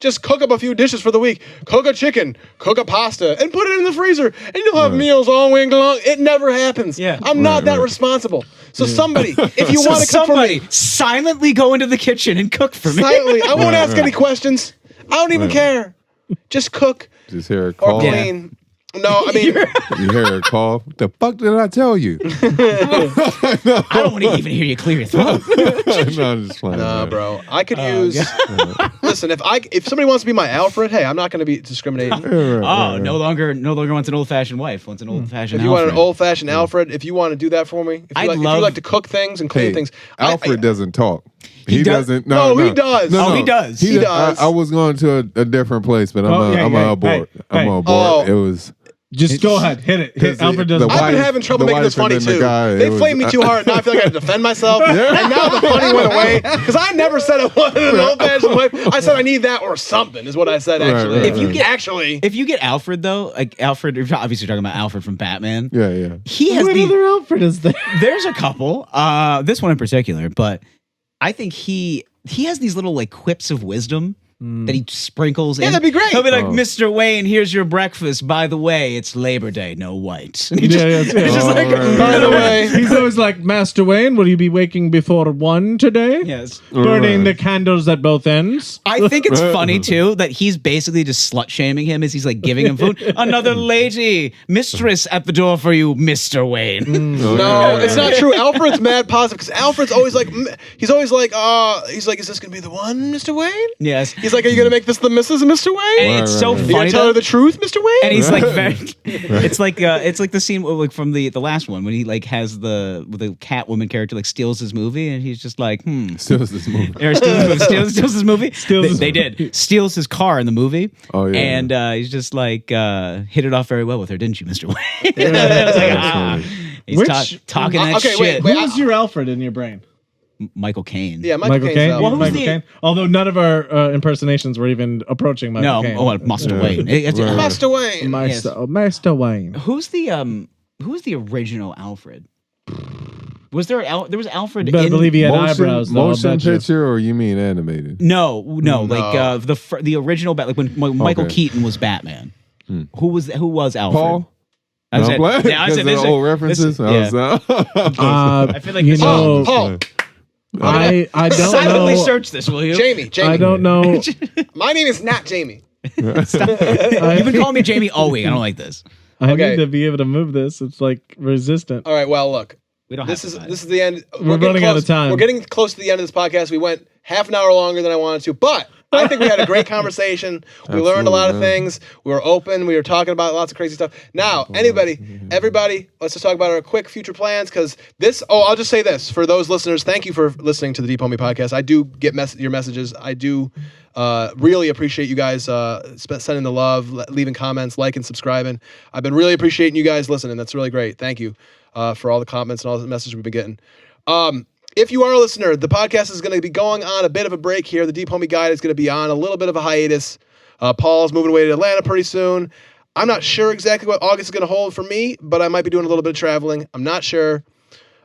just cook up a few dishes for the week. Cook a chicken, cook a pasta, and put it in the freezer, and you'll have meals all week long. It never happens. Yeah. I'm not that responsible. So somebody, if you want to cook for me, silently go into the kitchen and cook for me. silently, I won't ask any questions. I don't even care. Just cook Just hear a or call. clean. No, I mean, You hear a call. What the fuck did I tell you? I don't want to even hear you clear your throat. No, I'm just playing. nah, man. bro. I could use. Listen, if somebody wants to be my Alfred, hey, I'm not going to be discriminating. Oh, no longer wants an old fashioned wife. Wants an old fashioned. If you want an old-fashioned Alfred, if you want to do that for me, if I'd you, like, if love- you like to cook things and clean Hey, things, Alfred doesn't talk. He does- doesn't. No, he does. No, Oh, no. he does. He does. I was going to a different place, but I'm hey, abort. hey, I'm hey. abort. Oh. It was. Just go ahead. Hit it. Because Alfred the doesn't. I've been wife- having trouble the making this wife funny and then too. the guy, They it was- flamed me too hard. Now I feel like I have to defend myself. And now the funny went away because I never said I wanted an old-fashioned wife. I said I need that or something is what I said actually. right, If you get actually, if you get Alfred though, like Alfred, you're obviously talking about Alfred from Batman. Yeah. He has What the. other Alfred is there? There's a couple. This one in particular, but I think he has these little like quips of wisdom that he sprinkles. Yeah, in. that'd be great. He'll be like, Oh. "Mr. Wayne, here's your breakfast. By the way, it's Labor Day, no white." And he Yeah, just, yeah, it's just Oh, like, right, by the way, He's always like, Master Wayne, will you be waking before 1 today? yes. Burning Right. the candles at both ends. I think it's funny too that he's basically just slut shaming him as he's like giving him food. Another lady, mistress at the door for you, Mr. Wayne. no, it's not true. Alfred's mad positive because Alfred's always like, he's like, is this gonna be the one, Mr. Wayne? Yes. He's like, are you gonna make this the Mrs. and Mr. Wayne? And it's so Right, right. You gonna funny. tell though. her the truth, Mr. Wayne? And he's like, it's like the scene like from the last one when he like has the Catwoman character like steals his movie and he's just like, Still is this movie. or steals his movie. Steals They did steals his car in the movie. Oh, yeah. And he's just like hit it off very well with her, didn't you, Mr. Wayne? It's like, That's he's Which- talking that Okay, wait, shit. wait. Who's your Alfred in your brain? Michael Caine. Yeah, Michael Caine's Caine? Alfred. Well, who's Michael the- Caine? Although none of our impersonations were even approaching Michael No, Caine. oh, Master Yeah. Wayne. Right. Master Wayne. Master Wayne. Who's the original Alfred? Was there there was Alfred You better in believe he had eyebrows, though. I'll motion bet you. picture, or you mean animated? No, like the original like when Michael Okay. Keaton was Batman. Who was Alfred? Paul. I said, No, I'm playing. yeah, I Because said of this the is- old references. this- yeah. I feel like you this- know, Paul, I don't Silently know. search this, will you? Jamie. I don't know. My name is not Jamie. You've been calling me Jamie all week. I don't like this. I Okay. need to be able to move this. It's like resistant. All right. Well, look. We don't This have is to this is the end. We're getting running out close- of time. We're getting close to the end of this podcast. We went half an hour longer than I wanted to, but I think we had a great conversation. We learned a lot of things. We were open. We were talking about lots of crazy stuff. Now, everybody, let's just talk about our quick future plans because I'll just say this. For those listeners, thank you for listening to the Deep Homie podcast. I do get your messages. I do really appreciate you guys sending the love, leaving comments, liking, subscribing. I've been really appreciating you guys listening. That's really great. Thank you for all the comments and all the messages we've been getting. If you are a listener, the podcast is going to be going on a bit of a break here. The Deep Homie Guide is going to be on a little bit of a hiatus. Paul's moving away to Atlanta pretty soon. I'm not sure exactly what August is going to hold for me, but I might be doing a little bit of traveling. I'm not sure.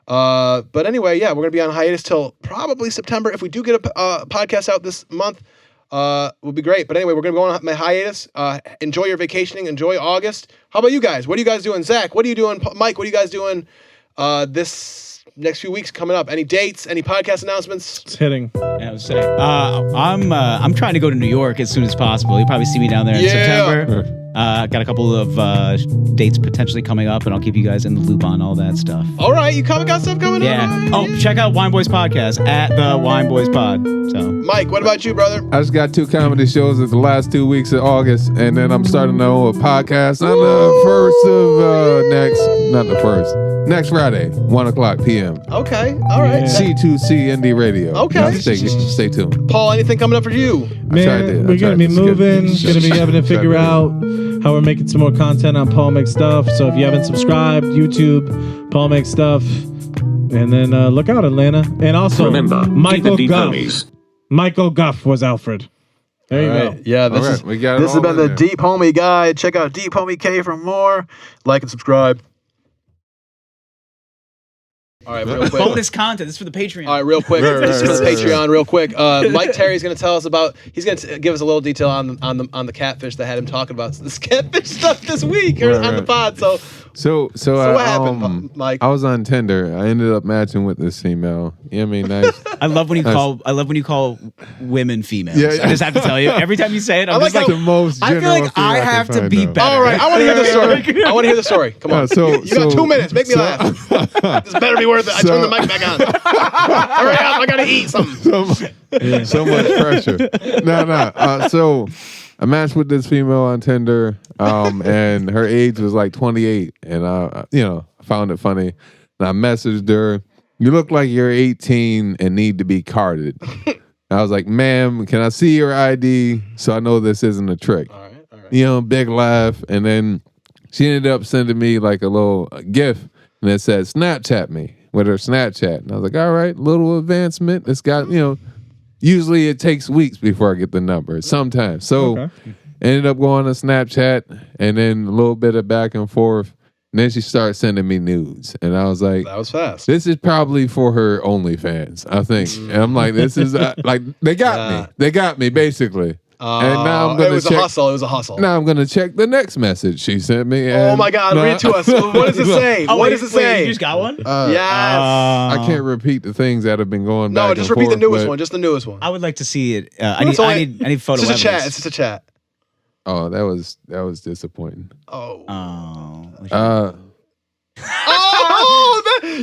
But anyway, yeah, we're going to be on hiatus till probably September. If we do get a podcast out this month, will be great. But anyway, we're going to go on my hiatus. Enjoy your vacationing. Enjoy August. How about you guys? What are you guys doing? Zach, what are you doing? Mike, what are you guys doing this next few weeks coming up? Any dates? Any podcast announcements? It's hitting. Yeah, I was saying, I'm trying to go to New York as soon as possible. You'll probably see me down there in September. Got a couple of dates potentially coming up, and I'll keep you guys in the loop on all that stuff. All right, you got stuff coming up? Yeah. Oh, check out Wine Boyz podcast at the Wine Boyz Pod. So, Mike, what about you, brother? I just got 2 comedy shows at the last 2 weeks of August, and then I'm starting a podcast on the next Friday, 1:00 p.m. Okay, all right. C2C Indie Radio. Okay. Stay tuned. Paul, anything coming up for you? Man, we're going to be moving, going to be having to figure out how we're making some more content on Paul Makes Stuff. So if you haven't subscribed, YouTube, Paul Makes Stuff. And then look out, Atlanta. And also, Remember, Michael keep the Guff. homies. Michael Guff was Alfred. There you go. Yeah, All right, we got it this has all been in the there. Deep Homie Guide. Check out Deep Homie K for more. Like and subscribe. All right, real quick. bonus content. This is for the Patreon. All right, real quick. Right, This is for the right. Patreon, real quick. Mike Terry's going to tell us about. He's going to give us a little detail on the catfish that had him talking about this catfish stuff this week here on the pod. So what happened, Mike? I was on Tinder. I ended up matching with this female. You know what I mean? Nice. I love when you call women females. Yeah, yeah. I just have to tell you, every time you say it, I'm like just how like, the most I feel general like thing I can have to find be out. better. All right, I want to hear the story. I want to hear the story. Come on. You got 2 minutes. Make me laugh. This better be worth it. I turn the mic back on. Hurry up. I got to eat something. So much pressure. No. So I matched with this female on Tinder, and her age was like 28, and I found it funny. And I messaged her, "You look like you're 18 and need to be carded." I was like, "Ma'am, can I see your ID so I know this isn't a trick?" All right. Big laugh, and then she ended up sending me like a little GIF, and it said Snapchat me with her Snapchat, and I was like, "All right, little advancement. It's got Usually it takes weeks before I get the number. Sometimes. So ended up going to Snapchat and then a little bit of back and forth. And then she started sending me nudes. And I was like, That was fast. this is probably for her OnlyFans, I think. And I'm like, this is like, they got me. They got me, basically. And now I'm it gonna was check. a hustle. It was a hustle. Now I'm gonna check the next message she sent me. Oh and- my God! No, Read to us. What does it say? Oh, What wait, does it wait, say? you just got one? Yes. I can't repeat the things that have been going back. No, just and repeat the forth, newest but- one. Just the newest one. I would like to see it. I It's need photo It's just a chat. evidence. It's just a chat. Oh, that was disappointing. Oh. Oh.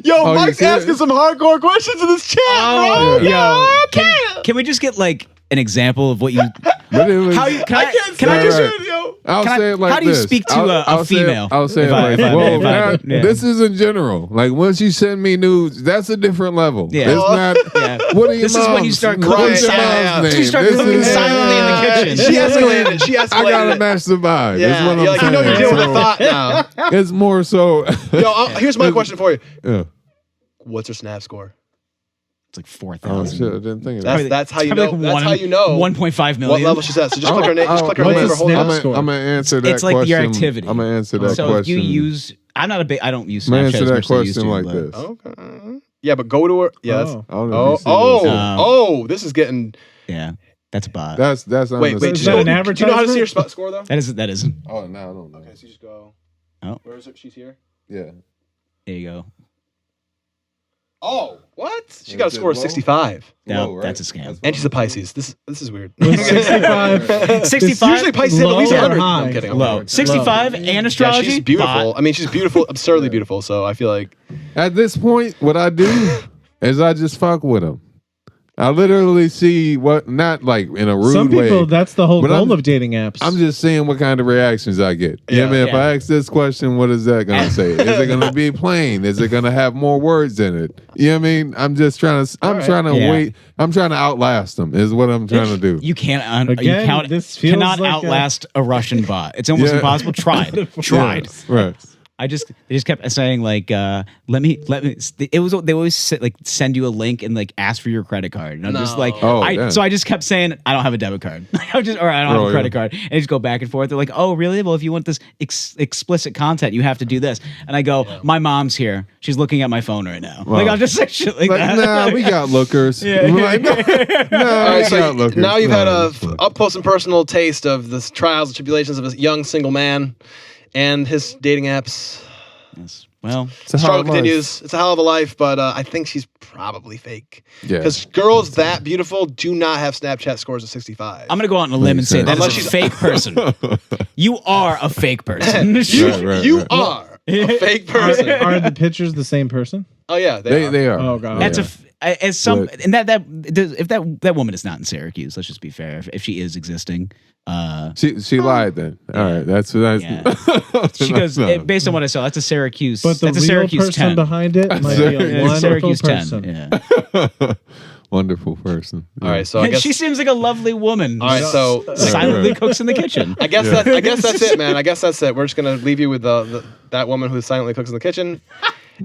Yo, Oh, Mike's you serious? asking some hardcore questions in this chat, Oh, bro. yo, can we just get like an example of what you? But it was, How you? Can I I? can't Can I say just? Right. it, yo. I'll Can I- say it like how do you this. speak to I'll a say it- female? I'll say If it I- like, if I- well, if I- now, yeah. this is in general. Like, once you send me nudes, that's a different level. Yeah. It's not, Yeah. what are your This is when you mom's- start what's cooking your silently. mom's You name? start This cooking is- silently in the kitchen. She escalated. She escalated. I gotta it. match the vibe. Yeah, That's what I'm you're like, you know you're saying. dealing with a So, thought now. It's more so. Yo, here's my question for you. Yeah. What's her snap score? It's like Oh 4,000. shit! I didn't think of that. That's how you Probably know. like That's how you know 1.5 million. what level she's at. So just click her name. Just click her what's name. the Or hold snap on. score? I'm gonna answer that It's like question. your activity. I'm gonna answer that so question. if you use, I don't use I'm gonna Snapchat answer as that much as I used question to, like but- this. Okay. Yeah, but go to her. Yeah. That's, Oh. I don't know if oh, you see oh, this. this is getting. Yeah, that's a bot. That's Wait. honestly- Just that go. an Do you know how to advertisement? see your score though? That isn't. Oh no, I don't know. Okay, so you just go. Oh. Where is it? She's here. Yeah. There you go. Oh, what? She Is got a it score of low? 65. No, Low, right? that's a scam. That's And she's a Pisces. This is weird. 65. 65. Usually Pisces have at Low least or 100. high? I'm kidding. I'm Low. kidding. 65 and Yeah, astrology. she's beautiful. Bot. I mean, she's beautiful, absurdly beautiful. So I feel like At this point, what I do is I just fuck with them. I literally see what, not like in a rude Some people, way. that's the whole But goal I'm- of dating apps. I'm just seeing what kind of reactions I get. You know what I mean? If Yeah. I ask this question, what is that going to say? Is it going to be plain? Is it going to have more words in it? You know what I mean? I'm just trying to, trying to Yeah. wait. I'm trying to outlast them is what I'm trying to do. You can't. Again, this feels cannot like outlast a Russian bot. It's almost Yeah. impossible. Tried. Right. They just kept saying like, let me. It was they always like send you a link and like ask for your credit card, and I'm just like, Oh, damn. so I just kept saying I don't have a debit card, I don't have a credit card, and just go back and forth. They're like, oh really? Well, if you want this explicit content, you have to do this, and I go, my mom's here, she's looking at my phone right now. Wow. Like I'll just say shit like Like, that. nah, we got lookers. Yeah. Like, no, All right, we so got lookers. now you've had No, a it's fine. up close and personal taste of the trials and tribulations of a young single man and his dating apps. Yes. Well, It's a Struggle hard life. continues. It's a hell of a life, but I think she's probably fake. Yeah. Because girls that beautiful do not have Snapchat scores of 65. I'm gonna go out on a limb and say that Unless is a she's- fake person. You are a fake person. you are a fake person. Are the pictures the same person? Oh yeah, they are. They are. Oh, God. That's Yeah. as some But- and if that woman is not in Syracuse, let's just be fair. If she is existing, She lied then. All right, that's Yeah. she goes no. based on what I saw. That's a Syracuse. But the that's a real Syracuse person 10. behind it might be a Yeah, Yeah, wonderful Syracuse person. 10. Yeah. Wonderful person. All right, so I guess she seems like a lovely woman. all right, so Silently cooks in the kitchen. I guess that's it, man. I guess that's it. We're just gonna leave you with that woman who silently cooks in the kitchen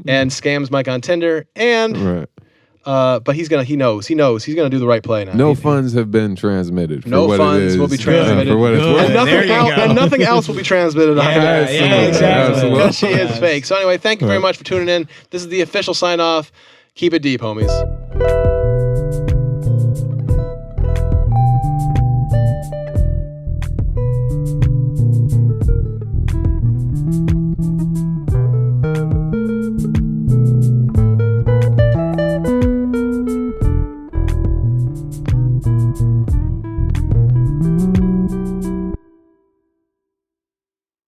and scams Mike on Tinder, and Right. but he knows he's gonna do the right play now. No funds have been transmitted. For No what funds it is, will be transmitted. for what it's Good. worth. And There nothing, you else, go. and nothing else will be transmitted. Yeah, either. yeah, exactly. Absolutely. Because she is Yes. fake. So anyway, thank you very Right. much for tuning in. This is the official sign off. Keep it deep, homies.